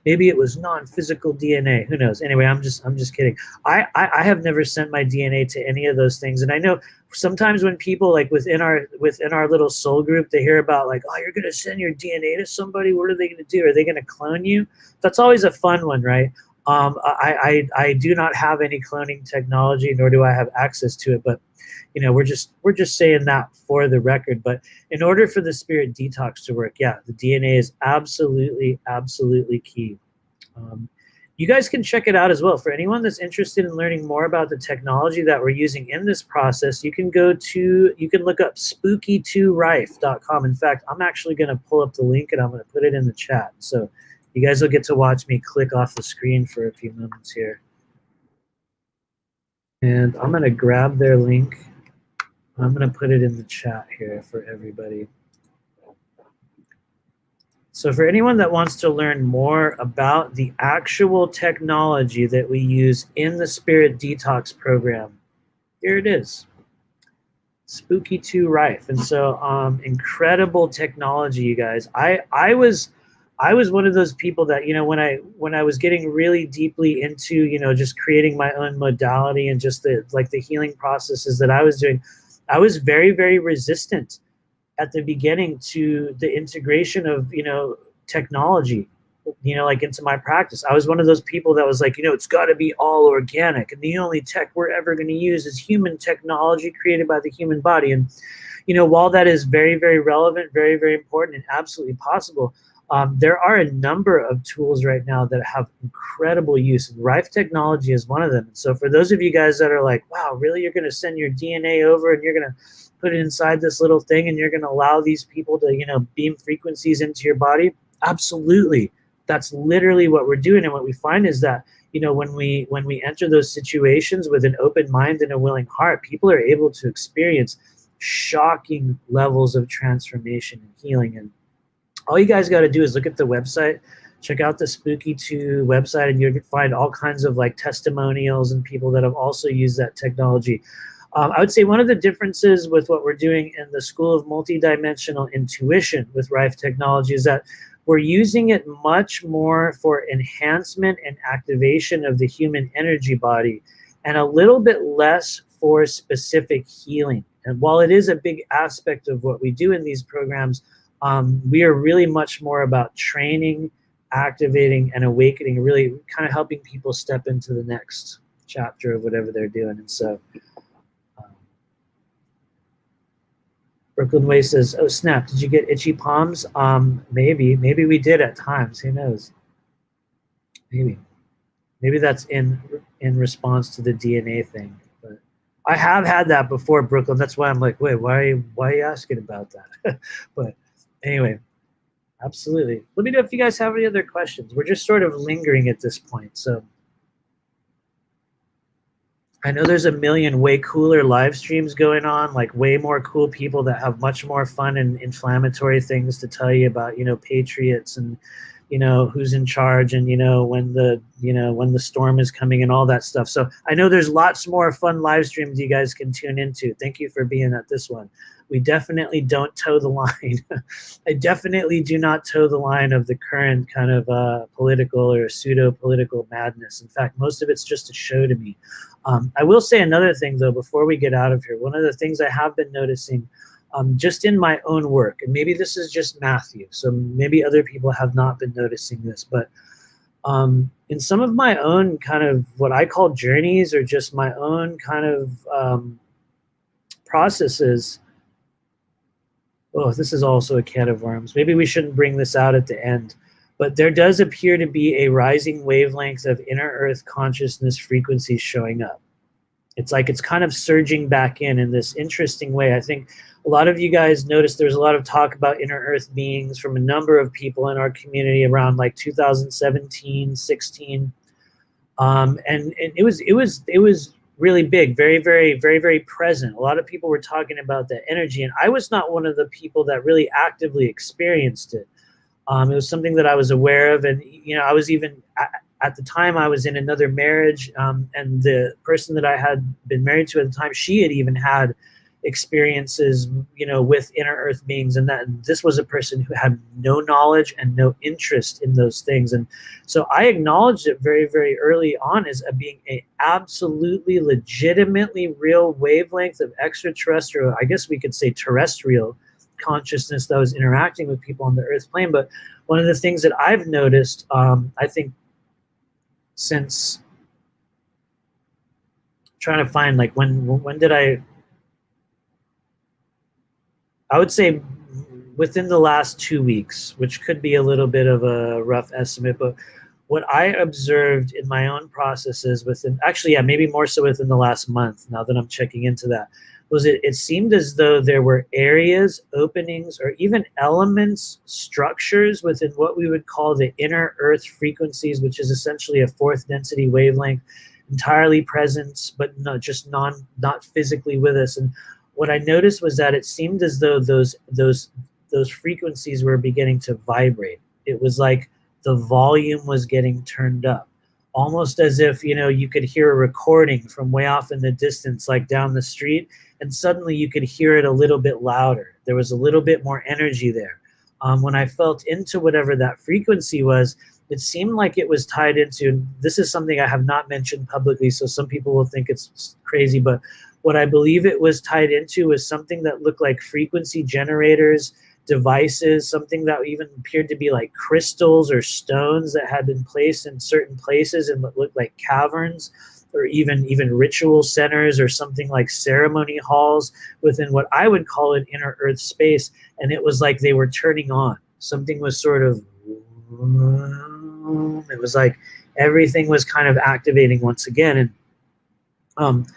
Maybe it was non-physical DNA. Who knows? Anyway, I'm just kidding. I have never sent my DNA to any of those things. And I know sometimes when people, like within our little soul group, they hear about like, oh, you're gonna send your DNA to somebody. What are they gonna do? Are they gonna clone you? That's always a fun one, right? I do not have any cloning technology, nor do I have access to it. But you know, we're just saying that for the record. But in order for the spirit detox to work, yeah, the DNA is absolutely key. You guys can check it out as well. For anyone that's interested in learning more about the technology that we're using in this process, you can look up spooky2rife.com. In fact, I'm actually going to pull up the link and I'm going to put it in the chat. So you guys will get to watch me click off the screen for a few moments here. And I'm going to grab their link. I'm going to put it in the chat here for everybody. So for anyone that wants to learn more about the actual technology that we use in the Spirit Detox program, here it is, Spooky2 Rife. And so incredible technology, you guys. I was one of those people that, you know, when I was getting really deeply into, you know, just creating my own modality and just the healing processes that I was doing, I was very, very resistant at the beginning to the integration of, you know, technology, you know, like into my practice. I was one of those people that was like, you know, it's got to be all organic, and the only tech we're ever going to use is human technology created by the human body. And, you know, while that is very, very relevant, very, very important, and absolutely possible, there are a number of tools right now that have incredible use, and Rife technology is one of them. So for those of you guys that are like, wow, really, you're going to send your DNA over and you're going to put it inside this little thing and you're going to allow these people to, you know, beam frequencies into your body? Absolutely. That's literally what we're doing. And what we find is that, you know, when we enter those situations with an open mind and a willing heart, people are able to experience shocking levels of transformation and healing. And all you guys got to do is look at the website, check out the Spooky2 website, and you're going to find all kinds of like testimonials and people that have also used that technology. I would say one of the differences with what we're doing in the School of Multidimensional Intuition with Rife technology is that we're using it much more for enhancement and activation of the human energy body, and a little bit less for specific healing. And while it is a big aspect of what we do in these programs, we are really much more about training, activating, and awakening, really kind of helping people step into the next chapter of whatever they're doing. And so Brooklyn Way says, oh snap, did you get itchy palms? Maybe we did at times, who knows? Maybe that's in response to the DNA thing. But I have had that before, Brooklyn. That's why I'm like, wait, why are you asking about that? But anyway, absolutely. Let me know if you guys have any other questions. We're just sort of lingering at this point. So I know there's a million way cooler live streams going on, like way more cool people that have much more fun and inflammatory things to tell you about, patriots and, who's in charge and, when the storm is coming and all that stuff. So I know there's lots more fun live streams you guys can tune into. Thank you for being at this one. We definitely don't toe the line. I definitely do not toe the line of the current kind of political or pseudo-political madness. In fact, most of it's just a show to me. I will say another thing, though, before we get out of here. One of the things I have been noticing just in my own work, and maybe this is just Matthew, so maybe other people have not been noticing this, but in some of my own kind of what I call journeys or just my own kind of processes. Oh, this is also a can of worms. Maybe we shouldn't bring this out at the end. But there does appear to be a rising wavelength of inner earth consciousness frequencies showing up. It's like it's kind of surging back in this interesting way. I think a lot of you guys noticed there's a lot of talk about inner earth beings from a number of people in our community around like 2017, 16. And it was really big, very, very, very, very present. A lot of people were talking about that energy, and I was not one of the people that really actively experienced it. It was something that I was aware of, and I was even at the time I was in another marriage, and the person that I had been married to at the time, she had even had experiences, with inner earth beings, and that this was a person who had no knowledge and no interest in those things. And so I acknowledged it very, very early on as being a absolutely legitimately real wavelength of extraterrestrial, I guess we could say terrestrial consciousness that was interacting with people on the earth plane. But one of the things that I've noticed, I think since trying to find like when did I would say within the last 2 weeks, which could be a little bit of a rough estimate, but what I observed in my own processes maybe more so within the last month, now that I'm checking into that, was it seemed as though there were areas, openings, or even elements, structures within what we would call the inner earth frequencies, which is essentially a fourth density wavelength, entirely present, but not physically with us. And what I noticed was that it seemed as though those frequencies were beginning to vibrate. It was like the volume was getting turned up, almost as if you could hear a recording from way off in the distance, like down the street, and suddenly you could hear it a little bit louder. There was a little bit more energy there. When I felt into whatever that frequency was, it seemed like it was tied into, this is something I have not mentioned publicly, so some people will think it's crazy, but what I believe it was tied into was something that looked like frequency generators, devices, something that even appeared to be like crystals or stones that had been placed in certain places and looked like caverns, or even ritual centers or something like ceremony halls within what I would call an inner earth space. And it was like they were turning on. Something was sort of, it was like everything was kind of activating once again. And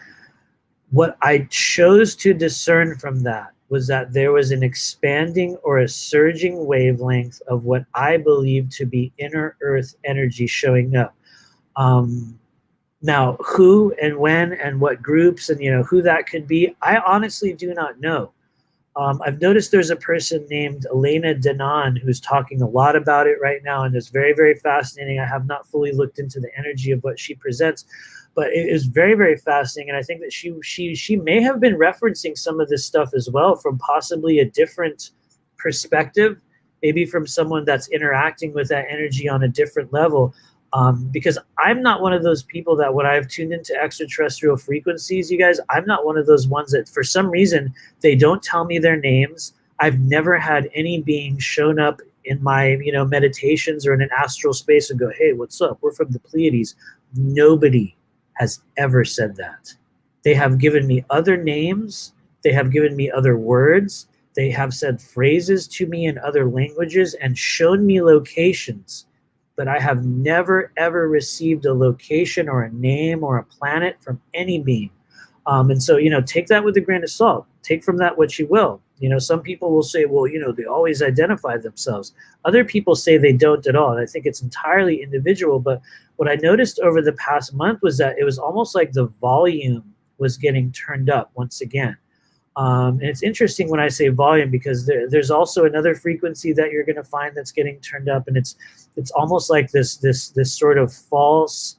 what I chose to discern from that was that there was an expanding or a surging wavelength of what I believe to be inner earth energy showing up. Now, who and when and what groups and who that could be, I honestly do not know. I've noticed there's a person named Elena Denon who's talking a lot about it right now, and it's very, very fascinating. I have not fully looked into the energy of what she presents, but it is very, very fascinating. And I think that she may have been referencing some of this stuff as well from possibly a different perspective, maybe from someone that's interacting with that energy on a different level. Because I'm not one of those people that when I've tuned into extraterrestrial frequencies, you guys, I'm not one of those ones that for some reason they don't tell me their names. I've never had any being shown up in my meditations or in an astral space and go, hey, what's up? We're from the Pleiades. Nobody has ever said that. They have given me other names. They have given me other words. They have said phrases to me in other languages and shown me locations, but I have never ever received a location or a name or a planet from any being. And so, take that with a grain of salt. Take from that what you will. Some people will say, well, they always identify themselves. Other people say they don't at all. And I think it's entirely individual. But what I noticed over the past month was that it was almost like the volume was getting turned up once again. And it's interesting when I say volume, because there's also another frequency that you're going to find that's getting turned up, and it's almost like this sort of false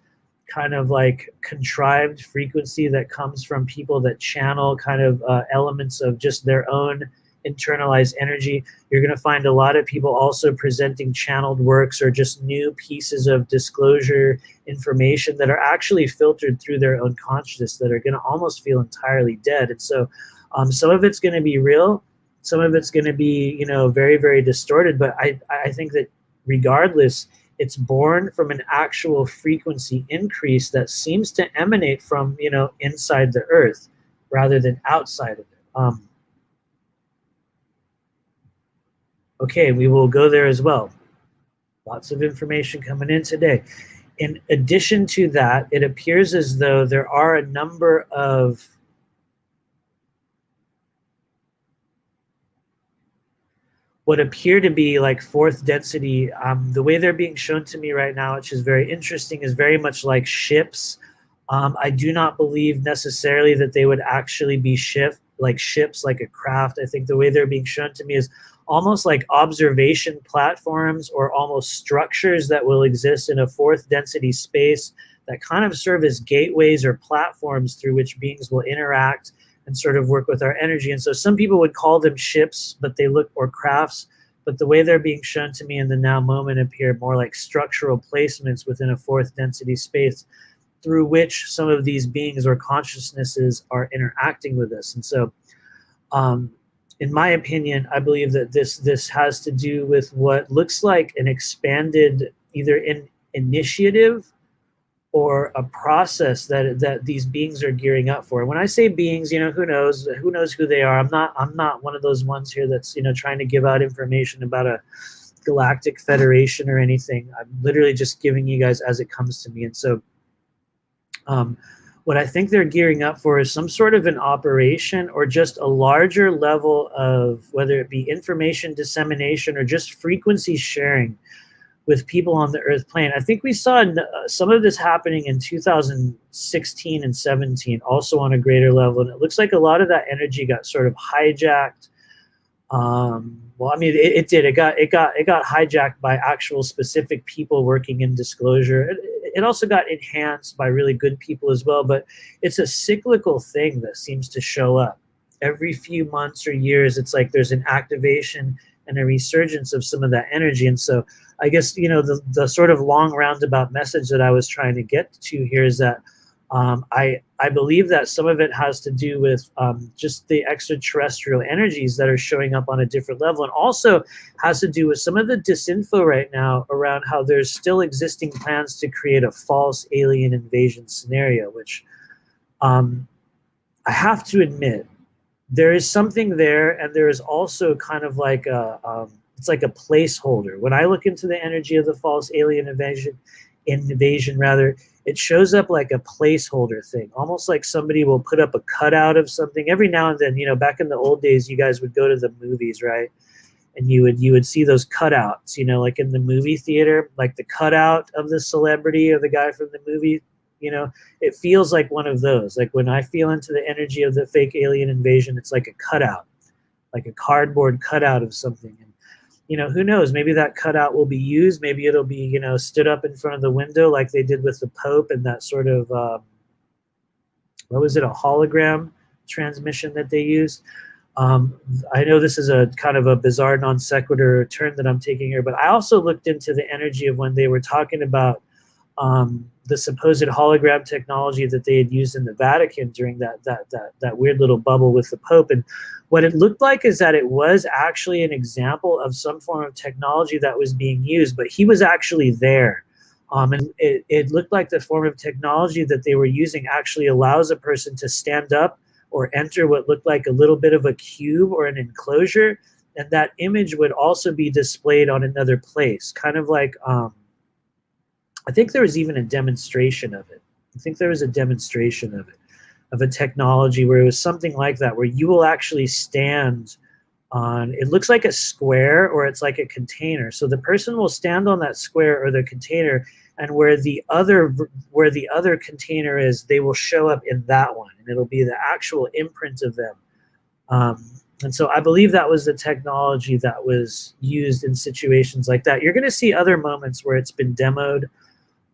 kind of like contrived frequency that comes from people that channel kind of elements of just their own internalized energy. You're going to find a lot of people also presenting channeled works or just new pieces of disclosure information that are actually filtered through their own consciousness that are going to almost feel entirely dead. And so some of it's going to be real, some of it's going to be, very, very distorted. But I think that regardless, it's born from an actual frequency increase that seems to emanate from, inside the earth rather than outside of it. Okay, we will go there as well. Lots of information coming in today. In addition to that, it appears as though there are a number of what appear to be like fourth density. The way they're being shown to me right now, which is very interesting, is very much like ships. I do not believe necessarily that they would actually be ships, like a craft. I think the way they're being shown to me is almost like observation platforms or almost structures that will exist in a fourth density space that kind of serve as gateways or platforms through which beings will interact and sort of work with our energy. And so some people would call them ships, but they look, or crafts, but the way they're being shown to me in the now moment appear more like structural placements within a fourth density space through which some of these beings or consciousnesses are interacting with us. And so in my opinion, I believe that this has to do with what looks like an expanded either an initiative or a process that these beings are gearing up for. And when I say beings, who knows who they are. I'm not one of those ones here that's trying to give out information about a galactic federation or anything. I'm literally just giving you guys as it comes to me. And so what I think they're gearing up for is some sort of an operation or just a larger level of, whether it be information dissemination or just frequency sharing with people on the earth plane. I think we saw some of this happening in 2016 and 17, also on a greater level. And it looks like a lot of that energy got sort of hijacked. Well, I mean, it did. It got hijacked by actual specific people working in disclosure. It also got enhanced by really good people as well. But it's a cyclical thing that seems to show up every few months or years. It's like there's an activation and a resurgence of some of that energy. And so I guess, the sort of long roundabout message that I was trying to get to here is that I believe that some of it has to do with just the extraterrestrial energies that are showing up on a different level, and also has to do with some of the disinfo right now around how there's still existing plans to create a false alien invasion scenario, which I have to admit, there is something there, and there is also kind of like it's like a placeholder. When I look into the energy of the false alien invasion rather, it shows up like a placeholder thing, almost like somebody will put up a cutout of something every now and then. Back in the old days, you guys would go to the movies, right? And you would see those cutouts, like in the movie theater, like the cutout of the celebrity or the guy from the movie. It feels like one of those. Like when I feel into the energy of the fake alien invasion, it's like a cutout, like a cardboard cutout of something. And who knows? Maybe that cutout will be used. Maybe it'll be, stood up in front of the window like they did with the Pope and that sort of, what was it, a hologram transmission that they used. I know this is a kind of a bizarre non sequitur turn that I'm taking here, but I also looked into the energy of when they were talking about the supposed hologram technology that they had used in the Vatican during that weird little bubble with the Pope. And what it looked like is that it was actually an example of some form of technology that was being used, but he was actually there. And it looked like the form of technology that they were using actually allows a person to stand up or enter what looked like a little bit of a cube or an enclosure, and that image would also be displayed on another place, kind of like I think there was even a demonstration of it. I think there was a demonstration of it, of a technology where it was something like that, where you will actually stand on, it looks like a square or it's like a container. So the person will stand on that square or the container, and where the other container is, they will show up in that one, and it'll be the actual imprint of them. And so I believe that was the technology that was used in situations like that. You're going to see other moments where it's been demoed.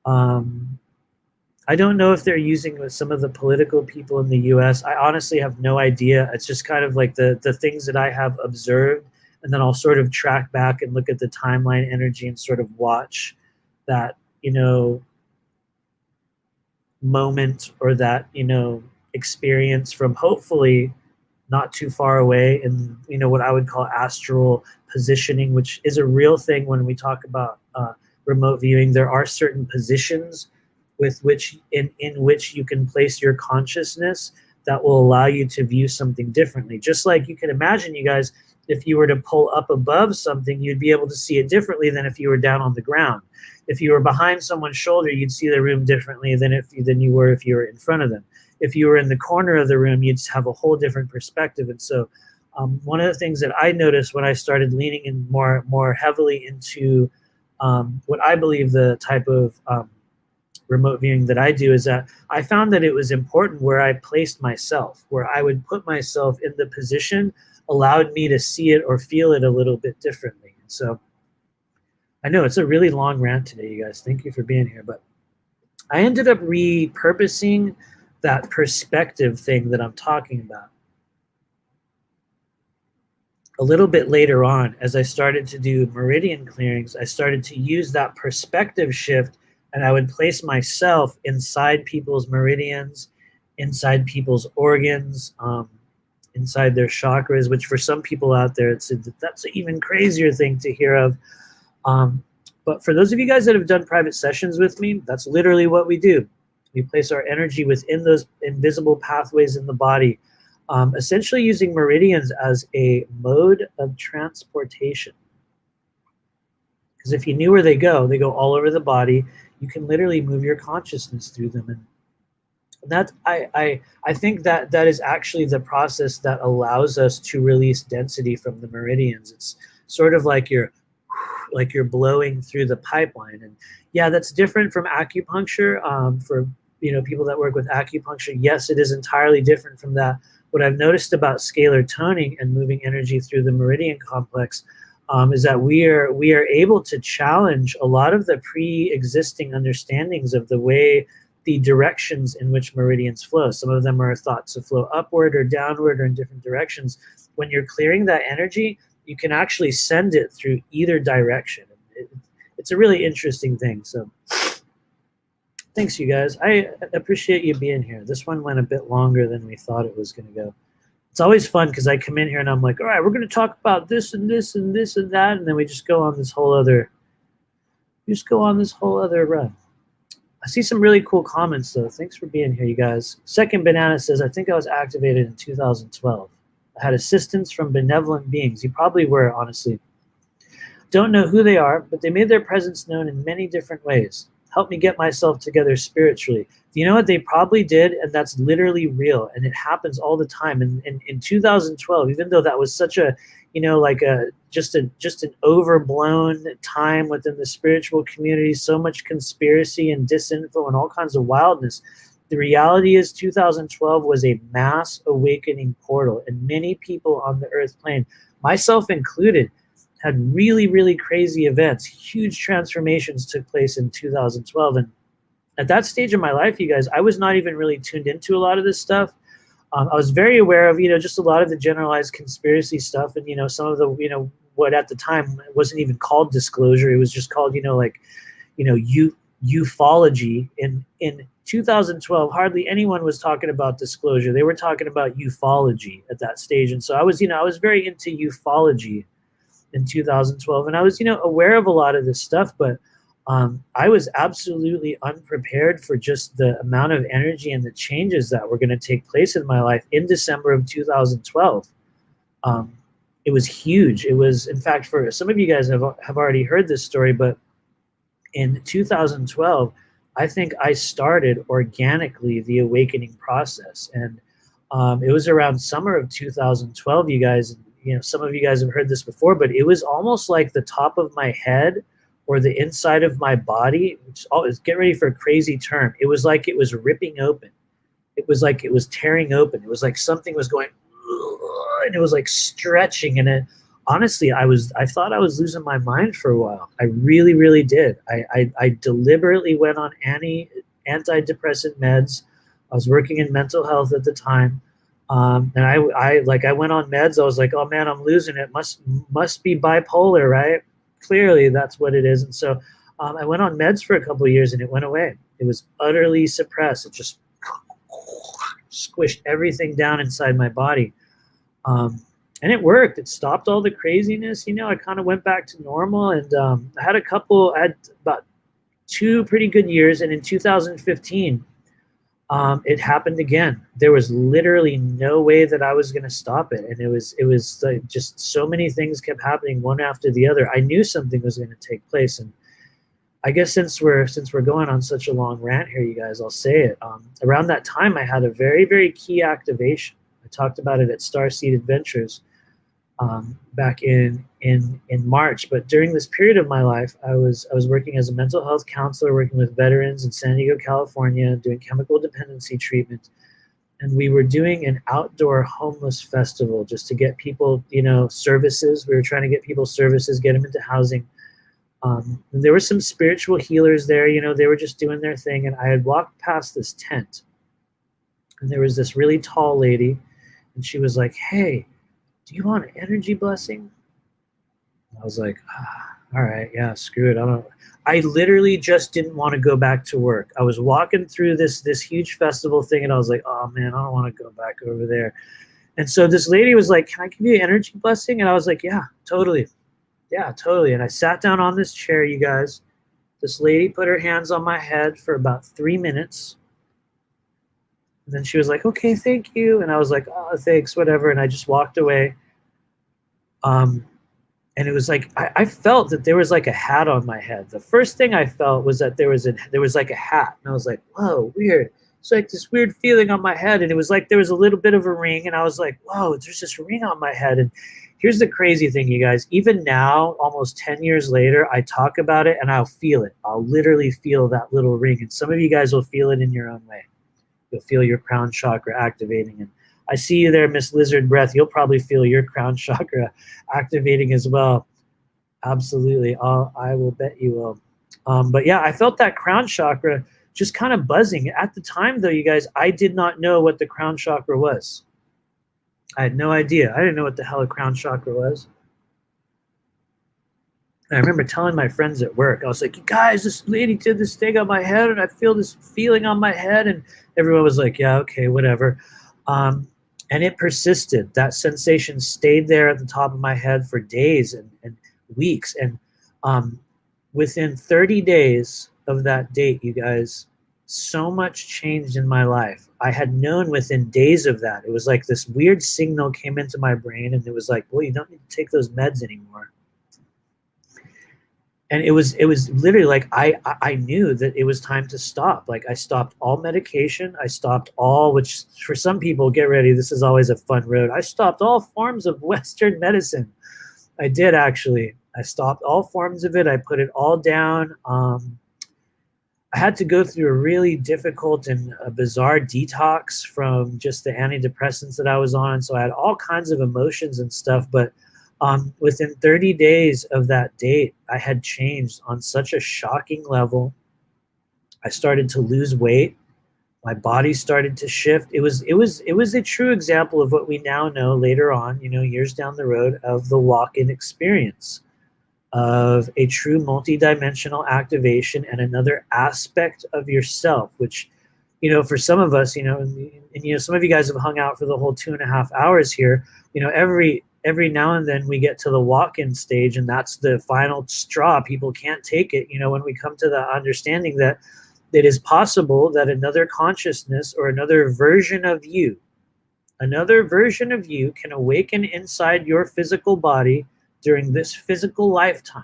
I don't know if they're using with some of the political people in the US. I honestly have no idea. It's just kind of like the things that I have observed, and then I'll sort of track back and look at the timeline energy and sort of watch that, moment or that, experience from hopefully not too far away in, what I would call astral positioning, which is a real thing when we talk about remote viewing. There are certain positions with which in which you can place your consciousness that will allow you to view something differently. Just like you can imagine, you guys, if you were to pull up above something, you'd be able to see it differently than if you were down on the ground. If you were behind someone's shoulder, you'd see the room differently than you were if you were in front of them. If you were in the corner of the room, you'd have a whole different perspective. And so one of the things that I noticed when I started leaning in more heavily into what I believe the type of remote viewing that I do is that I found that it was important where I placed myself, where I would put myself in the position allowed me to see it or feel it a little bit differently. And so I know it's a really long rant today, you guys. Thank you for being here. But I ended up repurposing that perspective thing that I'm talking about a little bit later on. As I started to do meridian clearings, I started to use that perspective shift, and I would place myself inside people's meridians, inside people's organs, inside their chakras, which for some people out there, that's an even crazier thing to hear of. But for those of you guys that have done private sessions with me, that's literally what we do. We place our energy within those invisible pathways in the body, essentially using meridians as a mode of transportation. Because if you knew where they go all over the body. You can literally move your consciousness through them. And that I think that is actually the process that allows us to release density from the meridians. It's sort of like you're blowing through the pipeline. And yeah, that's different from acupuncture. For people that work with acupuncture, yes, it is entirely different from that. What I've noticed about scalar toning and moving energy through the meridian complex is that we are able to challenge a lot of the pre-existing understandings of the way the directions in which meridians flow. Some of them are thought to flow upward or downward or in different directions. When you're clearing that energy, you can actually send it through either direction. It's a really interesting thing. So thanks, you guys. I appreciate you being here. This one went a bit longer than we thought it was going to go. It's always fun because I come in here and I'm like, all right, we're going to talk about this and this and this and that, and then we just go on this whole other run. I see some really cool comments though. Thanks for being here, you guys. Second Banana says, I think I was activated in 2012. I had assistance from benevolent beings. You probably were, honestly. Don't know who they are, but they made their presence known in many different ways. Helped me get myself together spiritually. You know what they probably did? And that's literally real. And it happens all the time. And in 2012, even though that was such a, just an overblown time within the spiritual community, so much conspiracy and disinfo and all kinds of wildness, the reality is 2012 was a mass awakening portal. And many people on the earth plane, myself included, had really, really crazy events. Huge transformations took place in 2012. And at that stage of my life, you guys, I was not even really tuned into a lot of this stuff. I was very aware of, just a lot of the generalized conspiracy stuff and, some of the, what at the time wasn't even called disclosure. It was just called, ufology. In 2012, hardly anyone was talking about disclosure. They were talking about ufology at that stage. And so I was very into ufology in 2012, and I was, aware of a lot of this stuff, but I was absolutely unprepared for just the amount of energy and the changes that were going to take place in my life in December of 2012. It was huge. It was, in fact, for some of you guys have already heard this story, but in 2012, I think I started organically the awakening process. And it was around summer of 2012, you guys, some of you guys have heard this before, but it was almost like the top of my head or the inside of my body, which always, get ready for a crazy term. It was like it was ripping open. It was like it was tearing open. It was like something was going, and it was like stretching. And honestly, I thought I was losing my mind for a while. I really, really did. I deliberately went on antidepressant meds. I was working in mental health at the time. And I went on meds. I was like, oh man, I'm losing it. Must be bipolar, right? Clearly that's what it is. And so I went on meds for a couple of years and it went away. It was utterly suppressed. It just squished everything down inside my body. And it worked. It stopped all the craziness. I kind of went back to normal, and I had about 2 pretty good years. And in 2015, it happened again. There was literally no way that I was going to stop it. And it was like just so many things kept happening one after the other. I knew something was going to take place. And I guess since we're going on such a long rant here, you guys, I'll say it. Around that time, I had a very, very key activation. I talked about it at Starseed Adventures back in March. But during this period of my life, I was working as a mental health counselor, working with veterans in San Diego, California, doing chemical dependency treatment. And we were doing an outdoor homeless festival just to get people, services. We were trying to get people services, get them into housing. And there were some spiritual healers there, they were just doing their thing. And I had walked past this tent, and there was this really tall lady, and she was like, hey, do you want an energy blessing? I was like, all right, yeah, screw it. I literally just didn't want to go back to work. I was walking through this huge festival thing, and I was like, oh man, I don't want to go back over there. And so this lady was like, can I give you an energy blessing? And I was like, yeah, totally. Yeah, totally. And I sat down on this chair, you guys. This lady put her hands on my head for about 3 minutes. And then she was like, okay, thank you. And I was like, oh, thanks, whatever. And I just walked away. And it was like, I felt that there was like a hat on my head. The first thing I felt was that there was like a hat. And I was like, whoa, weird. It's like this weird feeling on my head. And it was like there was a little bit of a ring. And I was like, whoa, there's this ring on my head. And here's the crazy thing, you guys. Even now, almost 10 years later, I talk about it and I'll feel it. I'll literally feel that little ring. And some of you guys will feel it in your own way. You'll feel your crown chakra activating. And I see you there, Miss Lizard Breath. You'll probably feel your crown chakra activating as well. Absolutely. I will bet you will. But yeah, I felt that crown chakra just kind of buzzing. At the time, though, you guys, I did not know what the crown chakra was. I had no idea. I didn't know what the hell a crown chakra was. And I remember telling my friends at work, I was like, you guys, this lady did this thing on my head, and I feel this feeling on my head. And everyone was like, yeah, okay, whatever. And it persisted. That sensation stayed there at the top of my head for days and weeks. And within 30 days of that date, you guys, so much changed in my life. I had known within days of that. It was like this weird signal came into my brain, and it was like, well, you don't need to take those meds anymore. And it was literally like I knew that it was time to stop. Like I stopped all medication. I stopped all, which for some people, get ready, this is always a fun road. I stopped all forms of Western medicine. I did, actually. I stopped all forms of it. I put it all down. I had to go through a really difficult and a bizarre detox from just the antidepressants that I was on. So I had all kinds of emotions and stuff, but within 30 days of that date, I had changed on such a shocking level. I started to lose weight. My body started to shift. It was a true example of what we now know later on, years down the road, of the walk-in experience. of a true multidimensional activation and another aspect of yourself, which, for some of us, and some of you guys have hung out for the whole 2.5 hours here. Every now and then we get to the walk-in stage, and that's the final straw. People can't take it. When we come to the understanding that it is possible that another consciousness or another version of you can awaken inside your physical body during this physical lifetime.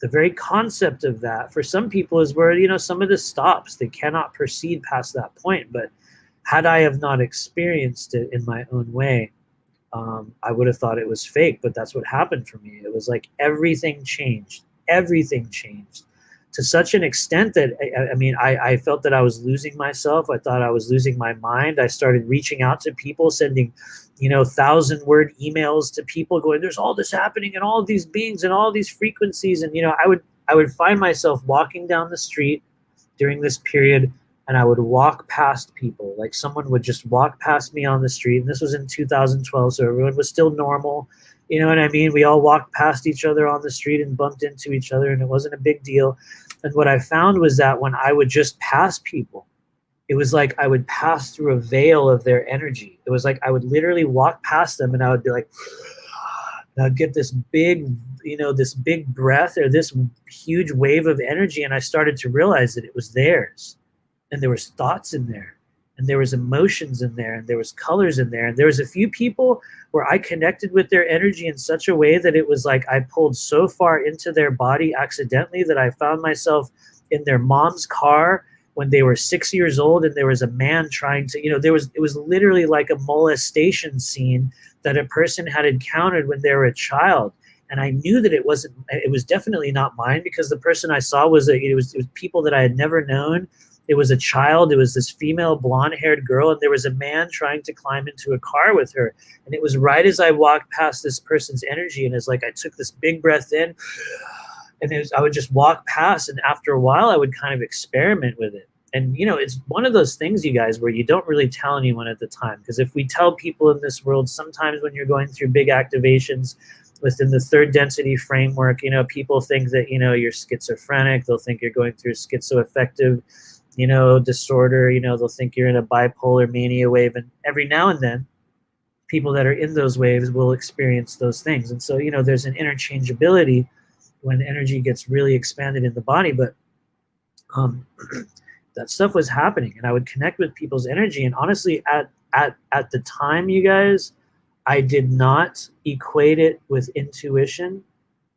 The very concept of that for some people is where, some of this stops. They cannot proceed past that point. But had I have not experienced it in my own way, I would have thought it was fake, but that's what happened for me. It was like everything changed to such an extent that I felt that I was losing myself. I thought I was losing my mind. I started reaching out to people, sending 1,000-word emails to people going, there's all this happening and all of these beings and all these frequencies. And I would find myself walking down the street during this period, and I would walk past people. Like someone would just walk past me on the street. And this was in 2012, so everyone was still normal. You know what I mean? We all walked past each other on the street and bumped into each other, and it wasn't a big deal. And what I found was that when I would just pass people, it was like I would pass through a veil of their energy. It was like I would literally walk past them, and I would be like, and I'd get this big breath or this huge wave of energy. And I started to realize that it was theirs. And there was thoughts in there, and there was emotions in there, and there was colors in there. And there was a few people where I connected with their energy in such a way that it was like I pulled so far into their body accidentally that I found myself in their mom's car when they were 6 years old, and there was a man trying to, it was literally like a molestation scene that a person had encountered when they were a child. And I knew that it was definitely not mine, because the person I saw was people that I had never known. It was a child. It was this female blonde-haired girl, and there was a man trying to climb into a car with her. And it was right as I walked past this person's energy, and it's like I took this big breath in, and I would just walk past, and after a while, I would kind of experiment with it. And, it's one of those things, you guys, where you don't really tell anyone at the time. Because if we tell people in this world, sometimes when you're going through big activations within the third density framework, people think that, you're schizophrenic. They'll think you're going through schizoaffective disorder. They'll think you're in a bipolar mania wave. And every now and then, people that are in those waves will experience those things. And so, there's an interchangeability when energy gets really expanded in the body. But that stuff was happening, and I would connect with people's energy. And honestly, at the time, you guys, I did not equate it with intuition.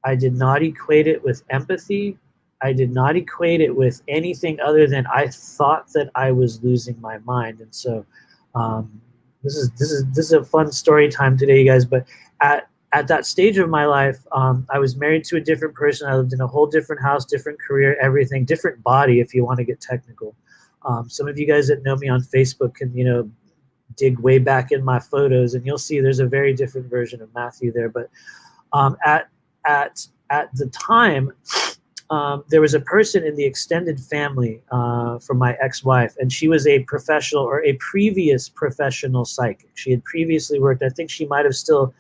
I did not equate it with empathy. I did not equate it with anything other than I thought that I was losing my mind. And so this is a fun story time today, you guys. But at that stage of my life, I was married to a different person. I lived in a whole different house, different career, everything, different body, if you want to get technical. Some of you guys that know me on Facebook can, dig way back in my photos, and you'll see there's a very different version of Matthew there. But at the time, there was a person in the extended family from my ex-wife, and she was a professional or a previous professional psychic. She had previously worked, I think she might have still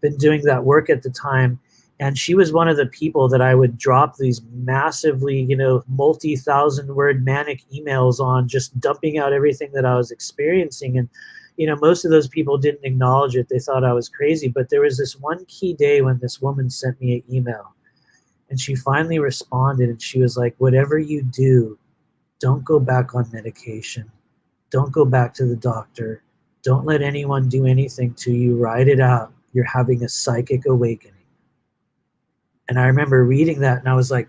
been doing that work at the time. And she was one of the people that I would drop these massively, multi-thousand-word manic emails on, just dumping out everything that I was experiencing. And, most of those people didn't acknowledge it. They thought I was crazy. But there was this one key day when this woman sent me an email. And she finally responded, and she was like, whatever you do, don't go back on medication. Don't go back to the doctor. Don't let anyone do anything to you. Write it out. You're having a psychic awakening. And I remember reading that, and I was like,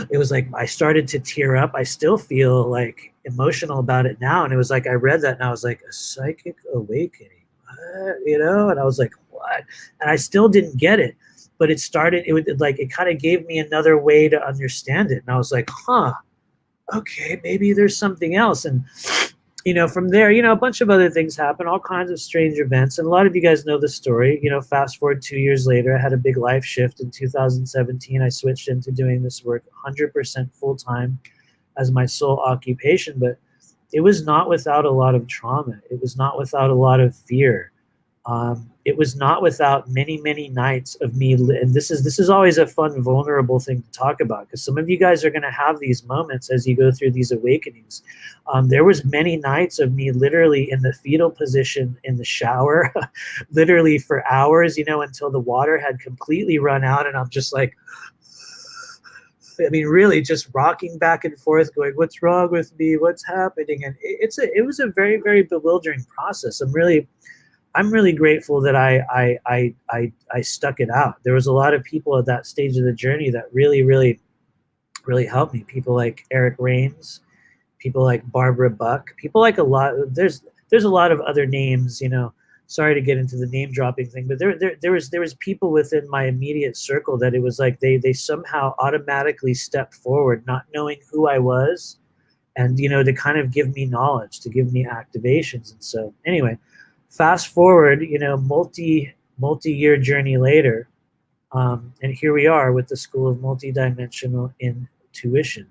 it was like I started to tear up. I still feel like emotional about it now. And it was like I read that, and I was like, a psychic awakening, what? And I was like, what? And I still didn't get it. But it kind of gave me another way to understand it. And I was like, okay, maybe there's something else. And, from there, a bunch of other things happen, all kinds of strange events. And a lot of you guys know the story. Fast forward 2 years later, I had a big life shift in 2017. I switched into doing this work 100% full-time as my sole occupation. But it was not without a lot of trauma. It was not without a lot of fear. It was not without many, many nights of me, and this is always a fun, vulnerable thing to talk about, because some of you guys are going to have these moments as you go through these awakenings. There was many nights of me literally in the fetal position in the shower, literally for hours, until the water had completely run out, and I'm just like, I mean, really just rocking back and forth, going, "What's wrong with me? What's happening?" And it was a very, very bewildering process. I'm really grateful that I stuck it out. There was a lot of people at that stage of the journey that really, really, really helped me. People like Eric Rains, people like Barbara Buck, people like a lot. There's a lot of other names. Sorry to get into the name dropping thing, but there was people within my immediate circle that it was like they somehow automatically stepped forward, not knowing who I was, and to kind of give me knowledge, to give me activations. And so anyway, fast forward, multi-year journey later, and here we are with the School of Multidimensional Intuition,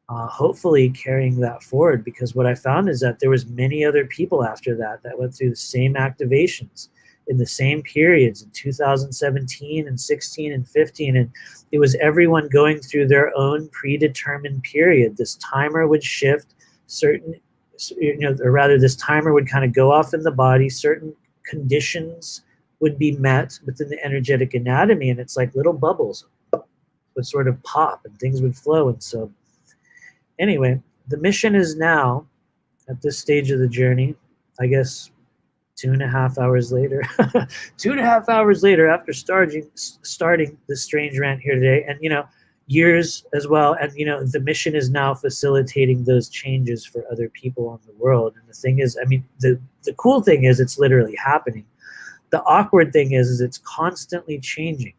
hopefully carrying that forward, because what I found is that there was many other people after that went through the same activations in the same periods in 2017 and 16 and 15, and it was everyone going through their own predetermined period. This timer would shift, or rather this timer would kind of go off in the body, certain conditions would be met within the energetic anatomy, and it's like little bubbles would sort of pop and things would flow. And so anyway, the mission is now, at this stage of the journey, I guess 2.5 hours later, 2.5 hours later after starting this strange rant here today, and years as well, and the mission is now facilitating those changes for other people on the world. And the thing is, I mean, the cool thing is it's literally happening. The awkward thing is it's constantly changing.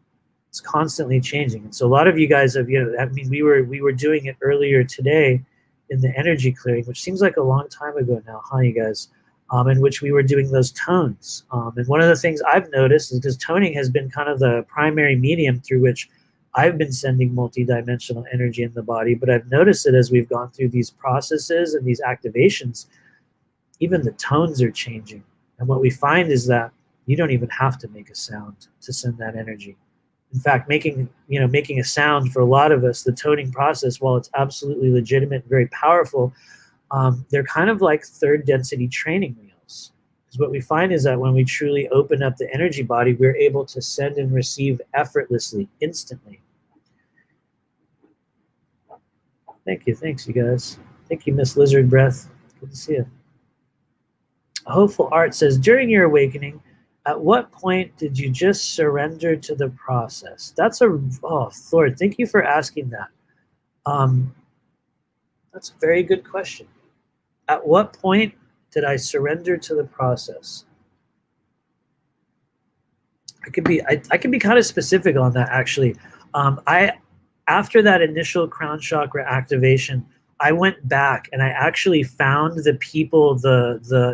It's constantly changing. And so a lot of you guys have, I mean, we were doing it earlier today in the energy clearing, which seems like a long time ago now, huh, you guys? In which we were doing those tones. And one of the things I've noticed is, because toning has been kind of the primary medium through which I've been sending multidimensional energy in the body, but I've noticed that as we've gone through these processes and these activations, even the tones are changing. And what we find is that you don't even have to make a sound to send that energy. In fact, making a sound, for a lot of us, the toning process, while it's absolutely legitimate and very powerful, they're kind of like third density training wheels. Because what we find is that when we truly open up the energy body, we're able to send and receive effortlessly, instantly. Thanks, you guys. Thank you, Miss Lizard Breath. Good to see you. Hopeful Art says, during your awakening, at what point did you just surrender to the process? That's Lord, thank you for asking that. That's a very good question. At what point did I surrender to the process? I could be kind of specific on that, actually. After that initial crown chakra activation, I went back and I actually found the people,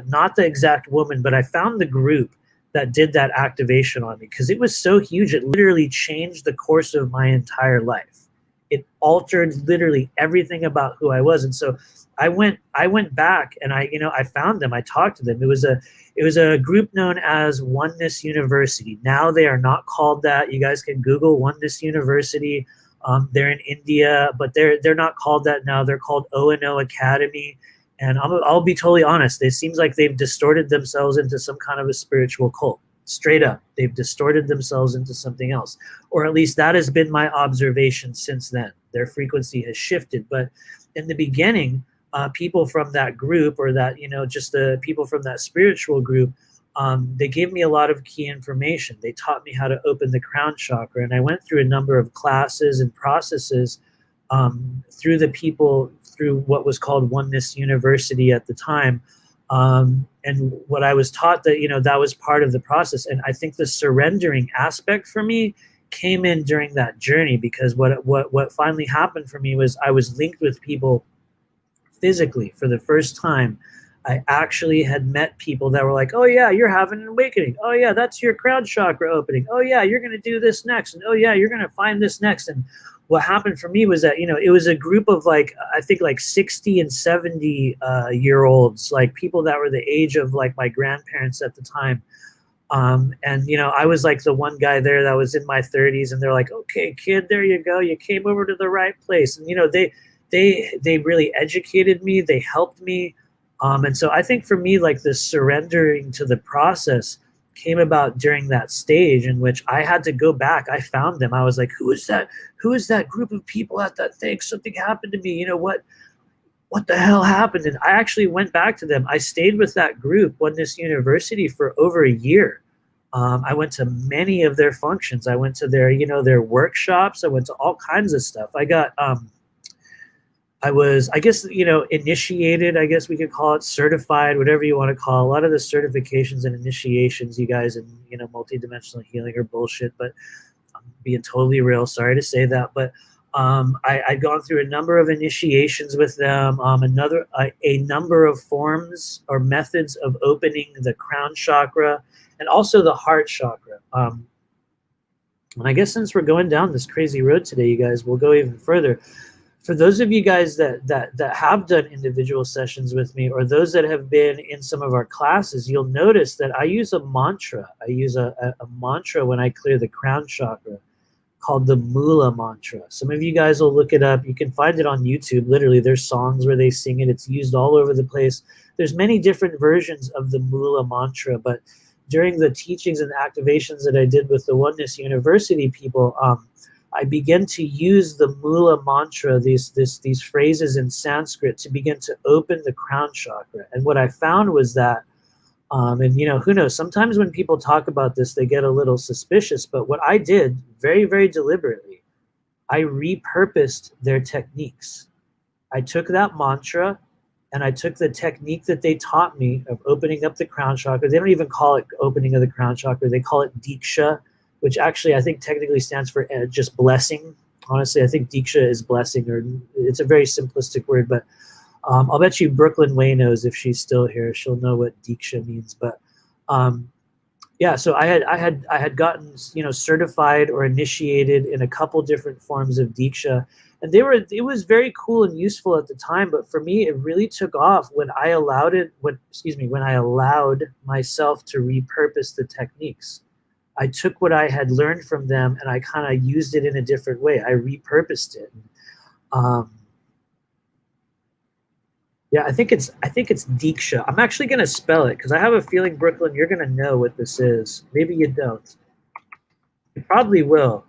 not the exact woman, but I found the group that did that activation on me, because it was so huge. It literally changed the course of my entire life. It altered literally everything about who I was. And so I went back and I found them. I talked to them. It was a group known as Oneness University. Now they are not called that. You guys can Google Oneness University. They're in India, but they're not called that now. They're called O&O Academy. And I'll be totally honest. It seems like they've distorted themselves into some kind of a spiritual cult. Straight up, they've distorted themselves into something else. Or at least that has been my observation since then. Their frequency has shifted. But in the beginning, people from that group, or that, just the people from that spiritual group, they gave me a lot of key information. They taught me how to open the crown chakra. And I went through a number of classes and processes through what was called Oneness University at the time. And what I was taught, that, that was part of the process. And I think the surrendering aspect for me came in during that journey, because what finally happened for me was I was linked with people physically for the first time. I actually had met people that were like, oh yeah, you're having an awakening. Oh yeah, that's your crown chakra opening. Oh yeah, you're going to do this next. And oh yeah, you're going to find this next. And what happened for me was that, it was a group of I think 60 and 70 year olds, like people that were the age of like my grandparents at the time. And I was like the one guy there that was in my 30s, and they're like, okay, kid, there you go, you came over to the right place. And they really educated me, they helped me. And so I think for me, like, the surrendering to the process came about during that stage in which I had to go back. I found them. I was like, who is that group of people at that thing? Something happened to me. What the hell happened? And I actually went back to them. I stayed with that group, Oneness University, for over a year. I went to many of their functions. I went to their workshops. I went to all kinds of stuff. I was, I guess, initiated, I guess we could call it, certified, whatever you want to call it. A lot of the certifications and initiations, you guys, in, multidimensional healing are bullshit, but I'm being totally real. Sorry to say that. But I'd gone through a number of initiations with them, a number of forms or methods of opening the crown chakra and also the heart chakra. And I guess since we're going down this crazy road today, you guys, we'll go even further. For those of you guys that have done individual sessions with me, or those that have been in some of our classes, you'll notice that I use a mantra. I use a mantra when I clear the crown chakra, called the Mula mantra. Some of you guys will look it up. You can find it on YouTube. Literally, there's songs where they sing it. It's used all over the place. There's many different versions of the Mula mantra, but during the teachings and activations that I did with the Oneness University people, I began to use the Mula mantra, these phrases in Sanskrit, to begin to open the crown chakra. And what I found was that, and who knows, sometimes when people talk about this, they get a little suspicious, but what I did very, very deliberately, I repurposed their techniques. I took that mantra and I took the technique that they taught me of opening up the crown chakra. They don't even call it opening of the crown chakra. They call it Diksha, which actually I think technically stands for just blessing. Honestly, I think Diksha is blessing, or it's a very simplistic word, but I'll bet you Brooklyn Way knows. If she's still here, she'll know what Diksha means. But yeah, so I had gotten certified or initiated in a couple different forms of Diksha, and it was very cool and useful at the time. But for me, it really took off when I allowed myself to repurpose the techniques. I took what I had learned from them and I kind of used it in a different way. I repurposed it. Yeah, I think it's Diksha. I'm actually gonna spell it because I have a feeling, Brooklyn, you're gonna know what this is. Maybe you don't. You probably will.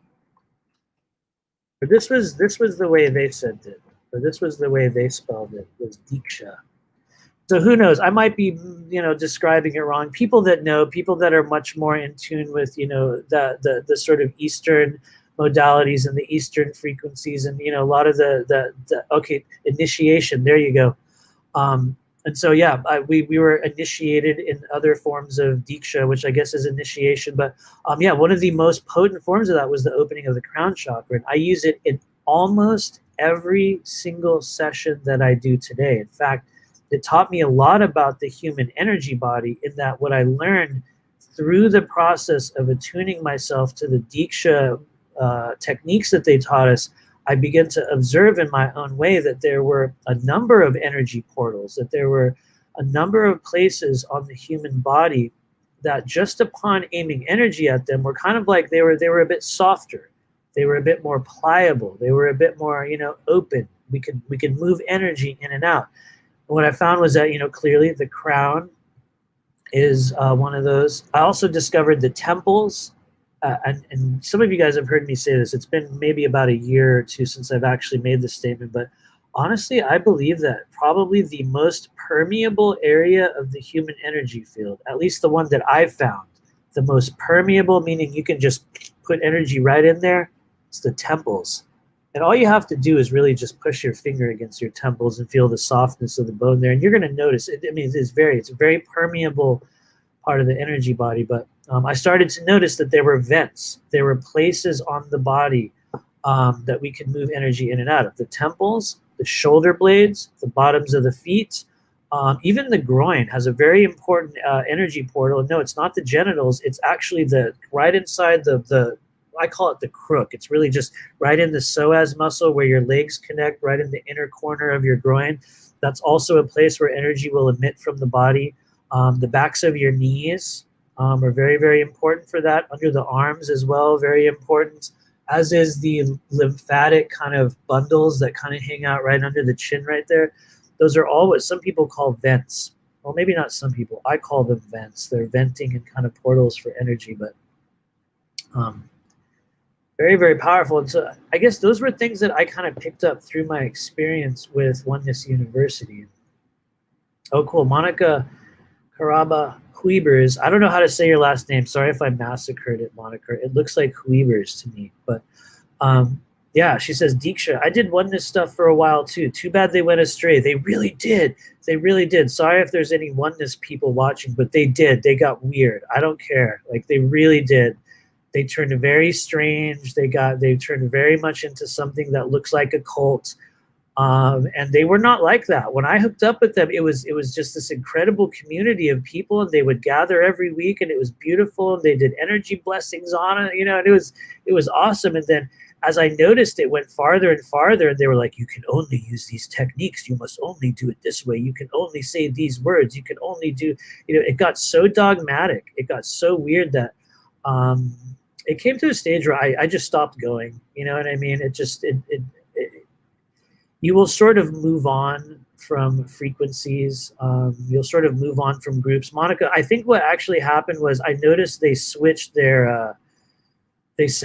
But this was the way they said it. Or this was the way they spelled it. Was Diksha. So who knows? I might be, describing it wrong. People that know, people that are much more in tune with, the sort of Eastern modalities and the Eastern frequencies, and a lot of the initiation. There you go. And so yeah, we were initiated in other forms of Diksha, which I guess is initiation. But yeah, one of the most potent forms of that was the opening of the crown chakra. And I use it in almost every single session that I do today. In fact, it taught me a lot about the human energy body, in that what I learned through the process of attuning myself to the Diksha techniques that they taught us, I began to observe in my own way that there were a number of energy portals, that there were a number of places on the human body that just upon aiming energy at them were kind of like they were a bit softer. They were a bit more pliable. They were a bit more, open. We could move energy in and out. What I found was that, clearly the crown is one of those. I also discovered the temples, and some of you guys have heard me say this. It's been maybe about a year or two since I've actually made this statement, but honestly, I believe that probably the most permeable area of the human energy field, at least the one that I've found, the most permeable, meaning you can just put energy right in there, it's the temples. And all you have to do is really just push your finger against your temples and feel the softness of the bone there. And you're going to notice it. I mean, it's a very permeable part of the energy body. But I started to notice that there were vents. There were places on the body that we could move energy in and out of. The temples, the shoulder blades, the bottoms of the feet, even the groin has a very important energy portal. No, it's not the genitals. It's actually right inside the I call it the crook. It's really just right in the psoas muscle where your legs connect, right in the inner corner of your groin. That's also a place where energy will emit from the body. The backs of your knees, are very, very important for that. Under the arms as well, very important, as is the lymphatic kind of bundles that kind of hang out right under the chin right there. Those are all what some people call vents. Well, maybe not some people. I call them vents. They're venting and kind of portals for energy, but very, very powerful. And so I guess those were things that I kind of picked up through my experience with Oneness University. Oh, cool. Monica Caraba Huibers. I don't know how to say your last name. Sorry if I massacred it, Monica. It looks like Huibers to me. But yeah, she says, Diksha, I did Oneness stuff for a while too. Too bad they went astray. They really did. They really did. Sorry if there's any Oneness people watching, but they did. They got weird. I don't care. Like, they really did. They turned very strange. They turned very much into something that looks like a cult. And they were not like that. When I hooked up with them, it was just this incredible community of people, and they would gather every week, and it was beautiful. And they did energy blessings on it, and it was awesome. And then as I noticed, it went farther and farther, and they were like, you can only use these techniques. You must only do it this way. You can only say these words. You can only do, it got so dogmatic. It got so weird that it came to a stage where I just stopped going. You know what I mean? You will sort of move on from frequencies. You'll sort of move on from groups. Monica, I think what actually happened was I noticed they switched their, this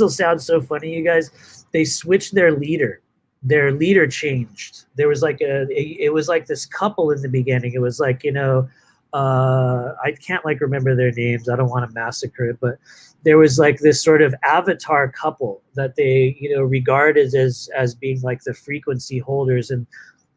will sound so funny, you guys. They switched their leader. Their leader changed. There was like it was like this couple in the beginning. It was like, I can't like remember their names. I don't want to massacre it, but there was like this sort of avatar couple that they, regarded as being like the frequency holders. And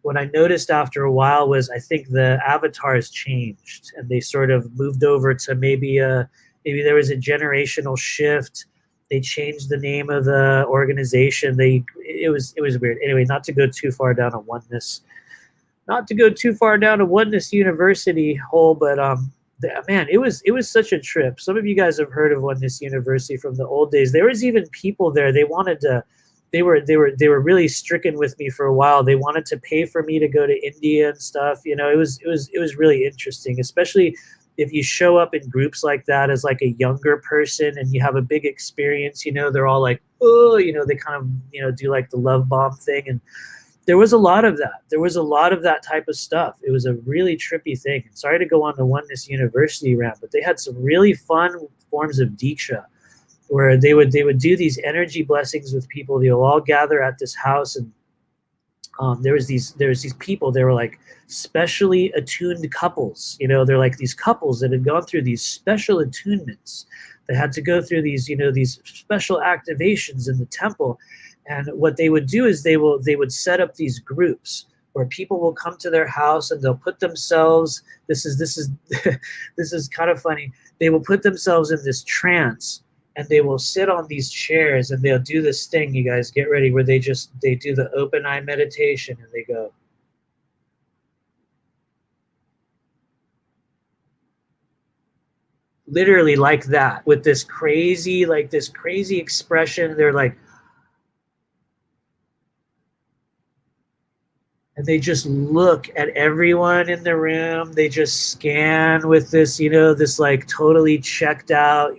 what I noticed after a while was I think the avatars changed, and they sort of moved over to maybe there was a generational shift. They changed the name of the organization. It was weird. Anyway, not to go too far down a oneness University hole, but man, it was such a trip. Some of you guys have heard of Oneness University from the old days. There was even people there. They were really stricken with me for a while. They wanted to pay for me to go to India and stuff. It was really interesting, especially if you show up in groups like that as like a younger person and you have a big experience. They're all like, oh, they kind of do like the love bomb thing. And there was a lot of that. There was a lot of that type of stuff. It was a really trippy thing. Sorry to go on the Oneness University rant, but they had some really fun forms of Diksha where they would do these energy blessings with people. They'll all gather at this house, and there was these people. They were like specially attuned couples. They're like these couples that had gone through these special attunements. They had to go through these special activations in the temple. And what they would do is they would set up these groups where people will come to their house and they'll put themselves. This is this is kind of funny. They will put themselves in this trance, and they will sit on these chairs, and they'll do this thing. You guys get ready, where they do the open eye meditation, and they go. Literally like that, with this crazy expression. They're like. And they just look at everyone in the room. They just scan with this, this like totally checked out,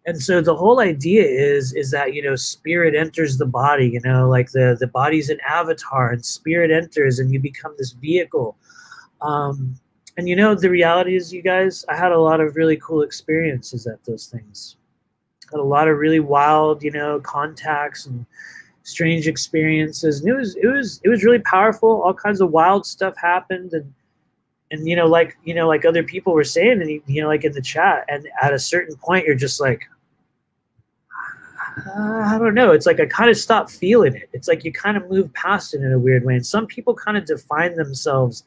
and so the whole idea is that, spirit enters the body, like the body's an avatar, and spirit enters, and you become this vehicle. And the reality is, you guys, I had a lot of really cool experiences at those things. Had a lot of really wild, contacts and strange experiences, and it was really powerful. All kinds of wild stuff happened, and like other people were saying, and like in the chat, and at a certain point you're just like, I don't know. It's like I kind of stopped feeling it. It's like you kind of move past it in a weird way, and some people kind of define themselves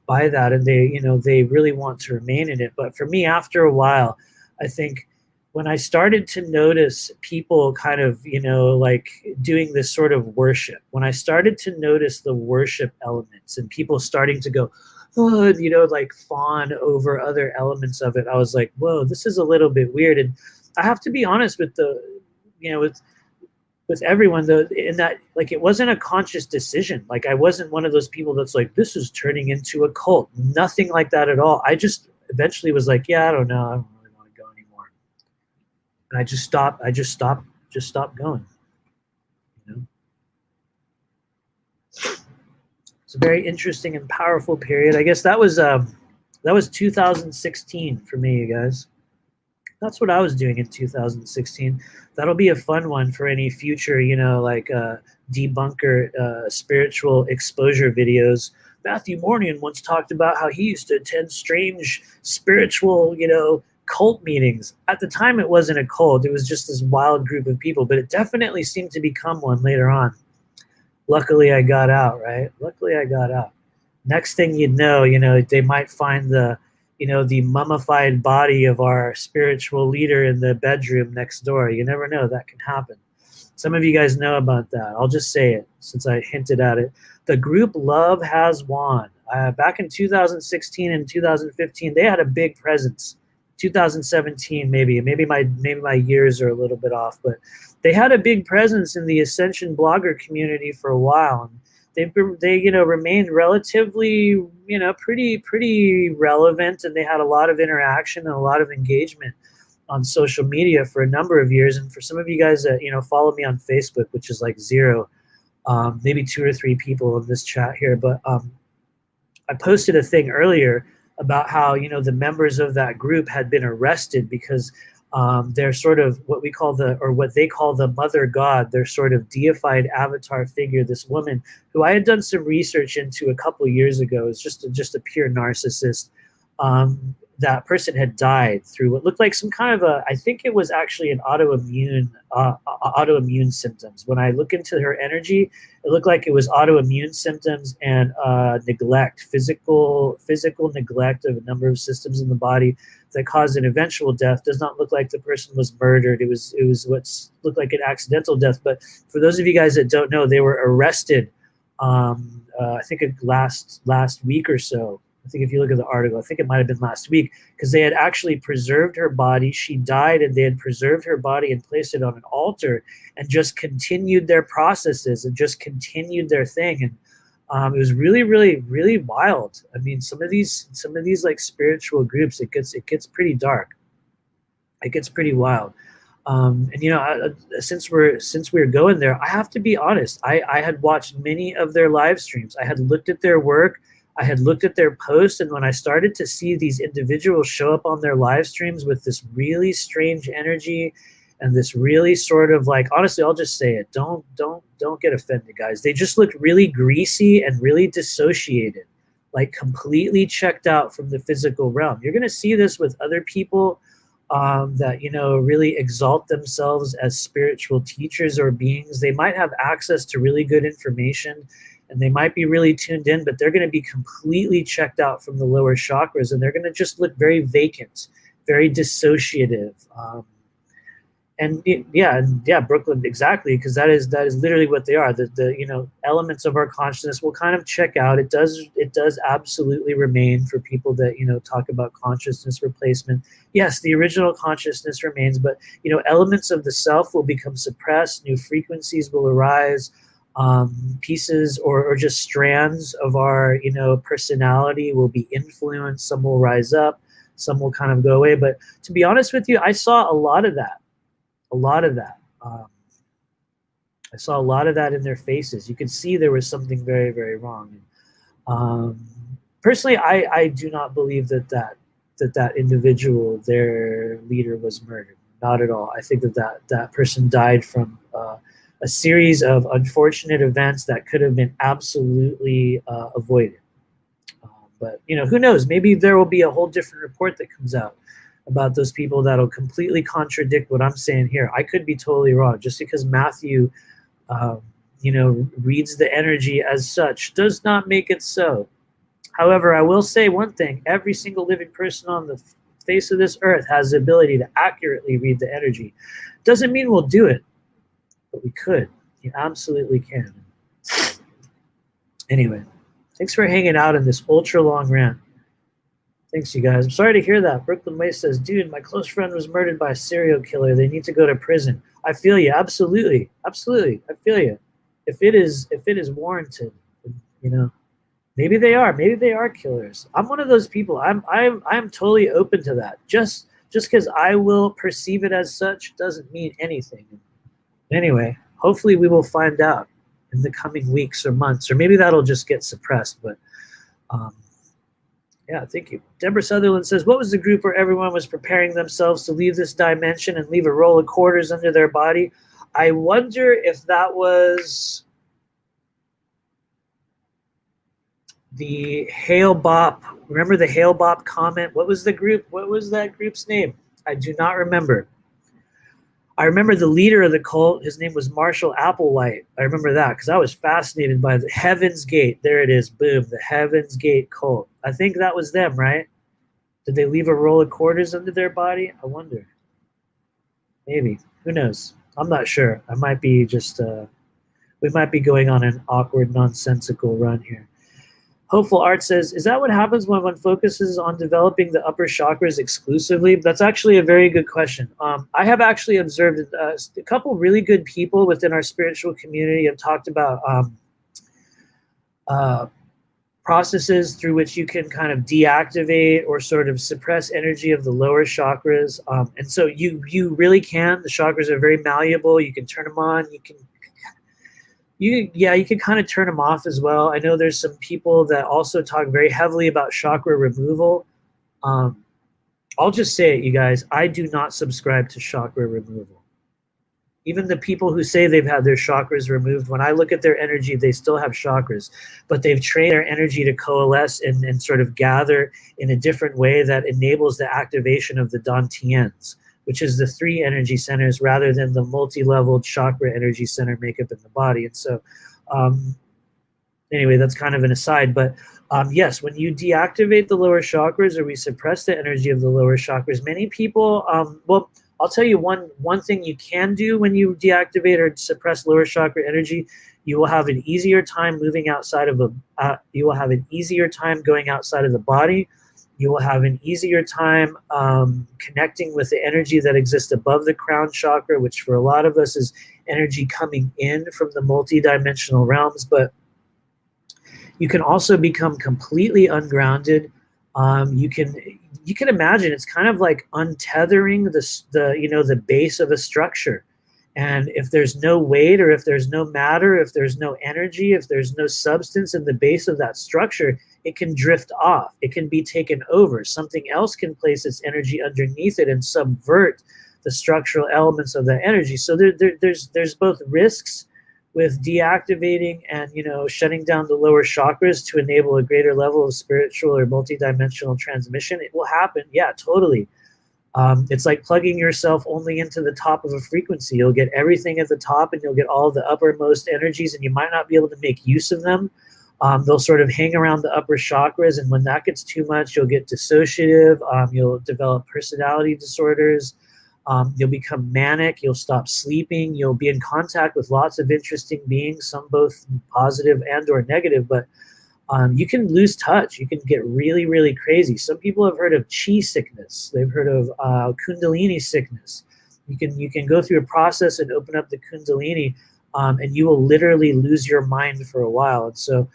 by that, and they really want to remain in it. But for me, after a while, I think when I started to notice people kind of, like doing this sort of worship, when I started to notice the worship elements and people starting to go, oh, like fawn over other elements of it, I was like, whoa, this is a little bit weird. And I have to be honest with with everyone, though, in that, like, it wasn't a conscious decision. Like, I wasn't one of those people that's like, this is turning into a cult. Nothing like that at all. eventually was like, yeah, I don't know, I don't really want to go anymore. And I just stopped going. You know, it's a very interesting and powerful period. I guess that was 2016 for me, you guys. That's what I was doing in 2016. That'll be a fun one for any future, like debunker spiritual exposure videos. Matthew Mornian once talked about how he used to attend strange spiritual, cult meetings. At the time, it wasn't a cult. It was just this wild group of people, but it definitely seemed to become one later on. Luckily, I got out, right? Luckily, I got out. Next thing you'd know, they might find the mummified body of our spiritual leader in the bedroom next door. You never know, that can happen. Some of you guys know about that. I'll just say it since I hinted at it. The group Love Has Won. Back in 2016 and 2015, they had a big presence. 2017, maybe my years are a little bit off, but they had a big presence in the Ascension blogger community for a while. And they remained relatively pretty relevant, and they had a lot of interaction and a lot of engagement on social media for a number of years. And for some of you guys that follow me on Facebook, which is like zero, maybe 2 or 3 people in this chat here, but I posted a thing earlier about how the members of that group had been arrested because they're sort of what they call the mother god, their sort of deified avatar figure, this woman who I had done some research into a couple of years ago, is just a pure narcissist. That person had died through what looked like some kind of I think it was actually an autoimmune symptoms. When I look into her energy, it looked like it was autoimmune symptoms and neglect, physical neglect of a number of systems in the body that caused an eventual death. Does not look like the person was murdered. It was what looked like an accidental death. But for those of you guys that don't know, they were arrested. I think last week or so. I think if you look at the article, I think it might have been last week, because they had actually preserved her body. She died, and they had preserved her body and placed it on an altar and just continued their processes and just continued their thing. And it was really, really, really wild. I mean, some of these like spiritual groups, it gets pretty dark. It gets pretty wild. And since we're going there, I have to be honest. I had watched many of their live streams. I had looked at their work. I had looked at their posts, and when I started to see these individuals show up on their live streams with this really strange energy and this really sort of like, honestly, I'll just say it. Don't get offended, guys. They just looked really greasy and really dissociated, like completely checked out from the physical realm. You're going to see this with other people that, really exalt themselves as spiritual teachers or beings. They might have access to really good information, and they might be really tuned in, but they're going to be completely checked out from the lower chakras, and they're going to just look very vacant, very dissociative. Brooklyn, exactly, because that is literally what they are. The elements of our consciousness will kind of check out. It does absolutely remain for people that talk about consciousness replacement. Yes, the original consciousness remains, but elements of the self will become suppressed. New frequencies will arise. Pieces or just strands of our personality will be influenced. Some will rise up, some will kind of go away. But to be honest with you, I saw a lot of that. I saw a lot of that in their faces. You could see there was something very, very wrong. Personally, I do not believe that individual, their leader, was murdered. Not at all. I think that person died from a series of unfortunate events that could have been absolutely avoided. But who knows? Maybe there will be a whole different report that comes out about those people that'll completely contradict what I'm saying here. I could be totally wrong. Just because Matthew, reads the energy as such does not make it so. However, I will say one thing: every single living person on the face of this earth has the ability to accurately read the energy. Doesn't mean we'll do it, but we could. You absolutely can. Anyway, thanks for hanging out in this ultra long rant. Thanks, you guys. I'm sorry to hear that. Brooklyn Way says, dude, my close friend was murdered by a serial killer. They need to go to prison. I feel you. Absolutely. I feel you. If it is warranted, Maybe they are. Maybe they are killers. I'm one of those people. I'm totally open to that. Just because I will perceive it as such doesn't mean anything. Anyway, hopefully we will find out in the coming weeks or months, or maybe that'll just get suppressed. But um, yeah, thank you. Deborah Sutherland says, what was the group where everyone was preparing themselves to leave this dimension and leave a roll of quarters under their body? I wonder if that was the Hale Bop. Remember the Hale Bop comment? What was the group? What was that group's name? I do not remember. I remember the leader of the cult. His name was Marshall Applewhite. I remember that because I was fascinated by the Heaven's Gate. There it is. Boom. The Heaven's Gate cult. I think that was them, right? Did they leave a roll of quarters under their body? I wonder. Maybe. Who knows? I'm not sure. I might be just, we might be going on an awkward, nonsensical run here. Hopeful Art says, is that what happens when one focuses on developing the upper chakras exclusively? That's actually a very good question. I have actually observed a couple really good people within our spiritual community have talked about processes through which you can kind of deactivate or sort of suppress energy of the lower chakras. And so you really can. The chakras are very malleable. You can turn them on. You can kind of turn them off as well. I know there's some people that also talk very heavily about chakra removal. I'll just say it, you guys. I do not subscribe to chakra removal. Even the people who say they've had their chakras removed, when I look at their energy, they still have chakras, but they've trained their energy to coalesce and sort of gather in a different way that enables the activation of the dantians, which is the 3 energy centers rather than the multi-leveled chakra energy center makeup in the body. And so anyway, that's kind of an aside, but yes, when you deactivate the lower chakras or we suppress the energy of the lower chakras, many people, well, I'll tell you one thing you can do when you deactivate or suppress lower chakra energy. You will have an easier time moving outside of you will have an easier time going outside of the body. You will have an easier time connecting with the energy that exists above the crown chakra, which for a lot of us is energy coming in from the multidimensional realms. But you can also become completely ungrounded. You can imagine it's kind of like untethering the base of a structure. And if there's no weight, or if there's no matter, if there's no energy, if there's no substance in the base of that structure, it can drift off. It can be taken over. Something else can place its energy underneath it and subvert the structural elements of that energy. So there's both risks with deactivating and shutting down the lower chakras to enable a greater level of spiritual or multidimensional transmission. It will happen. Yeah, totally. It's like plugging yourself only into the top of a frequency. You'll get everything at the top and you'll get all the uppermost energies, and you might not be able to make use of them. They'll sort of hang around the upper chakras, and when that gets too much, you'll get dissociative. You'll develop personality disorders. You'll become manic. You'll stop sleeping. You'll be in contact with lots of interesting beings, some both positive and or negative, but you can lose touch. You can get really, really crazy. Some people have heard of chi sickness. They've heard of kundalini sickness. You can go through a process and open up the kundalini, and you will literally lose your mind for a while. And so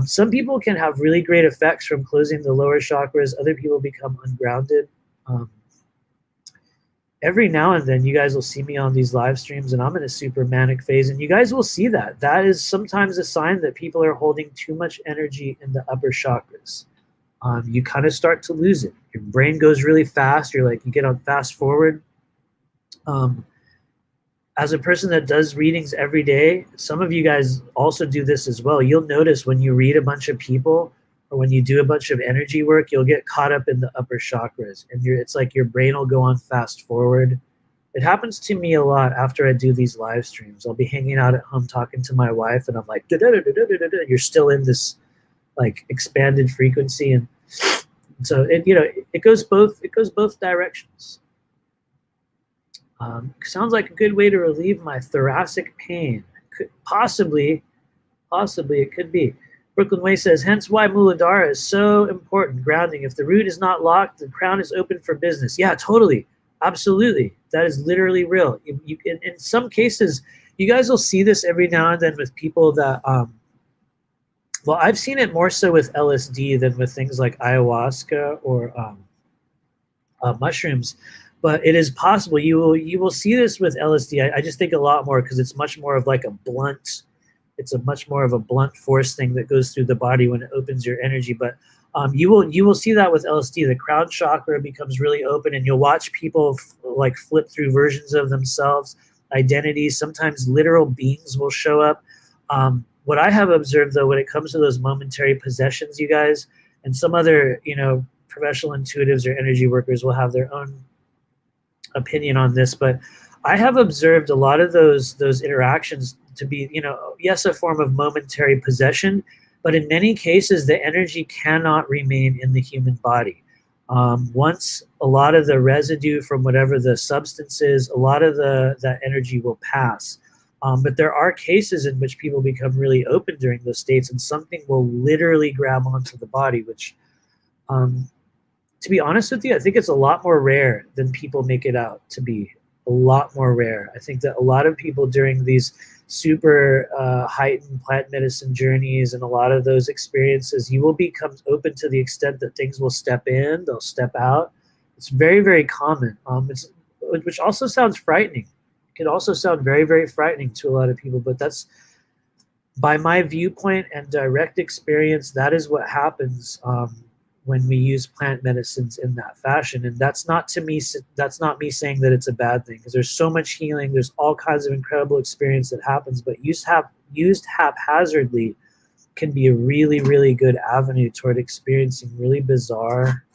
some people can have really great effects from closing the lower chakras. Other people become ungrounded. Every now and then you guys will see me on these live streams and I'm in a super manic phase, and you guys will see that. That is sometimes a sign that people are holding too much energy in the upper chakras. You kind of start to lose it. Your brain goes really fast. You get on fast forward. As a person that does readings every day, some of you guys also do this as well. You'll notice when you read a bunch of people, or when you do a bunch of energy work, you'll get caught up in the upper chakras, and it's like your brain will go on fast forward. It happens to me a lot after I do these live streams. I'll be hanging out at home talking to my wife, and I'm like, you're still in this like expanded frequency, and so it goes both directions. Sounds like a good way to relieve my thoracic pain. Possibly it could be. Brooklyn Way says, hence why Muladhara is so important, grounding. If the root is not locked, the crown is open for business. Yeah, totally. Absolutely. That is literally real. In some cases, you guys will see this every now and then with people that Well, I've seen it more so with LSD than with things like ayahuasca or mushrooms, but it is possible. You will see this with LSD. I just think a lot more because it's much more of like a blunt. It's a much more of a blunt force thing that goes through the body when it opens your energy. But you will see that with LSD. The crown chakra becomes really open, and you'll watch people like flip through versions of themselves, identities. Sometimes literal beings will show up. What I have observed, though, when it comes to those momentary possessions, you guys, and some other, professional intuitives or energy workers will have their own opinion on this, but I have observed a lot of those interactions to be, yes, a form of momentary possession, but in many cases, the energy cannot remain in the human body. Once a lot of the residue from whatever the substance is, a lot of that energy will pass. But there are cases in which people become really open during those states, and something will literally grab onto the body, which, to be honest with you, I think it's a lot more rare than people make it out to be. A lot more rare. I think that a lot of people during these super heightened plant medicine journeys and a lot of those experiences, you will become open to the extent that things will step in, they'll step out. It's very, very common, which also sounds frightening. It can also sound very, very frightening to a lot of people, but that's, by my viewpoint and direct experience, that is what happens when we use plant medicines in that fashion. And that's not me saying that it's a bad thing, because there's so much healing, there's all kinds of incredible experience that happens, but used haphazardly can be a really, really good avenue toward experiencing really bizarre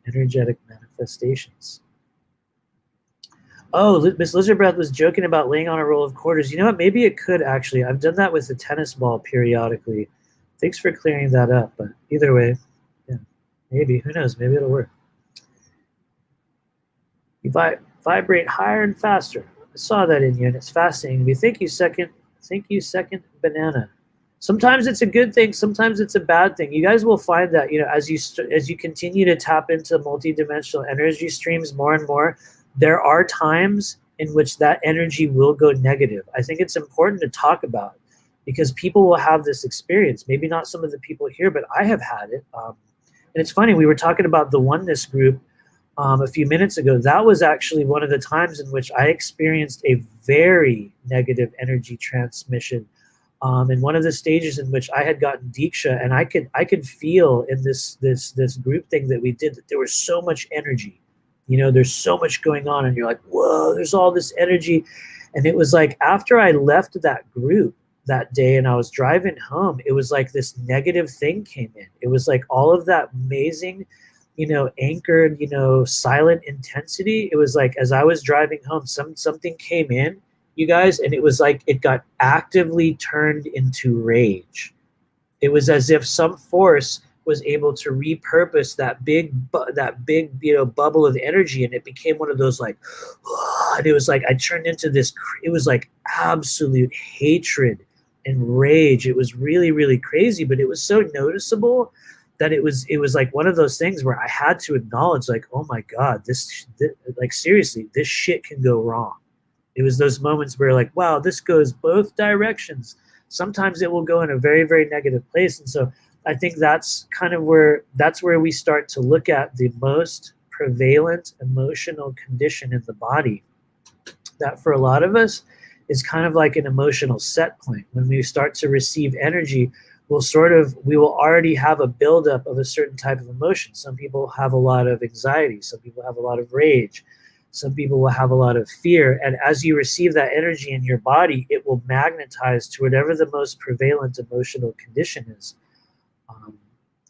energetic manifestations. Oh, Miss Lizard Breath was joking about laying on a roll of quarters. You know what? Maybe it could actually. I've done that with the tennis ball periodically. Thanks for clearing that up. But either way, yeah, maybe. Who knows? Maybe it'll work. You vibrate higher and faster. I saw that in you, and it's fascinating to me. Thank you, second banana. Sometimes it's a good thing. Sometimes it's a bad thing. You guys will find that, as you continue to tap into multidimensional energy streams more and more, there are times in which that energy will go negative. I think it's important to talk about, because people will have this experience. Maybe not some of the people here, but I have had it. And it's funny, we were talking about the oneness group a few minutes ago. That was actually one of the times in which I experienced a very negative energy transmission. In one of the stages in which I had gotten Diksha, and I could feel in this group thing that we did that there was so much energy. There's so much going on, and you're like, whoa, there's all this energy. And it was like after I left that group that day and I was driving home, it was like this negative thing came in. It was like all of that amazing, anchored, silent intensity. It was like as I was driving home, something came in, you guys, and it was like it got actively turned into rage. It was as if some force was able to repurpose that big bubble of energy, and it became one of those like, and it was like I turned into this. It was like absolute hatred and rage. It was really, really crazy, but it was so noticeable that it was like one of those things where I had to acknowledge, like, oh my God, this like seriously, this shit can go wrong. It was those moments where like, wow, this goes both directions. Sometimes it will go in a very, very negative place, and so I think that's where we start to look at the most prevalent emotional condition in the body. That for a lot of us is kind of like an emotional set point. When we start to receive energy, we will already have a buildup of a certain type of emotion. Some people have a lot of anxiety. Some people have a lot of rage. Some people will have a lot of fear. And as you receive that energy in your body, it will magnetize to whatever the most prevalent emotional condition is.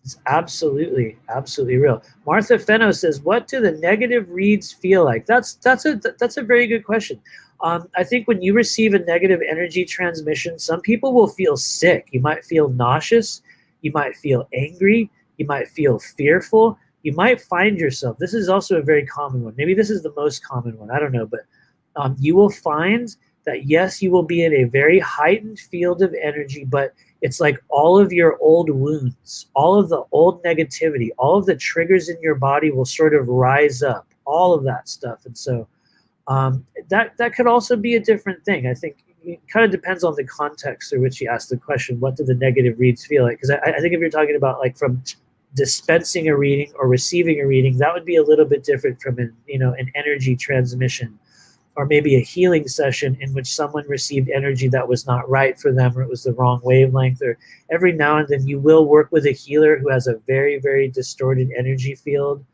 It's absolutely, absolutely real. Martha Fenno says, "What do the negative reads feel like?" That's a very good question. I think when you receive a negative energy transmission, some people will feel sick. You might feel nauseous. You might feel angry. You might feel fearful. You might find yourself. This is also a very common one. Maybe this is the most common one. I don't know, but you will find that yes, you will be in a very heightened field of energy, but it's like all of your old wounds, all of the old negativity, all of the triggers in your body will sort of rise up, all of that stuff. And so that could also be a different thing. I think, it kind of depends on the context through which you ask the question. What do the negative reads feel like? Because I think if you're talking about like from dispensing a reading or receiving a reading, that would be a little bit different from an energy transmission, or maybe a healing session in which someone received energy that was not right for them, or it was the wrong wavelength. Or every now and then you will work with a healer who has a very, very distorted energy field.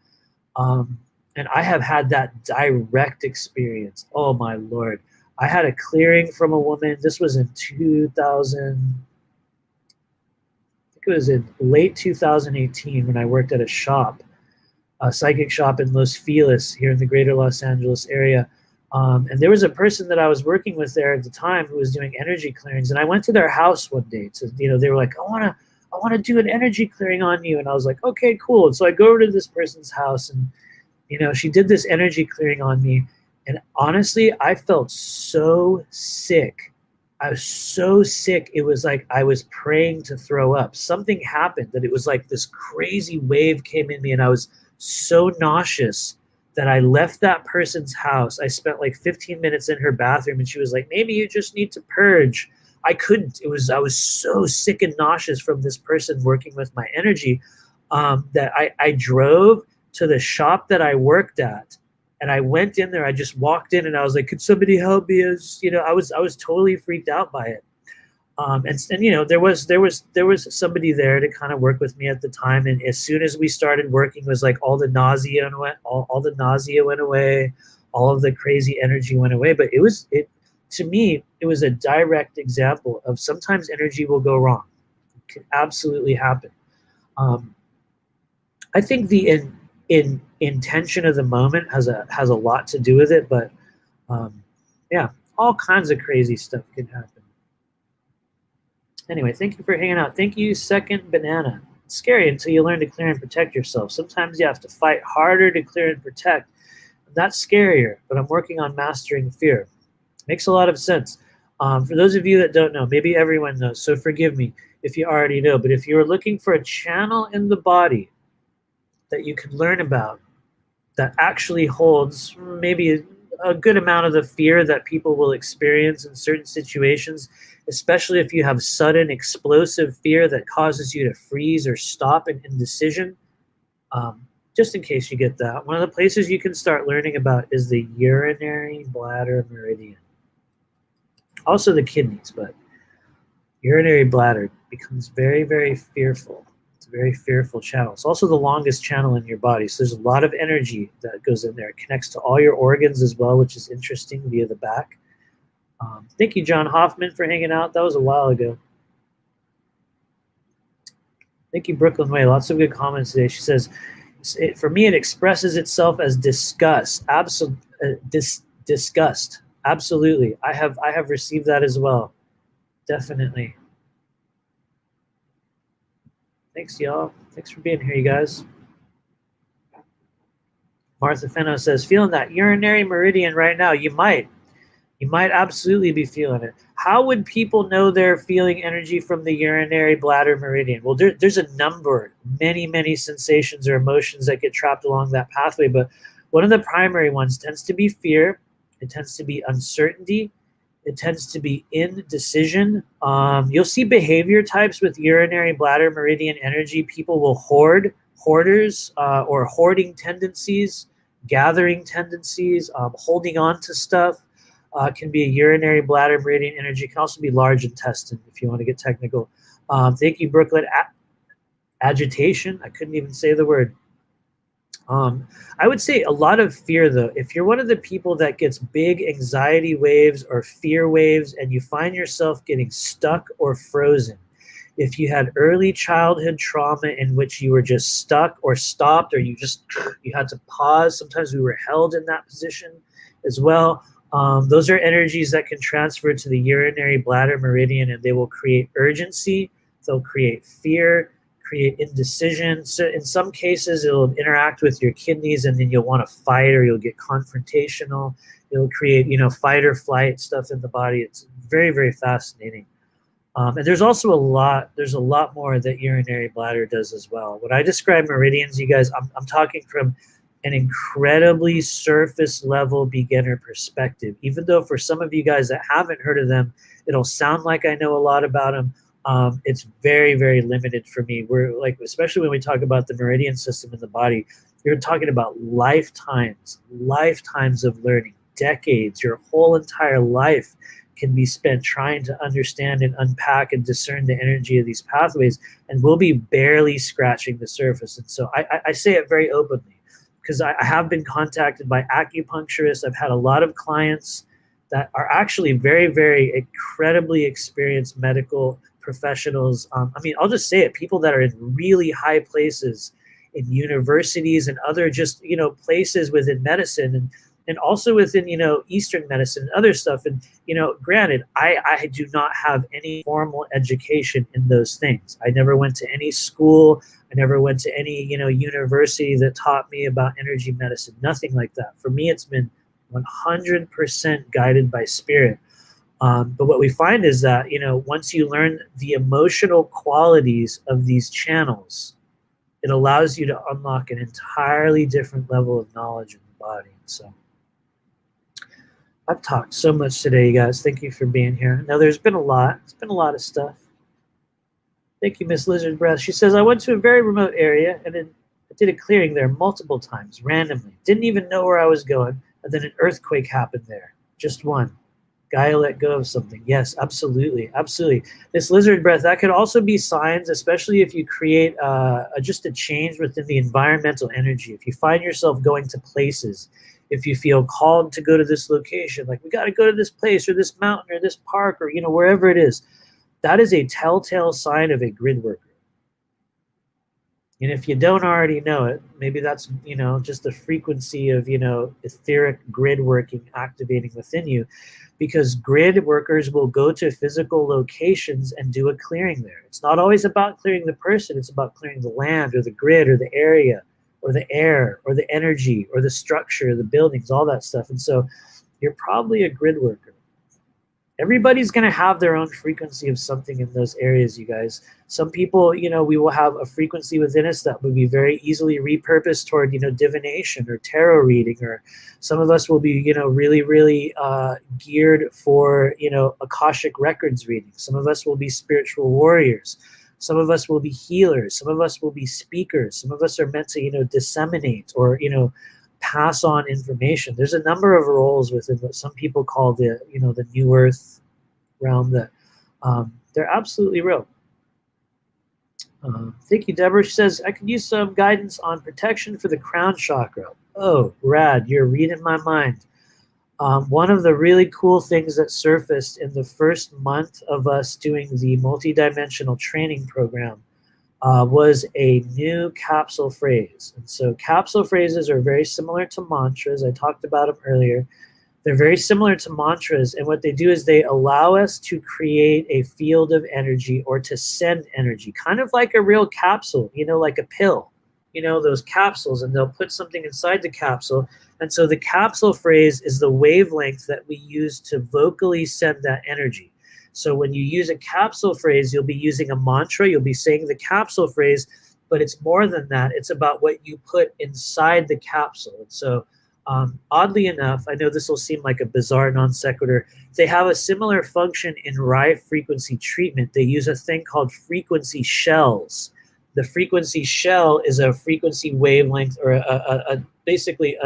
And I have had that direct experience. Oh my Lord. I had a clearing from a woman. This was in 2000. It was in late 2018 when I worked at a shop, a psychic shop in Los Feliz here in the greater Los Angeles area. And there was a person that I was working with there at the time who was doing energy clearings. And I went to their house one day to, they were like, I want to do an energy clearing on you. And I was like, okay, cool. And so I go over to this person's house, and, she did this energy clearing on me. And honestly, I felt so sick. I was so sick. It was like I was praying to throw up. Something happened that it was like this crazy wave came in me, and I was so nauseous that I left that person's house. I spent like 15 minutes in her bathroom, and she was like, maybe you just need to purge. I couldn't. I was so sick and nauseous from this person working with my energy that I drove to the shop that I worked at. And I went in there. I just walked in, and I was like, "Could somebody help me?" I was totally freaked out by it. And there was somebody there to kind of work with me at the time. And as soon as we started working, it was like all the nausea went, all the nausea went away, all of the crazy energy went away. But to me, it was a direct example of sometimes energy will go wrong. It can absolutely happen. I think the intention of the moment has a lot to do with it, but yeah, all kinds of crazy stuff can happen. Anyway, thank you for hanging out. Thank you, Second Banana. It's scary until you learn to clear and protect yourself. Sometimes you have to fight harder to clear and protect. That's scarier, but I'm working on mastering fear. Makes a lot of sense. For those of you that don't know, maybe everyone knows, so forgive me if you already know, but if you're looking for a channel in the body that you can learn about that actually holds maybe a good amount of the fear that people will experience in certain situations, especially if you have sudden explosive fear that causes you to freeze or stop in indecision. Just in case you get that, one of the places you can start learning about is the urinary bladder meridian. Also the kidneys, but urinary bladder becomes very, very fearful. It's a very fearful channel. It's also the longest channel in your body. So there's a lot of energy that goes in there. It connects to all your organs as well, which is interesting via the back. Thank you, John Hoffman, for hanging out. That was a while ago. Thank you, Brooklyn Way. Lots of good comments today. She says, for me, it expresses itself as disgust. Disgust. Absolutely. I have received that as well. Definitely. Thanks, y'all. Thanks for being here, you guys. Martha Fenno says, feeling that urinary meridian right now. You might absolutely be feeling it. How would people know they're feeling energy from the urinary bladder meridian? Well, there's a number, many sensations or emotions that get trapped along that pathway. But one of the primary ones tends to be fear. It tends to be uncertainty. It tends to be indecision. You'll see behavior types with urinary bladder meridian energy. People will hoarders or hoarding tendencies, gathering tendencies, holding on to stuff. Can be a urinary bladder meridian energy. It can also be large intestine if you want to get technical. Thank you, Brooklyn. Agitation. I couldn't even say the word. I would say a lot of fear, though. If you're one of the people that gets big anxiety waves or fear waves and you find yourself getting stuck or frozen, if you had early childhood trauma in which you were just stuck or stopped, or you had to pause, sometimes we were held in that position as well. Those are energies that can transfer to the urinary bladder meridian, and they will create urgency. They'll create fear, create indecision. So in some cases, it'll interact with your kidneys, and then you'll want to fight, or you'll get confrontational. It'll create, fight or flight stuff in the body. It's very, very fascinating. And there's also there's a lot more that urinary bladder does as well. When I describe meridians, you guys, I'm talking from an incredibly surface level beginner perspective. Even though for some of you guys that haven't heard of them, it'll sound like I know a lot about them. It's very, very limited for me. We're like, especially when we talk about the meridian system in the body, you're talking about lifetimes of learning, decades, your whole entire life can be spent trying to understand and unpack and discern the energy of these pathways, and we'll be barely scratching the surface. And so I say it very openly because I have been contacted by acupuncturists. I've had a lot of clients that are actually very, very incredibly experienced medical professionals. I mean, I'll just say it, people that are in really high places in universities and other just, places within medicine and also within, Eastern medicine and other stuff. And, granted, I do not have any formal education in those things. I never went to any school. I never went to any, university that taught me about energy medicine, nothing like that. For me, it's been 100% guided by spirit. But what we find is that, once you learn the emotional qualities of these channels, it allows you to unlock an entirely different level of knowledge in the body. So I've talked so much today, you guys. Thank you for being here. Now, there's been a lot. It's been a lot of stuff. Thank you, Miss Lizard Breath. She says, I went to a very remote area and I did a clearing there multiple times, randomly. Didn't even know where I was going. And then an earthquake happened there. Just one. Gaia let go of something. Yes, absolutely. Absolutely. This lizard breath, that could also be signs, especially if you create just a change within the environmental energy. If you find yourself going to places, if you feel called to go to this location, like we got to go to this place or this mountain or this park or, wherever it is, that is a telltale sign of a grid worker. And if you don't already know it, maybe that's, just the frequency of, etheric grid working activating within you, because grid workers will go to physical locations and do a clearing there. It's not always about clearing the person. It's about clearing the land or the grid or the area or the air or the energy or the structure, the buildings, all that stuff. And so you're probably a grid worker. Everybody's going to have their own frequency of something in those areas, you guys. Some people, we will have a frequency within us that would be very easily repurposed toward, divination or tarot reading, or some of us will be, really, really geared for, Akashic records reading. Some of us will be spiritual warriors. Some of us will be healers. Some of us will be speakers. Some of us are meant to, disseminate or, pass on information. There's a number of roles within what some people call the, the New Earth realm that they're absolutely real. Thank you, Deborah. She says, I could use some guidance on protection for the crown chakra. Oh, rad. You're reading my mind. One of the really cool things that surfaced in the first month of us doing the multidimensional training program was a new capsule phrase. And so capsule phrases are very similar to mantras. I talked about them earlier. They're very similar to mantras, and what they do is they allow us to create a field of energy or to send energy, kind of like a real capsule, like a pill, those capsules, and they'll put something inside the capsule. And so the capsule phrase is the wavelength that we use to vocally send that energy. So when you use a capsule phrase, you'll be using a mantra, you'll be saying the capsule phrase, but it's more than that. It's about what you put inside the capsule. And so oddly enough, I know this will seem like a bizarre non sequitur, they have a similar function in Rai frequency treatment. They use a thing called frequency shells. The frequency shell is a frequency wavelength, or basically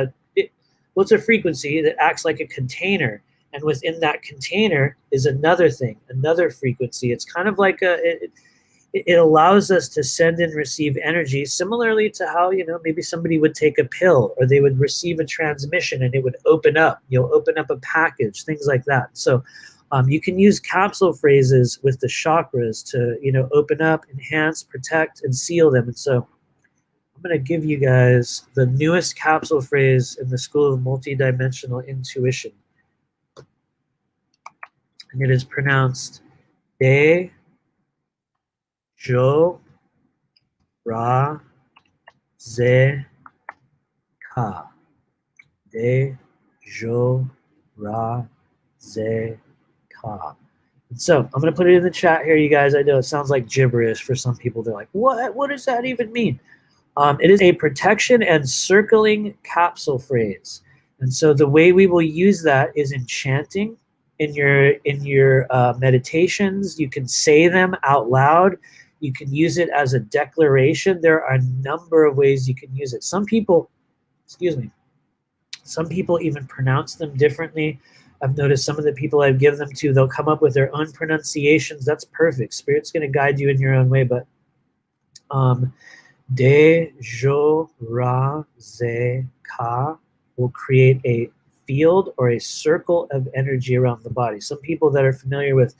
what's a frequency that acts like a container. And within that container is another thing, another frequency. It's kind of like it allows us to send and receive energy, similarly to how, maybe somebody would take a pill or they would receive a transmission and it would open up. You'll open up a package, things like that. So you can use capsule phrases with the chakras to, open up, enhance, protect, and seal them. And so I'm going to give you guys the newest capsule phrase in the School of Multidimensional Intuition. And it is pronounced De Jo Ra Ze Ka. De Jo Ra Ze Ka. And so I'm going to put it in the chat here, you guys. I know it sounds like gibberish for some people. They're like, what does that even mean? It is a protection and circling capsule phrase. And so the way we will use that is in chanting, in your meditations. You can say them out loud. You can use it as a declaration. There are a number of ways you can use it. Some people, excuse me, some people even pronounce them differently. I've noticed some of the people I've given them to, they'll come up with their own pronunciations. That's perfect. Spirit's going to guide you in your own way. But de, jo, ra, ze, ka will create a field or a circle of energy around the body. Some people that are familiar with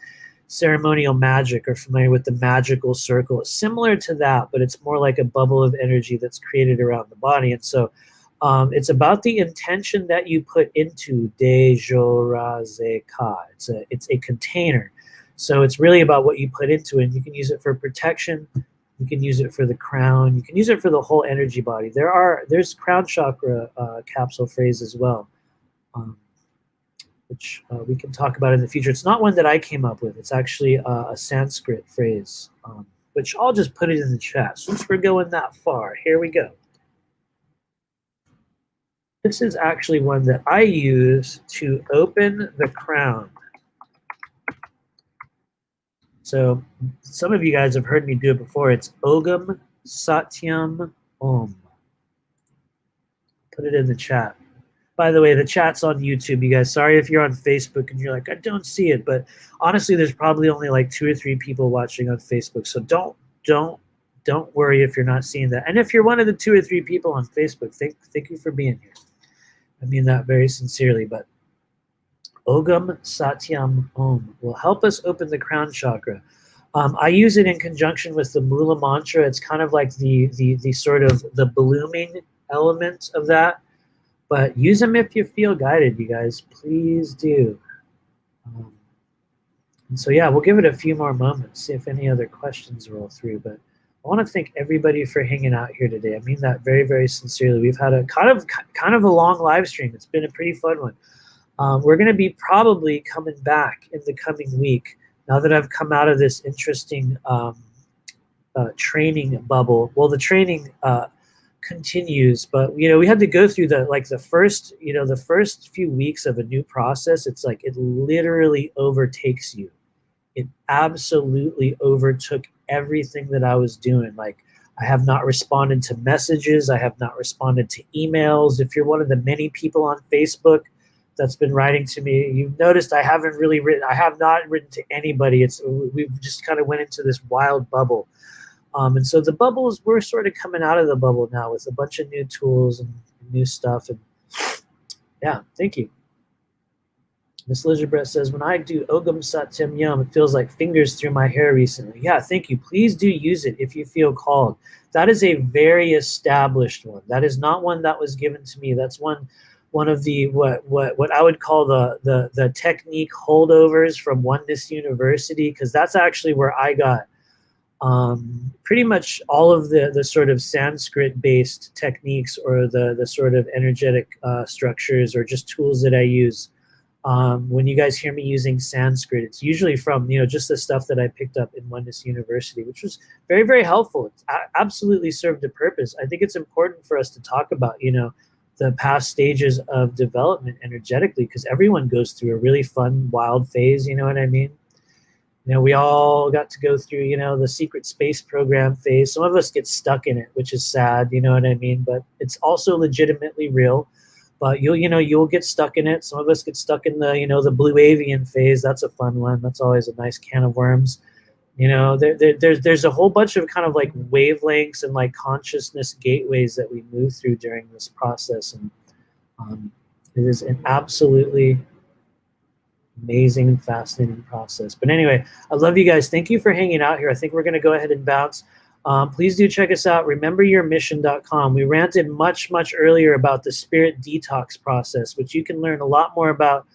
ceremonial magic are familiar with the magical circle. It's similar to that, but it's more like a bubble of energy that's created around the body. And so it's about the intention that you put into de, jo, ra, ze, ka. It's a container. So it's really about what you put into it. You can use it for protection. You can use it for the crown. You can use it for the whole energy body. There's crown chakra capsule phrase as well, which we can talk about in the future. It's not one that I came up with. It's actually a Sanskrit phrase, which I'll just put it in the chat. Since we're going that far, here we go. This is actually one that I use to open the crown. So some of you guys have heard me do it before. It's Ogam Satyam Om. Put it in the chat. By the way, the chat's on YouTube, you guys. Sorry if you're on Facebook and you're like, I don't see it. But honestly, there's probably only like 2 or 3 people watching on Facebook. So don't worry if you're not seeing that. And if you're one of the 2 or 3 people on Facebook, thank you for being here. I mean that very sincerely. But Ogam Satyam Om will help us open the crown chakra. I use it in conjunction with the Mula mantra. It's kind of like the sort of the blooming element of that. But use them if you feel guided, you guys. Please do. And so, yeah, we'll give it a few more moments, see if any other questions roll through. But I want to thank everybody for hanging out here today. I mean that very, very sincerely. We've had a kind of a long live stream. It's been a pretty fun one. We're going to be probably coming back in the coming week. Now that I've come out of this interesting training bubble. Well, the training continues, but we had to go through the first few weeks of a new process. It's like it literally overtakes you. It absolutely overtook everything that I was doing. Like, I have not responded to messages. I have not responded to emails. If you're one of the many people on Facebook that's been writing to me, you've noticed I have not written to anybody. We've just kind of went into this wild bubble. And so the bubbles, we're sort of coming out of the bubble now with a bunch of new tools and new stuff. And yeah, thank you. Miss Elizabeth says, when I do Ogam Satyam Yum, it feels like fingers through my hair recently. Yeah, thank you. Please do use it if you feel called. That is a very established one. That is not one that was given to me. That's one of the what I would call the technique holdovers from Oneness University, because that's actually where I got pretty much all of the sort of Sanskrit based techniques, or the sort of energetic structures, or just tools that I use. When you guys hear me using Sanskrit, it's usually from just the stuff that I picked up in Oneness University, which was very, very helpful. It's absolutely served a purpose. I think it's important for us to talk about the past stages of development energetically, because everyone goes through a really fun, wild phase. You know what I mean? We all got to go through, the secret space program phase. Some of us get stuck in it, which is sad, you know what I mean? But it's also legitimately real. But you'll get stuck in it. Some of us get stuck in the blue avian phase. That's a fun one. That's always a nice can of worms. There's a whole bunch of kind of like wavelengths and like consciousness gateways that we move through during this process. And it is an absolutely amazing and fascinating process. But anyway, I love you guys. Thank you for hanging out here. I think we're going to go ahead and bounce. Please do check us out. RememberYourMission.com. We ranted much, much earlier about the spirit detox process, which you can learn a lot more about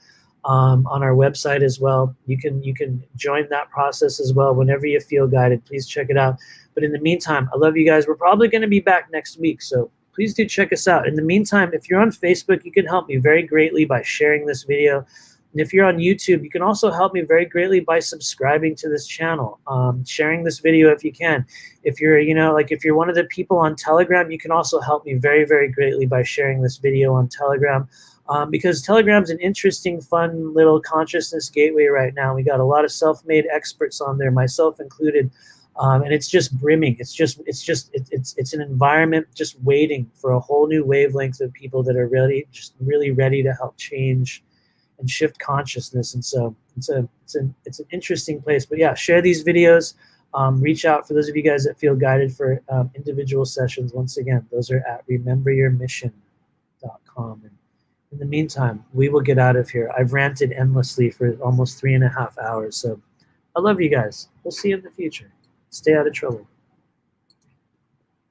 on our website as well. You can join that process as well whenever you feel guided. Please check it out. But in the meantime, I love you guys. We're probably going to be back next week, so please do check us out. In the meantime, if you're on Facebook, you can help me very greatly by sharing this video. And if you're on YouTube, you can also help me very greatly by subscribing to this channel, sharing this video if you can. If you're, if you're one of the people on Telegram, you can also help me very, very greatly by sharing this video on Telegram. Because Telegram's an interesting, fun little consciousness gateway right now. We got a lot of self-made experts on there, myself included, and it's just brimming. It's an environment just waiting for a whole new wavelength of people that are really ready to help change and shift consciousness. And so it's an interesting place. But yeah, share these videos. Reach out for those of you guys that feel guided for individual sessions. Once again, those are at rememberyourmission.com. And in the meantime, we will get out of here. I've ranted endlessly for almost 3.5 hours. So I love you guys. We'll see you in the future. Stay out of trouble.